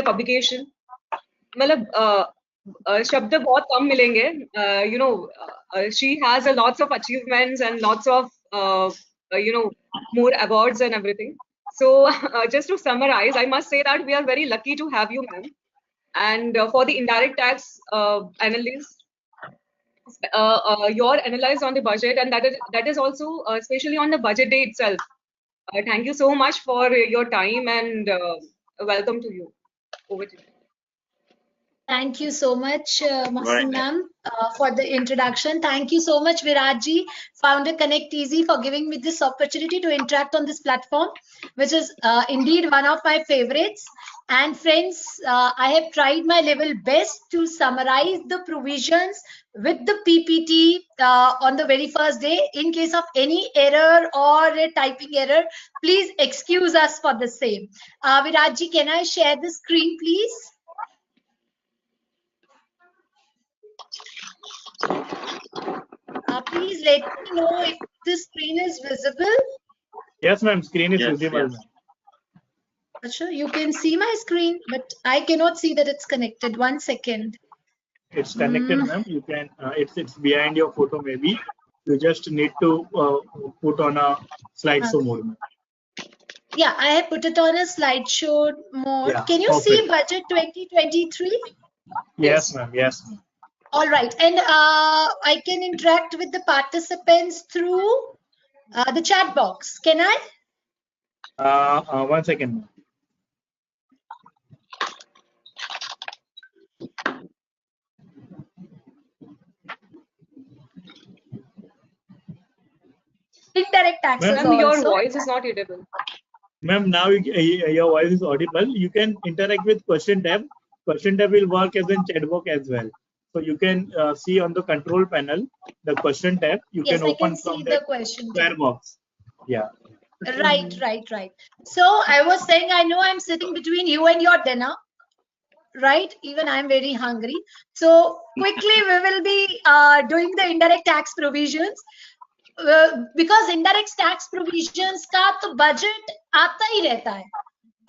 H: publication. मतलब शब्द बहुत कम मिलेंगे. You know, she has a lots of achievements and lots of you know, more awards and everything. So just to summarize, I must say that we are very lucky to have you, ma'am. And for the indirect tax analyst, your analyze on the budget, and that is also especially on the budget day itself. Thank you so much for your time, and welcome to you. Over to you.
K: Thank you so much, Mohsin ma'am, for the introduction. Thank you so much, Viraj, founder Connect Easy, for giving me this opportunity to interact on this platform, which is indeed one of my favorites. And friends, I have tried my level best to summarize the provisions with the PPT on the very first day. In case of any error or a typing error, please excuse us for the same. Viraj, can I share the screen, please? Please let me know if the screen is visible.
B: Yes, ma'am. Screen is visible.
K: Yes. You can see my screen, but I cannot see that it's connected. 1 second.
B: It's connected, ma'am. You can. It's behind your photo, maybe. You just need to put on a slideshow mode.
K: Yeah, I have put it on a slideshow mode.
B: Yeah,
K: can you see budget 2023?
B: Yes, ma'am. Yes, ma'am.
K: All right, and I can interact with the participants through the chat box. Can I?
B: 1 second.
K: Indirect taxes.
H: Ma'am, your voice is not audible.
B: Ma'am, now your voice is audible. You can interact with question tab. Question tab will work as a chat box as well. So you can see on the control panel the question tab. You
K: yes,
B: can open
K: from
B: the
K: question
B: square box. Yeah.
K: Right. So I was saying, I know I'm sitting between you and your dinner, right? Even I'm very hungry. So quickly we will be doing the indirect tax provisions. Because indirect tax provisions का तो budget आता ही रहता है.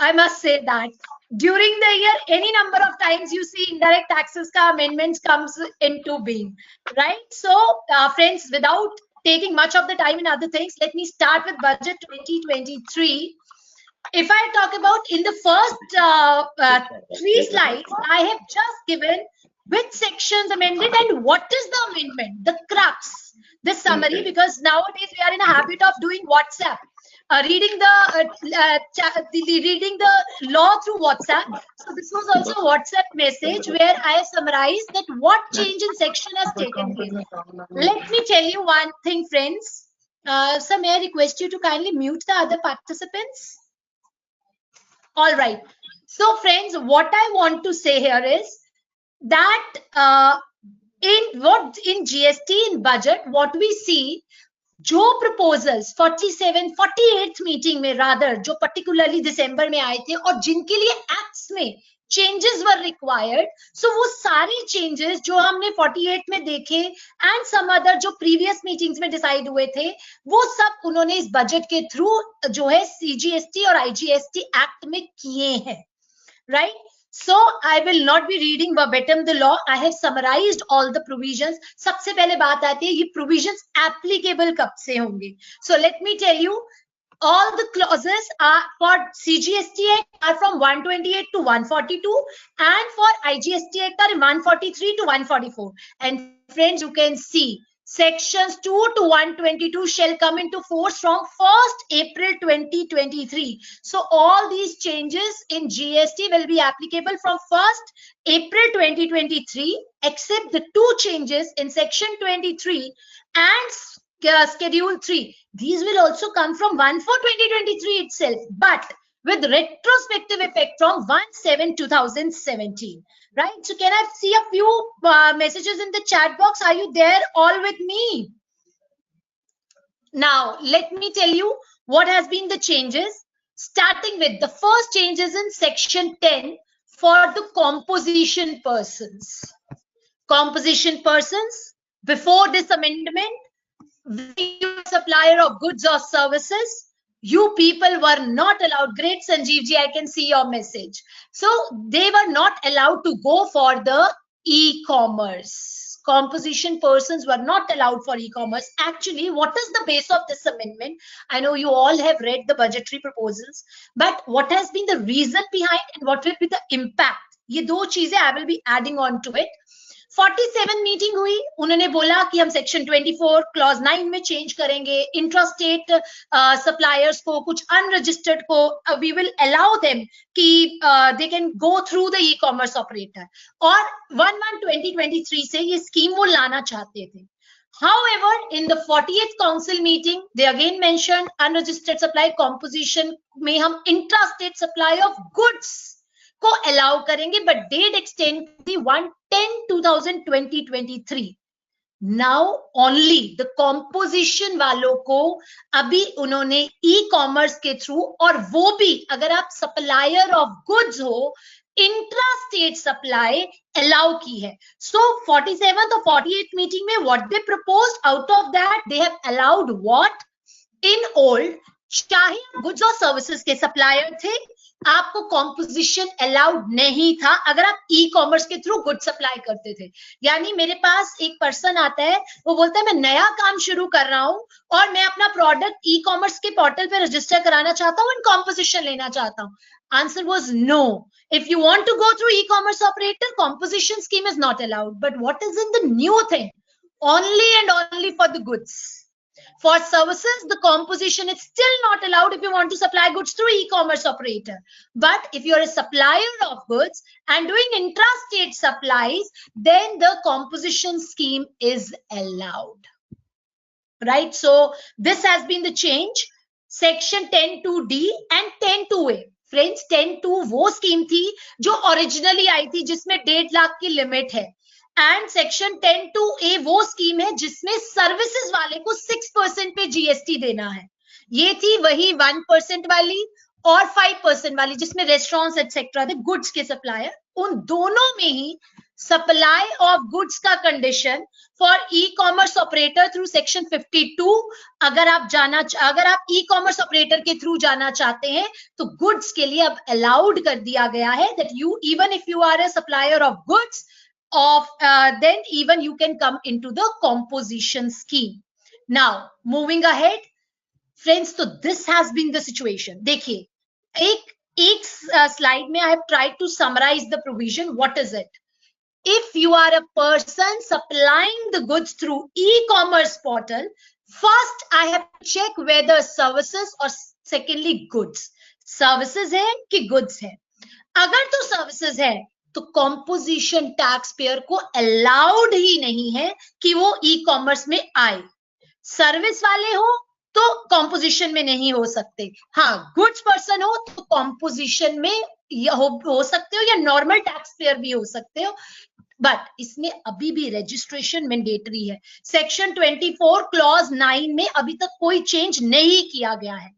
K: I must say that during the year, any number of times you see indirect taxes ka amendments comes into being, right? So friends, without taking much of the time in other things, let me start with budget 2023. If I talk about in the first 3 slides, I have just given which sections amended and what is the amendment, the crux, the summary, because nowadays we are in a habit of doing WhatsApp, reading the law through WhatsApp. So this was also a WhatsApp message where I have summarized that what change in section has taken place. Let me tell you one thing, friends. Sir, may I request you to kindly mute the other participants? All right. So friends, what I want to say here is that in GST in budget, what we see, जो proposals 48th meeting में rather जो particularly दिसंबर में आए थे और जिनके लिए acts में changes were required, so वो सारे changes जो हमने 48 में देखे and some other जो previous meetings में decide हुए थे, वो सब उन्होंने इस बजट के थ्रू जो है CGST और IGST एक्ट में किए हैं, right? So I will not be reading verbatim the law. I have summarized all the provisions. सबसे पहले बात आती है ये provisions applicable कब से होंगे. So let me tell you, all the clauses are for CGST Act are from 128 to 142, and for IGST Act are 143 to 144. And friends, you can see sections 2 to 122 shall come into force from 1st April 2023. So all these changes in GST will be applicable from 1st April 2023, except the two changes in section 23 and schedule 3. These will also come from 1/4/2023 itself, but with retrospective effect from 1/7/2017. Right? So can I see a few messages in the chat box? Are you there all with me? Now, let me tell you what has been the changes. Starting with the first changes in section 10 for the composition persons. Composition persons, before this amendment, when you are a supplier of goods or services, you people were not allowed. Great, Sanjeev ji, I can see your message. So they were not allowed to go for the e-commerce. Composition persons were not allowed for e-commerce. Actually, what is the base of this amendment? I know you all have read the budgetary proposals, but what has been the reason behind and what will be the impact? ये दो चीजें I will be adding on to it. 47 meeting हुई, उन्होंने बोला कि हम section 24 clause 9 में change करेंगे, इंट्रास्टेट सप्लायर्स को, कुछ अनरजिस्टर्ड को वी विल अलाउ देम कि they can go through the e commerce operator, और 1/1/2023 से ये स्कीम वो लाना चाहते थे. However, in the 40th council meeting, they again mentioned unregistered supply composition में हम intrastate supply of goods को अलाउ करेंगे, बट डेट एक्सटेंड थी 1/10/2023. नाउ ओनली द कॉम्पोजिशन वालों को अभी उन्होंने ई कॉमर्स के थ्रू, और वो भी अगर आप सप्लायर ऑफ गुड्स हो, इंट्रा स्टेट सप्लाई अलाउ की है. सो 47th और 48th मीटिंग में what they proposed, out of that they have allowed what in old, चाहे गुड्स और सर्विसेज के सप्लायर थे, आपको कॉम्पोजिशन अलाउड नहीं था अगर आप ई कॉमर्स के थ्रू गुड सप्लाई करते थे. यानी मेरे पास एक पर्सन आता है, वो बोलता है मैं नया काम शुरू कर रहा हूं और मैं अपना प्रोडक्ट ई कॉमर्स के पोर्टल पे रजिस्टर कराना चाहता हूं एंड कॉम्पोजिशन लेना चाहता हूं. Answer was no. If you want to go through e-commerce operator, composition scheme is not allowed. But what is in the new thing? Only and only for the goods. For services, the composition is still not allowed if you want to supply goods through e-commerce operator. But if you're a supplier of goods and doing intrastate supplies, then the composition scheme is allowed. Right? So this has been the change. Section 10(2)(d) and 10(2)(a. Friends, 10(2) वो scheme थी जो originally आई थी जिसमें 1.5 लाख की limit है, and section 10(2)(a) वो scheme है जिसमें सर्विसेज वाले को 6% पे जीएसटी देना है. ये थी वही 1% वाली और 5% वाली जिसमें रेस्टोरेंट्स एक्सेट्रा थे, गुड्स के सप्लायर. उन दोनों में ही सप्लाई ऑफ गुड्स का condition for e commerce operator through section 52, अगर आप ई कॉमर्स ऑपरेटर के थ्रू जाना चाहते हैं तो गुड्स के लिए अब अलाउड कर दिया गया है that you, even if you are a supplier of goods then even you can come into the composition scheme. Now moving ahead, friends, so this has been the situation. देखिए एक slide में I have tried to summarize the provision. What is it? If you are a person supplying the goods through e-commerce portal, first I have to check whether services or secondly goods. Services है कि goods है. अगर तो services है तो composition tax payer को allowed ही नहीं है कि वो ई कॉमर्स में आए. सर्विस वाले हो तो कॉम्पोजिशन में नहीं हो सकते। हाँ, गुड्स पर्सन हो तो कॉम्पोजिशन में हो सकते हो, या नॉर्मल टैक्स पेयर भी हो सकते हो, बट इसमें अभी भी रजिस्ट्रेशन मैंडेटरी है। सेक्शन 24 क्लॉज 9 में अभी तक कोई चेंज नहीं किया गया है।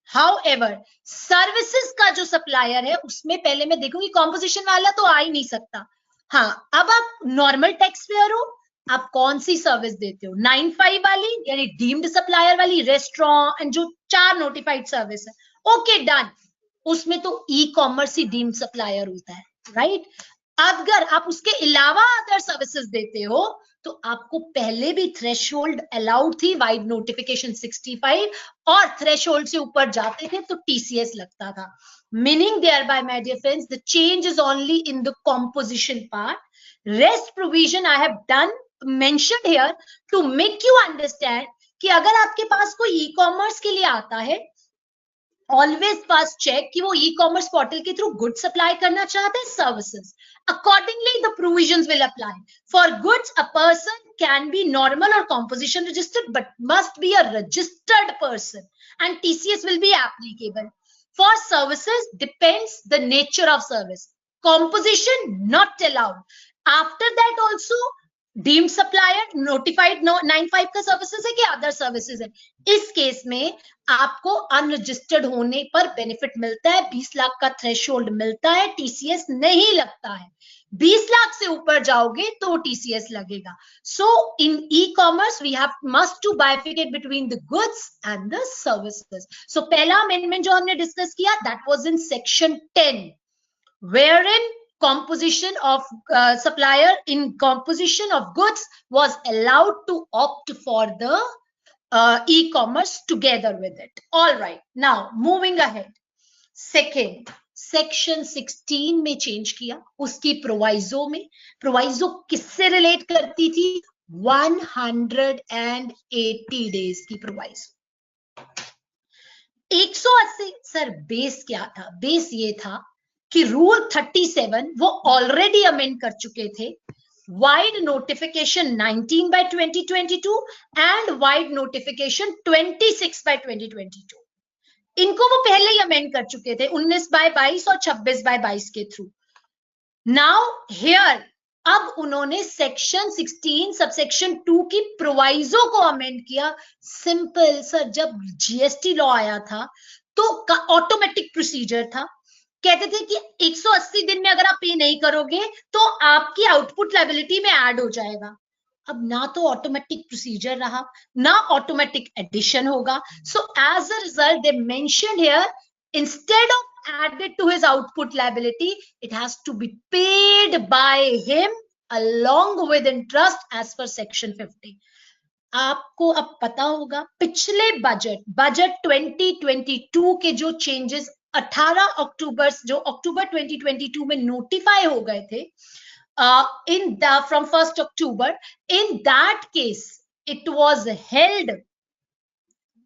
K: However, सर्विसेज का जो सप्लायर है उसमें पहले मैं देखूंगी, कॉम्पोजिशन वाला तो आ ही नहीं सकता। हाँ, अब आप नॉर्मल टैक्स पेयर हो, आप कौन सी सर्विस देते हो? 95 वाली यानी डीम्ड सप्लायर वाली, रेस्टोरेंट एंड जो 4 नोटिफाइड सर्विस है, ओके डन, उसमें तो ई कॉमर्स ही डीम्ड सप्लायर होता है, राइट? अगर आप उसके अलावा अदर सर्विसेज देते हो तो आपको पहले भी थ्रेशोल्ड अलाउड थी, वाइड नोटिफिकेशन 65, और थ्रेशोल्ड से ऊपर जाते थे तो टीसीएस लगता था। Meaning thereby my dear friends, the change is only in the composition part. Rest provision I have done mentioned here to make you understand कि अगर आपके पास कोई ई कॉमर्स के लिए आता है, ऑलवेज पास चेक कि वो ई कॉमर्स पोर्टल के थ्रू गुड सप्लाई करना चाहते हैं, services. Accordingly the provisions will apply. For goods a person can be normal और composition registered but must be a registered person and TCS will be applicable. For services depends the nature of service, composition not allowed. After that also deemed supplier notified 95 का services है कि other services है। इस case में आपको unregistered होने पर benefit मिलता है, 20 लाख का थ्रेशोल्ड मिलता है, टीसीएस नहीं लगता है। 20 लाख से ऊपर जाओगे तो टीसीएस लगेगा। So in e commerce we have must to bifurcate between the goods and the services. So पहला अमेंडमेंट जो हमने डिस्कस किया, that was in section 10, wherein composition of supplier in composition of goods was allowed to opt for the e-commerce together with it. All right, now moving ahead. Second, section 16 में change किया, उसकी proviso में, proviso किससे relate करती थी? 180 days की proviso. 180 sir base क्या था? बेस ये था कि रूल 37 वो ऑलरेडी अमेंड कर चुके थे, vide notification 19 by 2022 and vide notification 26 by 2022। इनको वो पहले ही अमेंड कर चुके थे 19 बाय 22 और 26 बाय 22 के थ्रू। नाउ हियर अब उन्होंने सेक्शन 16 सबसेक्शन 2 की प्रोवाइजो को अमेंड किया। सिंपल सर, जब जीएसटी लॉ आया था तो ऑटोमेटिक प्रोसीजर था, कहते थे कि 180 दिन में अगर आप पे नहीं करोगे तो आपकी आउटपुट लायबिलिटी में ऐड हो जाएगा। अब ना तो ऑटोमेटिक प्रोसीजर रहा, ना ऑटोमेटिक एडिशन होगा। So as a result they mentioned here, instead of added to his output liability, it has to be paid by him along with interest as per section 50. आपको अब पता होगा पिछले budget 2022 के जो चेंजेस 18 अक्टूबर, जो अक्टूबर 2022 में नोटिफाई हो गए थे, from 1st October, in that case it was held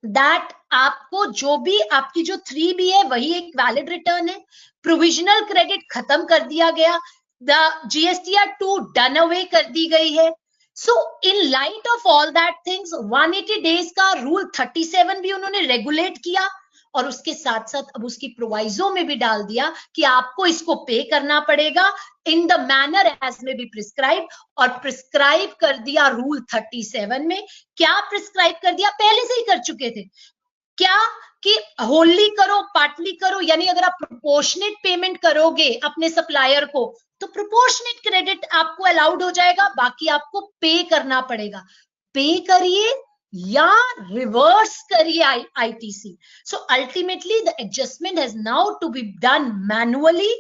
K: that आपको जो भी आपकी जो 3B है वही एक वैलिड रिटर्न है, प्रोविजनल क्रेडिट खत्म कर दिया गया, द GSTR 2 डन अवे कर दी गई है। So in light of all that things 180 days का रूल 37 भी उन्होंने रेगुलेट किया, और उसके साथ साथ अब उसकी प्रोवाइजो में भी डाल दिया कि आपको इसको पे करना पड़ेगा इन द मैनर एज में बी प्रिस्क्राइब, और प्रिस्क्राइब कर दिया रूल 37 में। क्या प्रिस्क्राइब कर दिया? पहले से ही कर चुके थे, क्या कि होली करो पार्टली करो, यानी अगर आप प्रोपोर्शनेट पेमेंट करोगे अपने सप्लायर को तो प्रोपोर्शनेट क्रेडिट आपको अलाउड हो जाएगा, बाकी आपको पे करना पड़ेगा। पे करिए या रिवर्स करिए ITC. So ultimately the adjustment has now to be done manually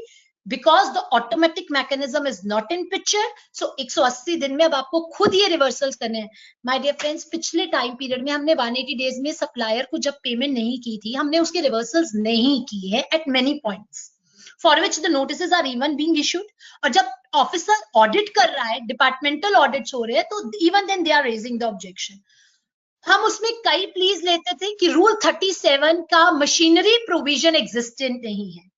K: because the automatic mechanism is not in picture. So 180 दिन में अब आपको खुद ये रिवर्सल्स करने हैं। माय डियर फ्रेंड्स, पिछले टाइम पीरियड में हमने 180 डेज में सप्लायर को जब पेमेंट नहीं की थी, हमने उसके रिवर्सल्स नहीं की है at many points for which the notices are even being issued. और जब ऑफिसर ऑडिट कर रहा है, डिपार्टमेंटल ऑडिट्स हो रहे हैं, तो even then they are raising the objection. हम उसमें कई प्लीज लेते थे कि रूल 37 का मशीनरी प्रोविजन एग्जिस्टेंट नहीं है।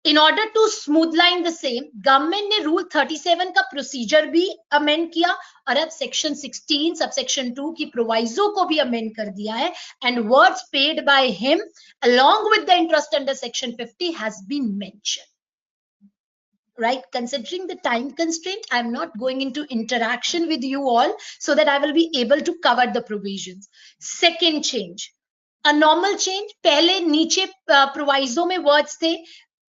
K: In order to smooth line the same, government ने रूल 37 का प्रोसीजर भी अमेंड किया और अब सेक्शन 16 सबसेक्शन 2 की प्रोवाइजो को भी अमेंड कर दिया है, and words paid by him along with the interest under section 50 has been mentioned. Right, considering the time constraint, I'm not going into interaction with you all so that I will be able to cover the provisions. Second change, a normal change, पहले नीचे proviso में words थे,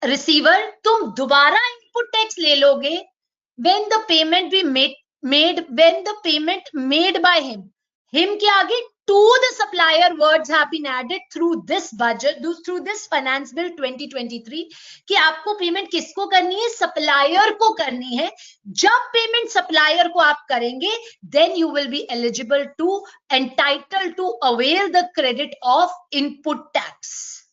K: receiver तुम दोबारा input tax ले लोगे when the payment be when the payment made by him के आगे to the supplier words have been added through this budget, through this finance bill 2023 कि आपको पेमेंट किसको करनी है, सप्लायर को करनी है. जब पेमेंट सप्लायर को आप करेंगे then you will be eligible to, entitled to avail the credit of input tax.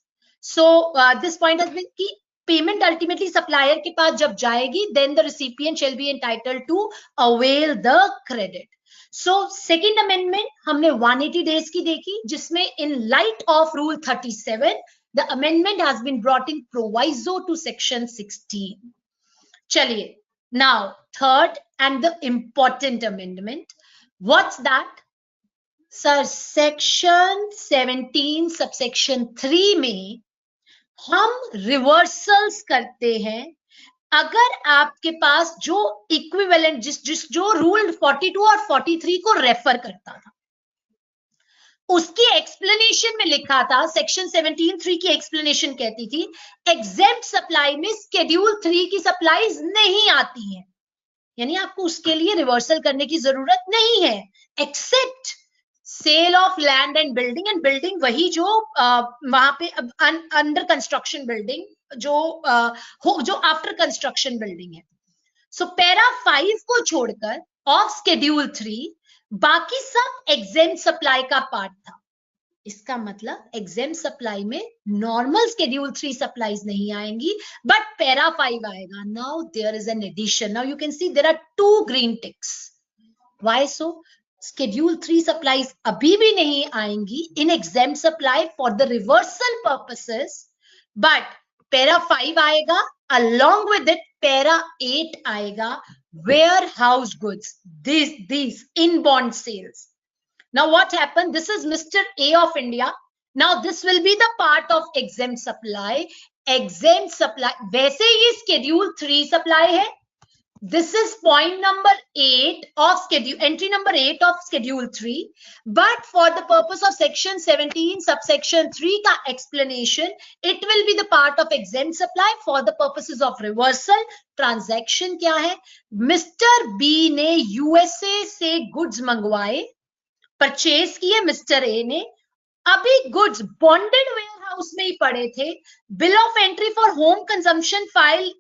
K: So this point has been कि पेमेंट अल्टीमेटली सप्लायर के पास जब जाएगी then the recipient shall be entitled to avail the credit. So second amendment हमने 180 days की देखी, जिसमें in light of rule 37 the amendment has been brought in proviso to section 16. चलिए, now third and the important amendment, what's that? Sir, section 17 subsection 3 में हम reversals करते हैं अगर आपके पास जो इक्विवेलेंट जो रूल 42 और 43 को रेफर करता था, उसकी एक्सप्लेनेशन में लिखा था, सेक्शन 17(3) की एक्सप्लेनेशन कहती थी एग्जेम्प्ट सप्लाई में शेड्यूल 3 की सप्लाईज नहीं आती हैं, यानी आपको उसके लिए रिवर्सल करने की जरूरत नहीं है, except sale of land and building वही जो वहां पे अंडर कंस्ट्रक्शन बिल्डिंग जो आफ्टर कंस्ट्रक्शन बिल्डिंग है. सो पैरा 5 को छोड़कर ऑफ शेड्यूल 3 बाकी सब एग्जेम्प्ट सप्लाई का पार्ट था. इसका मतलब एग्जेम्प्ट सप्लाई में नॉर्मल शेड्यूल 3 सप्लाईज नहीं आएंगी बट पैरा 5 आएगा. Now there is an addition. Now you can see there are 2 green ticks. Why so? Schedule 3 supplies अभी भी नहीं आएंगी in exempt supply for the reversal purposes, but para 5 आएगा, along with it para 8 आएगा, warehouse goods, these inbound sales. Now what happened? This is Mr. A of India. Now this will be the part of exempt supply. Exempt supply वैसे ये schedule 3 supply है. This is point number 8 of schedule, entry number 8 of schedule 3. But for the purpose of section 17 subsection 3 का explanation, it will be the part of exempt supply for the purposes of reversal. Transaction क्या है? Mr. B ने USA से goods मंगवाए, purchase किए Mr. A ने, अभी goods bonded warehouse में ही पड़े थे, bill of entry for home consumption file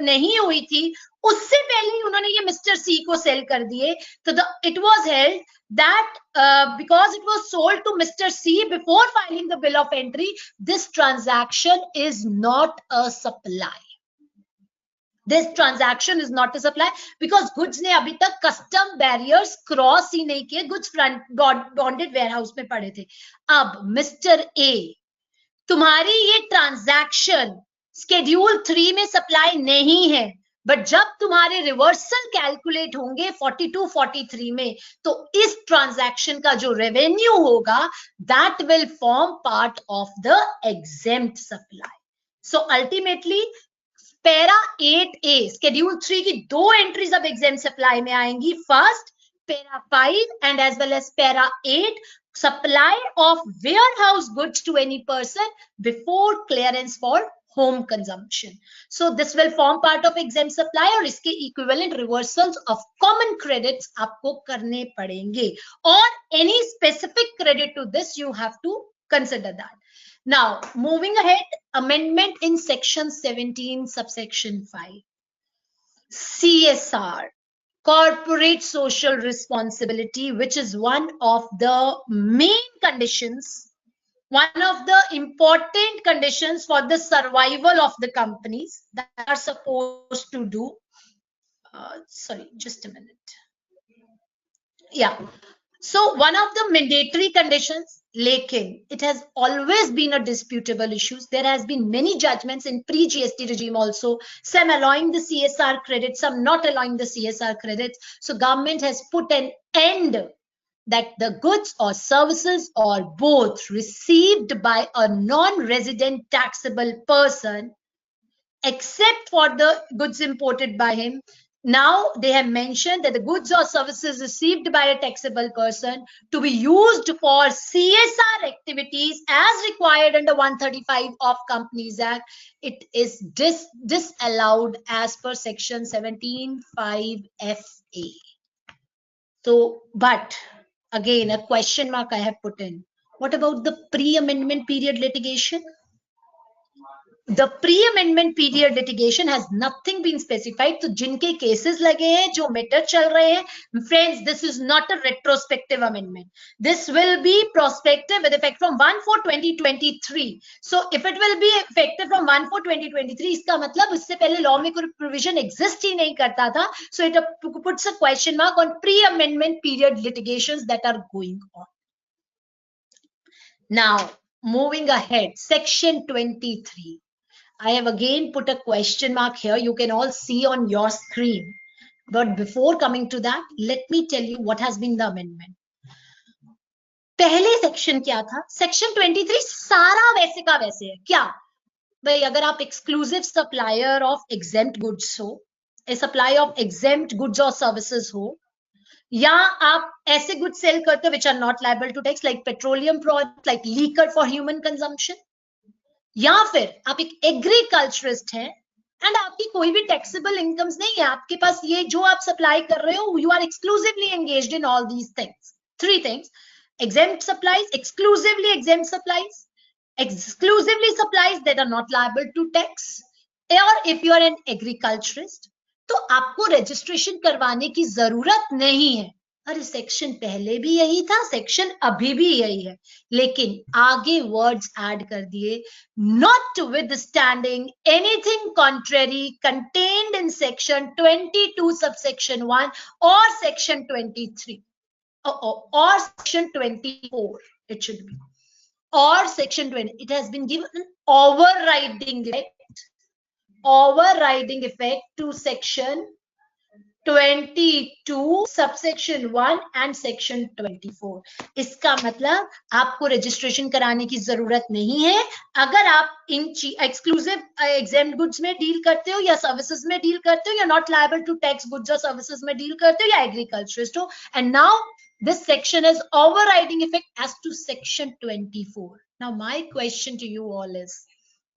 K: नहीं हुई थी, उससे पहले ही उन्होंने ये मिस्टर सी को सेल कर दिए. तो it was held that because it was sold to mister C before filing the bill of entry, this transaction is not a supply. This transaction is not a supply because goods ने अभी तक custom barriers cross ही नहीं किए, goods front bonded warehouse में पड़े थे. अब mister A, तुम्हारी ये ट्रांजैक्शन शेड्यूल 3 में सप्लाई नहीं है, बट जब तुम्हारे रिवर्सल कैलकुलेट होंगे 42-43 में, तो इस ट्रांजैक्शन का जो रेवेन्यू होगा that will form part of the exempt supply. So ultimately para 8A schedule 3 की 2 एंट्रीज अब एग्जेम्प्ट सप्लाई में आएंगी. First para 5 and as well as para 8, supply of warehouse goods to any person before clearance for home consumption. So this will form part of exempt supply और इसके equivalent reversals of common credits आपको करने पड़ेंगे, और any specific credit to this you have to consider that. Now moving ahead, amendment in section 17 subsection 5, CSR, corporate social responsibility, which is one of the main conditions, one of the important conditions for the survival of the companies that are supposed to do. Sorry, just a minute. Yeah. So one of the mandatory conditions Lekin, it has always been a disputable issue. There has been many judgments in pre-GST regime also, some allowing the CSR credit, some not allowing the CSR credits. So government has put an end that the goods or services or both received by a non-resident taxable person, except for the goods imported by him. Now they have mentioned that the goods or services received by a taxable person to be used for CSR activities as required under 135 of Companies Act, it is disallowed as per section 17(5) FA. So, but again, a question mark I have put in. What about the pre-amendment period litigation? The pre-amendment period litigation has nothing been specified. तो जिनके cases लगे हैं, जो matter चल रहे हैं, friends, this is not a retrospective amendment. This will be prospective with effect from 1/4/2023. So if it will be effective from 1/4/2023, इसका मतलब उससे पहले law में कोई provision exist ही नहीं करता था. So it puts a question mark on pre-amendment period litigations that are going on. Now, moving ahead, section 23. I have again put a question mark here. You can all see on your screen. But before coming to that, let me tell you what has been the amendment. पहले section क्या था? Section 23 सारा वैसे का वैसे है. क्या भाई, अगर आप exclusive supplier of exempt goods हो, ए सप्लाई ऑफ एग्जेम्प्ट गुड्स और सर्विसेज हो, या आप ऐसे गुड्स सेल करते हो which are not liable to tax like petroleum products, like liquor for human consumption, या फिर आप एक एग्रीकल्चरिस्ट हैं एंड आपकी कोई भी टैक्सेबल इनकम्स नहीं है, आपके पास ये जो आप सप्लाई कर रहे हो, you are exclusively engaged in all these things. 3 things: exempt supplies, exclusively exempt supplies, exclusively supplies that are not liable to tax, or if you are an agriculturist, तो आपको रजिस्ट्रेशन करवाने की जरूरत नहीं है. अरे सेक्शन पहले भी यही था, सेक्शन अभी भी यही है, लेकिन आगे वर्ड्स ऐड कर दिए, not withstanding anything contrary contained in section 22 subsection 1 और section 23 or section 24, it should be, or section 20. It has been given an overriding effect to section 22 subsection 1 and section 24. इसका मतलब आपको रजिस्ट्रेशन कराने की जरूरत नहीं है अगर आप इन एक्सक्लूसिव एग्जेम्प्ट गुड्स में डील करते हो, या सर्विसेज में डील करते हो, या not liable to tax goods और सर्विसेज में डील करते हो, या एग्रीकल्चरिस्ट हो. And now this section has overriding effect as to section 24. Now my question to you all is,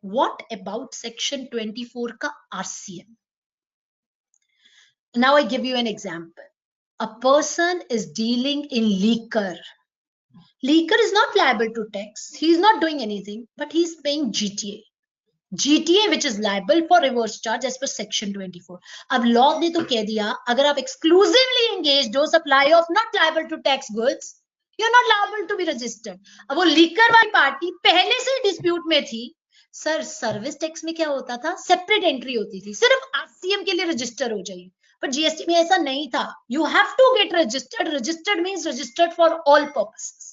K: what about section 24 ka RCM? Now I give you an example. A person is dealing in liquor. Liquor is not liable to tax. He is not doing anything, but he is paying GTA. GTA which is liable for reverse charge as per section 24. अब law ने तो कह दिया, अगर आप exclusively engaged हो supply of not liable to tax goods, you are not liable to be registered. अब वो liquor वाली पार्टी पहले से dispute में थी. सर सर्विस टैक्स में क्या होता था? सेपरेट एंट्री होती थी, सिर्फ आरसीएम के लिए रजिस्टर हो जाइए. पर जीएसटी में ऐसा नहीं था. You have to get registered. Registered means registered for all purposes.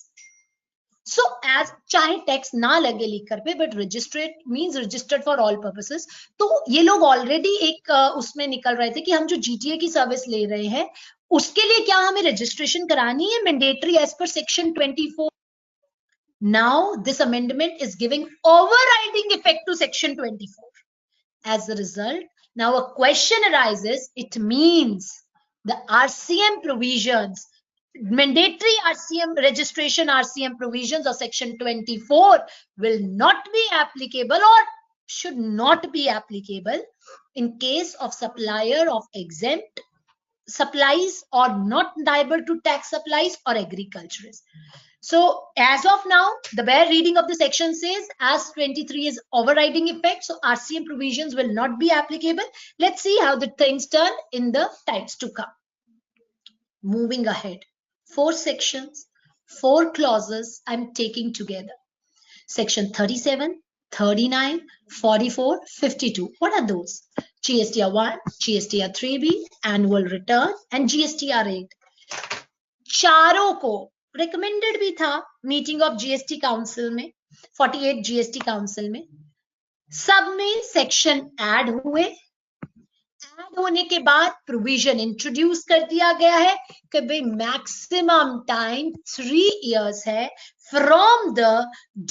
K: So as चाहे टैक्स ना लगे लीकर पे, but registered means registered for all purposes. तो ये लोग ऑलरेडी एक उसमें निकल रहे थे कि हम जो जीटीए की सर्विस ले रहे हैं उसके लिए क्या हमें रजिस्ट्रेशन करानी है mandatory as per section 24. Now this amendment is giving overriding effect to section 24. As a result, now a question arises. It means the RCM provisions, mandatory RCM registration RCM provisions of section 24 will not be applicable or should not be applicable in case of supplier of exempt supplies or not liable to tax supplies or agriculturists. So as of now, the bare reading of the section says as 23 is overriding effect, so RCM provisions will not be applicable. Let's see how the things turn in the times to come. Moving ahead, 4 sections, 4 clauses I'm taking together. Section 37, 39, 44, 52. What are those? GSTR 1, GSTR 3B, annual return, and GSTR 8. चारों को recommended भी था meeting of GST council में, 48 GST council में, सब में section add हुए। Add होने के बाद प्रोविजन इंट्रोड्यूस कर दिया गया है कि भाई मैक्सिमम टाइम 3 इयर्स है from the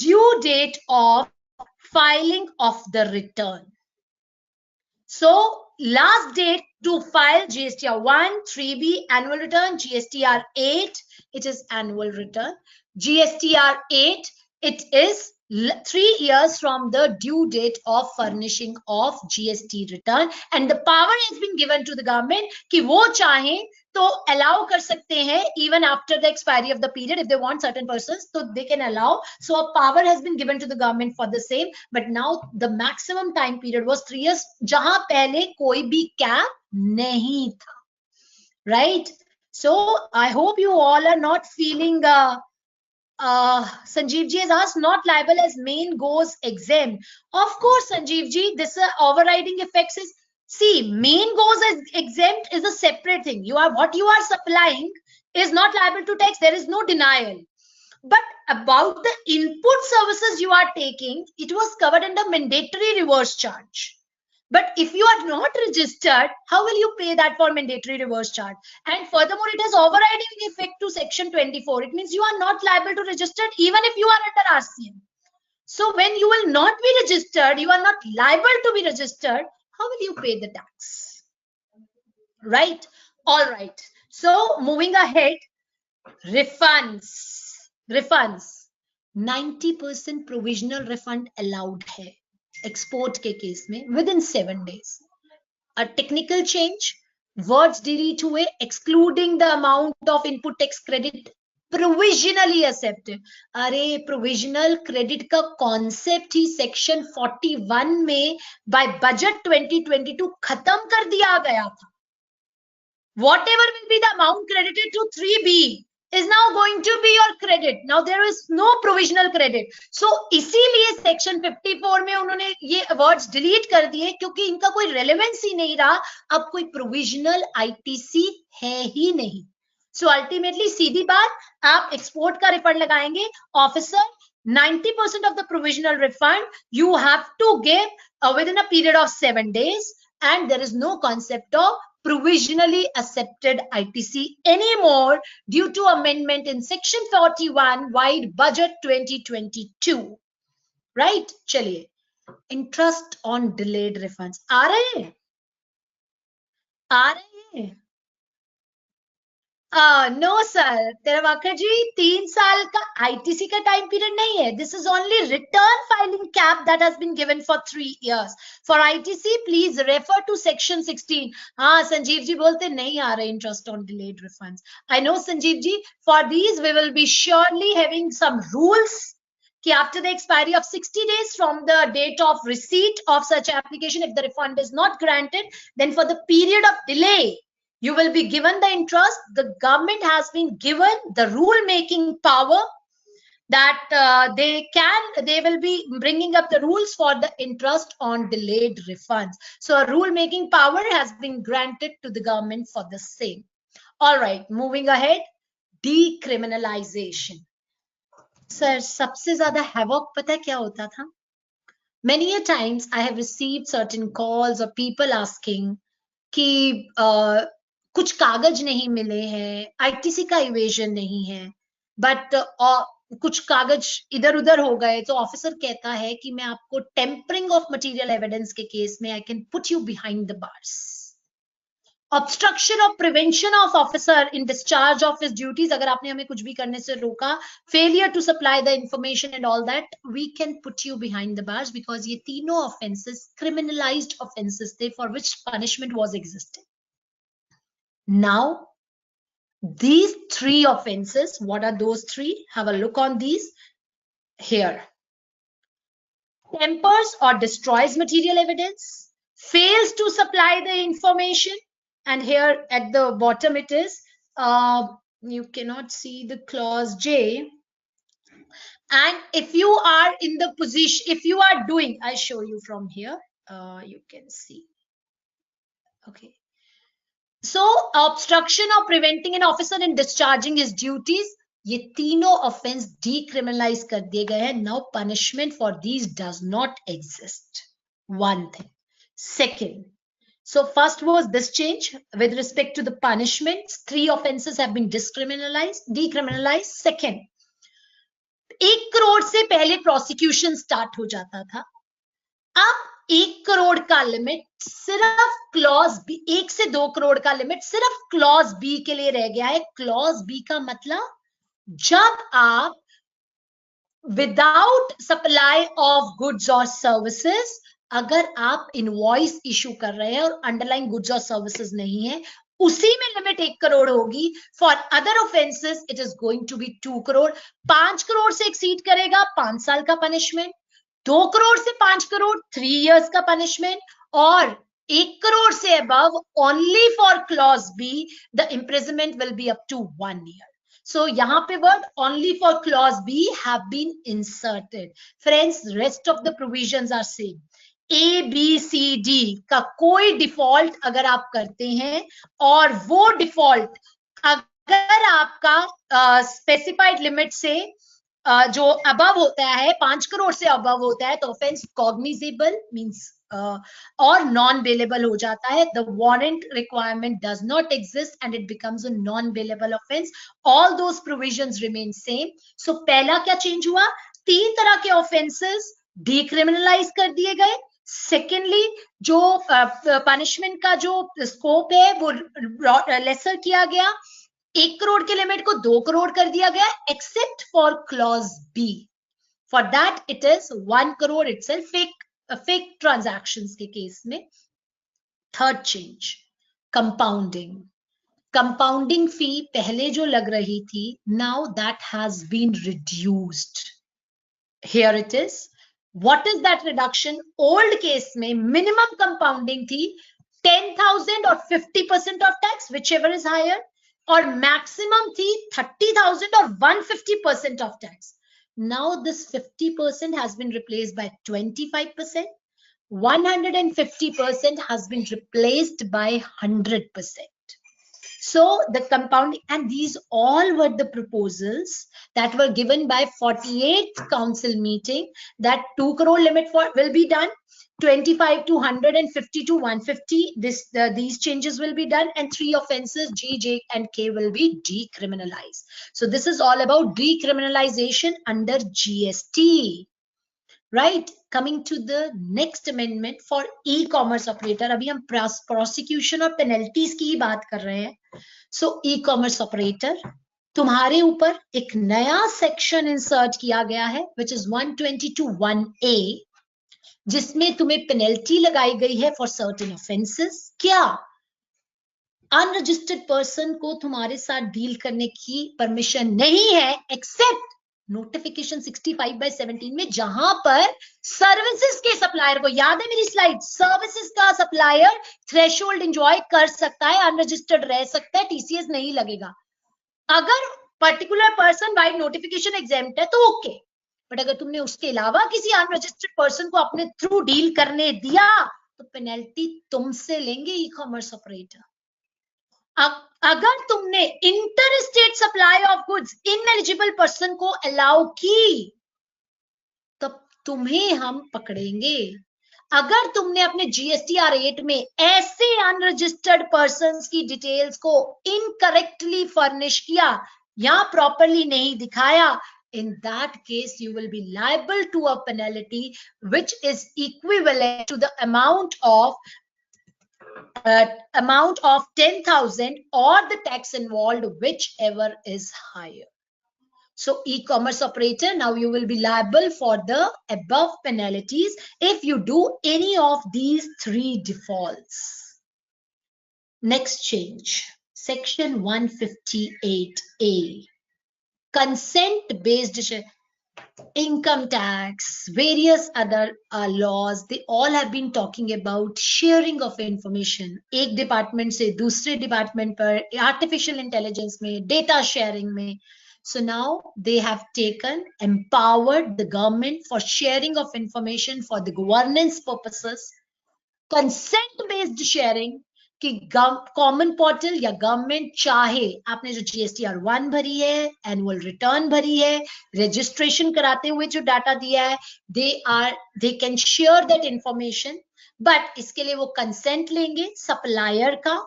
K: due date of filing of the return. So last date to file GSTR 1, 3B annual return, GSTR 8, it is annual return. GSTR 8, it is 3 years from the due date of furnishing of GST return, and the power has been given to the government कि वो चाहें तो allow कर सकते हैं even after the expiry of the period if they want certain persons, so they can allow. So a power has been given to the government for the same, but now the maximum time period was 3 years, जहां पहले कोई भी cap नहीं था, right? So I hope you all are not feeling Sanjeev ji has asked, not liable as main goes exempt. Of course, Sanjeev ji, this overriding effects is, see, main goes as exempt is a separate thing. What you are supplying is not liable to tax. There is no denial. But about the input services you are taking, it was covered under mandatory reverse charge. But if you are not registered, how will you pay that for mandatory reverse charge? And furthermore, it has overriding effect to section 24. It means you are not liable to register even if you are under RCM. So when you will not be registered, you are not liable to be registered, how will you pay the tax? Right? All right. So moving ahead, refunds. 90% provisional refund allowed है export के case में within 7 days. A technical change, words delete हुए, excluding the amount of input tax credit provisionally accepted. अरे provisional credit का concept ही section 41 में by budget 2022 खत्म कर दिया गया था. Whatever will be the amount credited to 3B is now going to be your credit. Now there is no provisional credit. So इसीलिए section 54 में उन्होंने ये words delete कर दिए क्योंकि इनका कोई relevance ही नहीं रहा. अब कोई provisional ITC है ही नहीं. So ultimately सीधी बात, आप export का refund लगाएंगे, officer 90% of the provisional refund you have to give within a period of 7 days, and there is no concept of provisionally accepted ITC anymore due to amendment in section 41 wide budget 2022. Right? चलिए, interest on delayed refunds आ रहे हैं? No sir तेरवाकर जी, 3 साल का ITC का time period नहीं है. This is only return filing cap that has been given for 3 years. For ITC please refer to section 16. हाँ संजीव जी बोलते नहीं आ रहे interest on delayed refunds. I know Sanjeev ji, for these we will be surely having some rules कि after the expiry of 60 days from the date of receipt of such application, if the refund is not granted, then for the period of delay you will be given the interest. The government has been given the rule making power that they will be bringing up the rules for the interest on delayed refunds. So a rule making power has been granted to the government for the same. All right, moving ahead, decriminalization. Sir, सबसे ज्यादा havoc पता है क्या होता था? Many a times I have received certain calls or people asking कि कुछ कागज नहीं मिले हैं, आईटीसी का इवेजन नहीं है, बट कुछ कागज इधर उधर हो गए, तो ऑफिसर कहता है कि मैं आपको टेम्परिंग ऑफ मटेरियल एविडेंस के केस में I can put you behind the bars. Obstruction of prevention of officer in discharge of his duties, अगर आपने हमें कुछ भी करने से रोका, failure to supply the information and all that, we can put you behind the bars because ये तीनों ऑफेंसेस क्रिमिनलाइज्ड ऑफेंसेस थे for which punishment was existing. Now, these 3 offenses, what are those 3? Have a look on these here. Tampers or destroys material evidence, fails to supply the information, and here at the bottom it is, you cannot see the clause J. And if you are in the position, if you are doing, I show you from here, you can see. Okay. So obstruction or preventing an officer in discharging his duties, ये तीनों offence decriminalise कर दिए गए हैं. Now punishment for these does not exist. One thing. Second, so first was this change with respect to the punishments. 3 offenses have been decriminalized. Second, 1 crore से पहले prosecution start हो जाता था. अब 1 करोड़ का लिमिट सिर्फ क्लॉज बी, 1 से 2 करोड़ का लिमिट सिर्फ क्लॉज बी के लिए रह गया है. क्लॉज बी का मतलब जब आप विदाउट सप्लाई ऑफ गुड्स और सर्विसेज, अगर आप इनवॉइस इशू कर रहे हैं और अंडरलाइन गुड्स और सर्विसेज नहीं है, उसी में लिमिट 1 करोड़ होगी. For other offences it is going to be 2 crore. 5 crore से एक्सीड करेगा 5 साल का पनिशमेंट. 2 करोड़ से 5 करोड़ 3 इयर्स का पनिशमेंट. और 1 करोड़ से above only for clause B the imprisonment will be up to 1 year. So यहाँ पे word only for clause B have been inserted. Friends, rest of the provisions are same. A, B, C, D का कोई default अगर आप करते हैं और वो डिफॉल्ट अगर आपका स्पेसिफाइड लिमिट से जो अबव होता है, 5 करोड़ से अबव होता है, तो ऑफेंस कॉग्निजेबल मींस और नॉन बेलेबल हो जाता है. The warrant requirement does not exist and it becomes a non bailable offence. All those provisions remain same. So पहला क्या चेंज हुआ? 3 तरह के ऑफेंसेस डीक्रिमिनलाइज कर दिए गए. सेकेंडली, जो पनिशमेंट का जो स्कोप है वो लेसर किया गया. 1 करोड़ के लिमिट को 2 करोड़ कर दिया गया, except for clause B. For that it is 1 crore itself, fake transactions के केस में. Third change, compounding. कंपाउंडिंग फी पहले जो लग रही थी, now that has been reduced. Here it is. What is that reduction? Old case में मिनिमम कंपाउंडिंग थी 10,000 और 50% of tax, which ever is higher, और मैक्सिमम थी 30,000 और 150% of tax. Now this 50% has been replaced by 25%. 150% has been replaced by 100%. So the compounding, and these all were the proposals that were given by 48th council meeting, that 2 crore limit will be done, 25 to 100 and 50 to 150. These changes will be done, and 3 offenses G, J and K will be decriminalized. So this is all about decriminalization under GST. Right? Coming to the next amendment for e-commerce operator. अभी हम prosecution और penalties की ही बात कर रहे हैं. So e-commerce operator, तुम्हारे ऊपर एक नया सेक्शन इंसर्ट किया गया है, which is 122(1)(a, जिसमें तुम्हें पेनल्टी लगाई गई है फॉर सर्टेन ऑफेंसेस. क्या? अनरजिस्टर्ड पर्सन को तुम्हारे साथ डील करने की परमिशन नहीं है, एक्सेप्ट नोटिफिकेशन 65/17 में, जहां पर सर्विसेज के सप्लायर को, याद है मेरी स्लाइड, सर्विसेज का सप्लायर थ्रेशोल्ड एंजॉय कर सकता है, अनरजिस्टर्ड रह सकता है, टीसीएस नहीं लगेगा. अगर particular person by notification exempt है तो ओके, बट अगर तुमने उसके अलावा किसी अनरजिस्टर्ड पर्सन को अपने थ्रू डील करने दिया तो पेनल्टी तुमसे लेंगे ई कॉमर्स ऑपरेटर. अगर तुमने inter state supply of goods ineligible person को अलाउ की तब तुम्हें हम पकड़ेंगे. अगर तुमने अपने जीएसटीआर 8 में ऐसे अनरजिस्टर्ड पर्संस की डिटेल्स को इनकरेक्टली फर्निश किया या प्रॉपरली नहीं दिखाया, in that case you will be liable to a penalty which is equivalent to the amount of 10,000 or the tax involved, whichever is higher. So e-commerce operator, now you will be liable for the above penalties if you do any of these 3 defaults. Next change, section 158A. Consent based income tax, various other laws, they all have been talking about sharing of information. एक department से दूसरे department पर, artificial intelligence में, data sharing में. So now they have empowered the government for sharing of information for the governance purposes. Consent based sharing कि common portal या government चाहे आपने जो GSTR1 भरी है, एनुअल रिटर्न भरी है, रजिस्ट्रेशन कराते हुए जो डाटा दिया है, they can share that information, but इसके लिए वो कंसेंट लेंगे सप्लायर का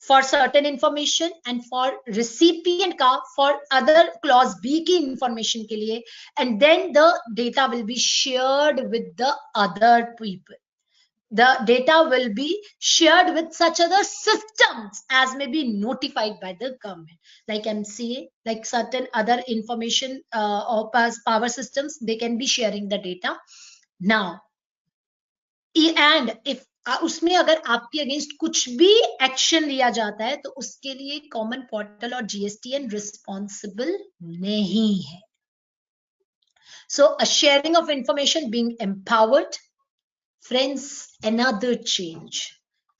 K: for certain information and for recipient का for other clause B की information के लिए, and then the data will be shared with the other people. The data will be shared with such other systems as may be notified by the government, like MCA, like certain other information or power systems, they can be sharing the data. Now, and if उसमें अगर आपके against कुछ भी action लिया जाता है तो उसके लिए कॉमन पोर्टल और GSTN रिस्पॉन्सिबल नहीं है. So a sharing of information being empowered. Friends, another change.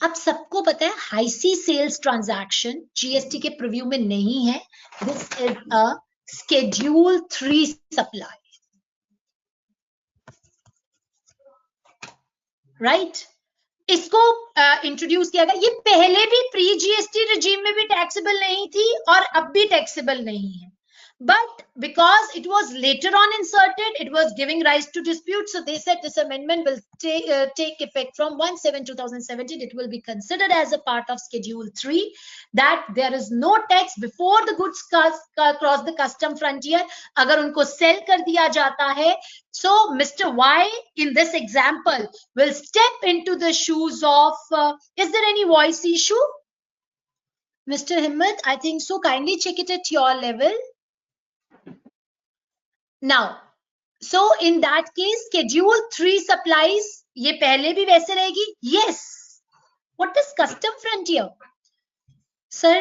K: अब सबको पता है high sea sales transaction GST के प्रीव्यू में नहीं है. This is a Schedule 3 supply, right? इसको इंट्रोड्यूस किया गया. ये पहले भी प्री GST रिजीम में भी टैक्सेबल नहीं थी और अब भी टैक्सेबल नहीं है. But because it was later on inserted, it was giving rise to dispute. So they said this amendment will take effect from 1/7/2017. It will be considered as a part of Schedule 3, that there is no tax before the goods cross the custom frontier. अगर उनको sell कर दिया जाता है, so Mr. Y in this example will step into the shoes of. Is there any voice issue, Mr. Himmat? I think so. Kindly check it at your level. Now, so in that case, Schedule 3 supplies, ये पहले भी वैसे रहेगी. Yes. What is custom frontier? Sir,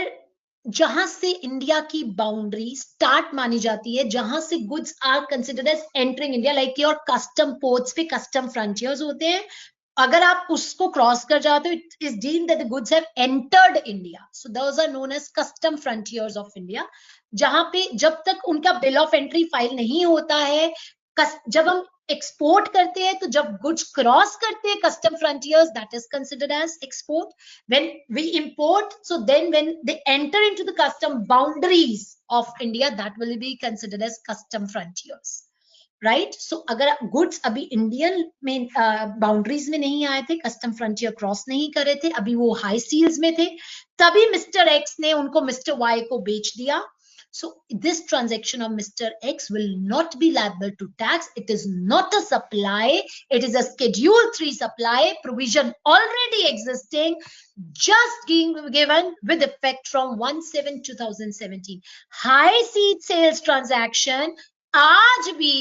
K: जहां से India की boundary start मानी जाती है, जहां से goods are considered as entering India, like your custom ports पे कस्टम फ्रंटियर्स होते हैं. अगर आप उसको क्रॉस कर जाते हो, it is deemed that the goods have entered India. So those are known as custom frontiers of India. जहां पे जब तक उनका बिल ऑफ एंट्री फाइल नहीं होता है, जब हम एक्सपोर्ट करते हैं, तो जब गुड्स क्रॉस करते हैं custom frontiers, that is considered as export. When we import, so then when they enter into the custom boundaries of India, that will be considered as custom frontiers, right? So अगर goods अभी Indian में boundaries में नहीं आए थे, custom frontier cross नहीं कर रहे थे, अभी वो हाई सील्स में थे, तभी मिस्टर एक्स ने उनको मिस्टर वाई को बेच दिया. So this transaction of Mr. X will not be liable to tax. It is not a supply. It is a Schedule 3 supply provision already existing, just given with effect from 1/7/2017. High seed sales transaction आज भी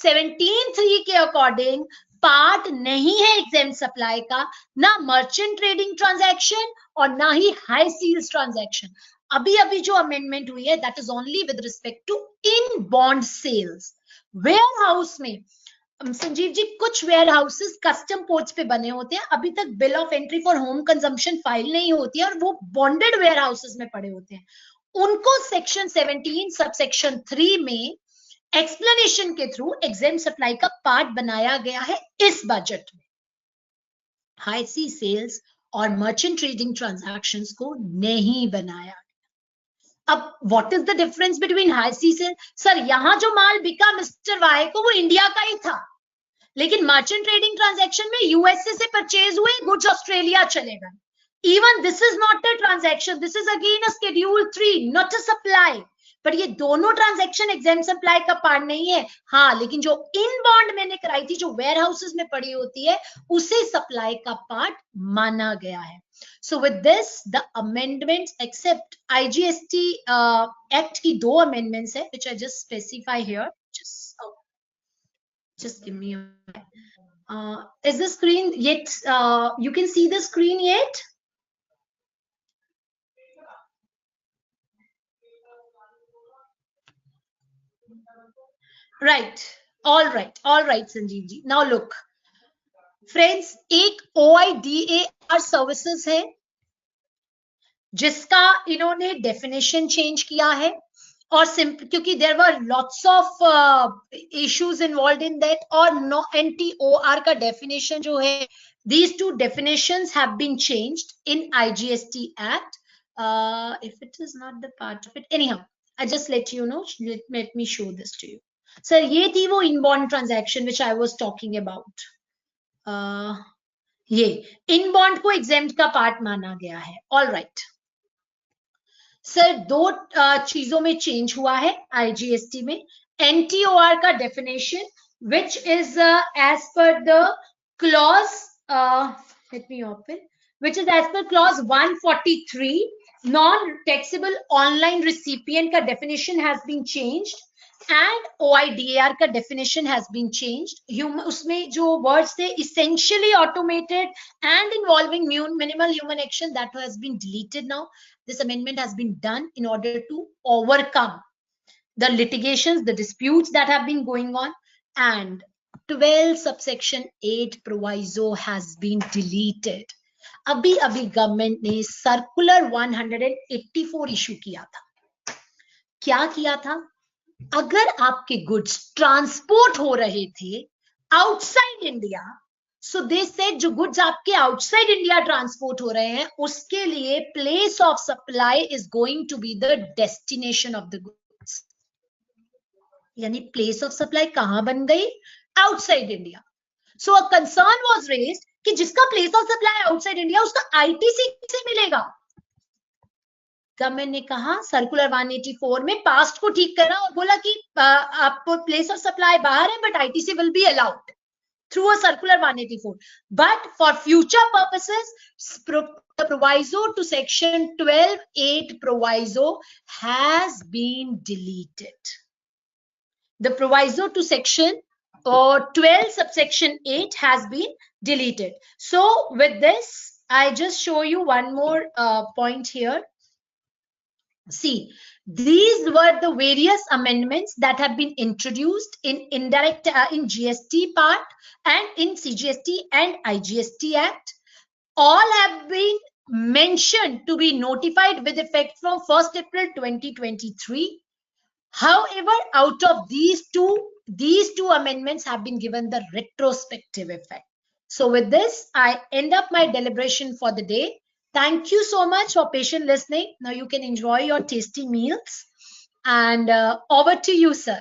K: 17(3) के according part नहीं है exempt supply का, ना merchant trading transaction और ना ही high seals transaction. अभी अभी जो अमेंडमेंट हुई है, that is only with respect to in bond sales. Warehouse में संजीव जी, कुछ वेयर हाउसेस कस्टम पोर्ट्स पे बने होते हैं, अभी तक bill of entry for home consumption file नहीं होती है और वो बॉन्डेड वेयर हाउसेस में पड़े होते हैं. उनको सेक्शन 17 सबसेक्शन 3 में एक्सप्लेनेशन के थ्रू एग्जेम्प्ट सप्लाई का पार्ट बनाया गया है इस बजट में. हाई सी सेल्स और मर्चेंट ट्रेडिंग ट्रांजैक्शंस को नहीं बनाया. अब what is the difference between high sea sale? Sir, यहां जो माल बिका मिस्टर वाई को, वो इंडिया का ही था, लेकिन मर्चेंट ट्रेडिंग ट्रांजैक्शन में यूएसए से परचेज हुए गुड्स ऑस्ट्रेलिया चले गए. Even this is not a transaction, this is again a Schedule 3, not a supply. पर ये दोनों ट्रांजैक्शन एग्जेम्प्ट सप्लाई का पार्ट नहीं है. हाँ, लेकिन जो इन बॉन्ड मैंने कराई थी, जो वेयर हाउसेस में पड़ी होती है, उसे सप्लाई का पार्ट माना गया है. So with this, the amendments except IGST Act की 2 amendments है, which I just specify here. Just give me a. Is the screen yet? You can see the screen yet? Right. All right, Sanjeev ji. Now look, friends, एक OIDAR services है जिसका इन्होंने definition change किया है, और क्योंकि there were lots of issues involve in that, और no NTOR का डेफिनेशन जो है These two definitions have been changed in IGST Act. If it is not the part of it, anyhow, I just let you know. Let me show this to you. So ये थी वो inbound transaction which I was talking about. ये inbound को exempt का part माना गया है. All right. Sir दो चीजों में चेंज हुआ है IGST में. NTOR का definition which is as per the clause let me open, which is as per clause 143, non-taxable online recipient का definition has been changed and OIDAR का definition has been changed. उसमें जो words थे essentially automated and involving minimal human action, that has been deleted now. This amendment has been done in order to overcome the litigations, the disputes that have been going on, and 12 subsection 8 proviso has been deleted. अभी government ने circular 184 issue किया था. क्या किया था? अगर आपके goods transport हो रहे थे outside India, so they said जो गुड्स आपके आउटसाइड इंडिया ट्रांसपोर्ट हो रहे हैं उसके लिए place of supply is going to be the destination of the goods. यानी प्लेस ऑफ सप्लाई कहां बन गई? Outside India. So a concern was raised कि जिसका place of supply outside India उसका आईटीसी से मिलेगा. गवर्नमेंट ने कहा सर्कुलर 184 में पास्ट को ठीक करा और बोला कि आपको प्लेस ऑफ सप्लाई बाहर है but ITC will be allowed through a circular 184, but for future purposes the proviso to section 12(8) proviso has been deleted. The proviso to section 12 subsection 8 has been deleted. So with this I just show you one more point here. See, these were the various amendments that have been introduced in indirect in GST part and in CGST and IGST Act. All have been mentioned to be notified with effect from 1st April 2023. However, out of these two amendments have been given the retrospective effect. So with this, I end up my deliberation for the day. Thank you so much for patient listening. Now you can enjoy your tasty meals. And over to you, sir.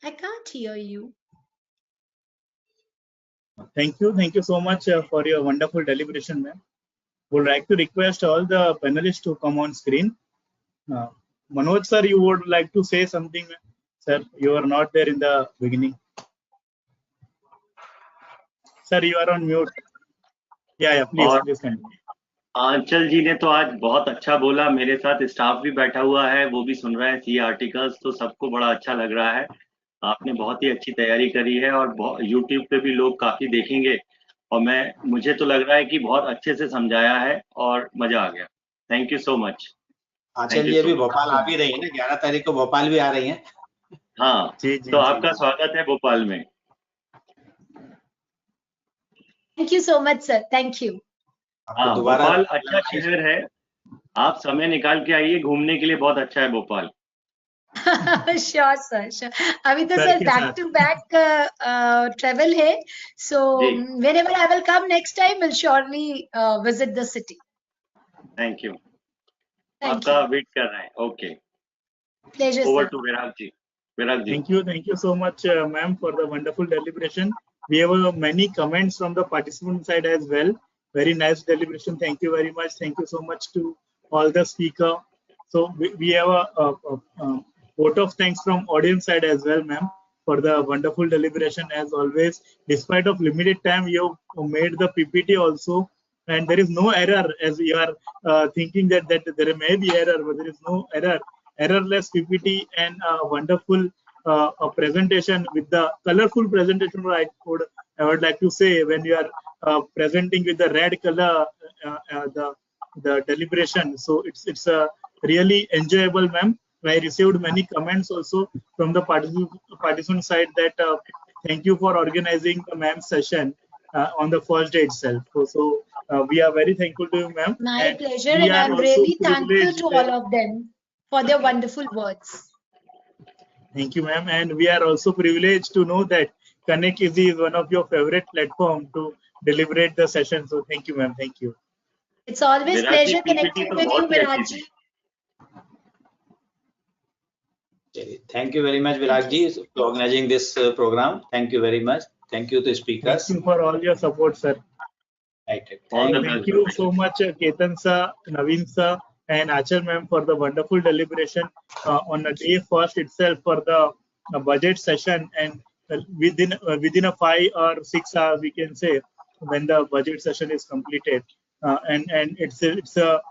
K: I can't hear you.
B: Thank you so much for your wonderful deliberation, ma'am. Would like to request all the panelists to come on screen. Manoj sir, you would like to say something, sir? You are not there in the beginning. Sir, you are on mute. Yeah, please continue.
J: आंचल जी ने तो आज बहुत अच्छा बोला. मेरे साथ staff भी बैठा हुआ है, वो भी सुन रहा है सी आर्टिकल्स, तो सबको बड़ा अच्छा लग रहा है. आपने बहुत ही अच्छी तैयारी करी है और YouTube पे भी लोग काफी देखेंगे और मुझे तो लग रहा है कि बहुत अच्छे से समझाया है और मजा आ गया. Thank you so much.
F: Anchal ji अभी भोपाल आ भी रही है ना, 11 तारीख को भोपाल भी आ रही है.
J: हाँ, तो आपका स्वागत है भोपाल में.
K: Thank you so much, sir. Thank you.
J: हाँ, भोपाल अच्छा शहर है. आप समय निकाल के आइए घूमने के लिए, बहुत अच्छा है भोपाल.
K: Sure, sir. Sure. अभी तो sir back to back travel है. So whenever I will come next time, we'll surely visit the city.
J: Thank you. आपका वेट कर रहे हैं. Okay.
K: Pleasure.
J: Over to Virag ji. Virag ji.
B: Thank you so much, ma'am, for the wonderful deliberation. We have many comments from the participant side as well. Very nice deliberation. Thank you very much. Thank you so much to all the speaker. So we have a vote of thanks from audience side as well, ma'am, for the wonderful deliberation as always. Despite of limited time, you have made the PPT also, and there is no error as you are thinking that there may be error, but there is no error. Errorless PPT and wonderful a presentation with the colorful presentation. I would like to say when you are presenting with the red color the deliberation, so it's a really enjoyable, ma'am. I received many comments also from the participant side that thank you for organizing the ma'am session on the first day itself. So we are very thankful to you, ma'am.
K: My pleasure, and I'm really thankful to all of them for their wonderful words.
B: Thank you, ma'am. And we are also privileged to know that Connect Easy is one of your favorite platform to deliberate the session. So thank you, ma'am. Thank you.
K: It's always
J: Virat ji
K: pleasure
J: PPT
K: connecting
J: to
K: with you,
J: बहुत ही अच्छी
K: Viraj
J: थी.
K: ji.
F: Thank you very much, Virag ji, for organizing this program. Thank you very much. Thank you to speakers.
B: Thank you for all your support, sir.
F: Right.
J: All the
B: Thank
J: best.
B: you so much, Ketan sir, Naveen sir, and Aanchal ma'am for the wonderful deliberation on the day first itself for the budget session, and within a 5 or 6 hours we can say when the budget session is completed, and it's a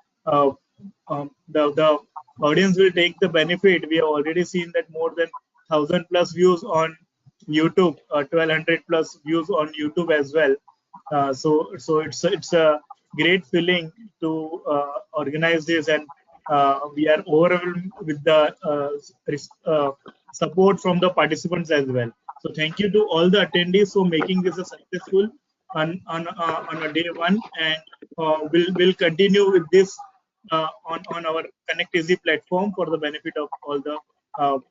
B: the audience will take the benefit. We have already seen that more than 1,000 plus views on YouTube, 1,200 plus views on YouTube as well. So it's a great feeling to organize this, and we are overwhelmed with the support from the participants as well. So thank you to all the attendees for making this a successful on a day one, and we'll continue with this on our Connect Easy platform for the benefit of all the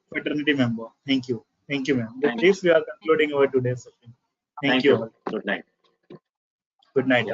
B: fraternity member. Thank you, ma'am. With
J: Thank
B: this, we are concluding our today's session. Thank you all.
J: Good night.
B: Good night.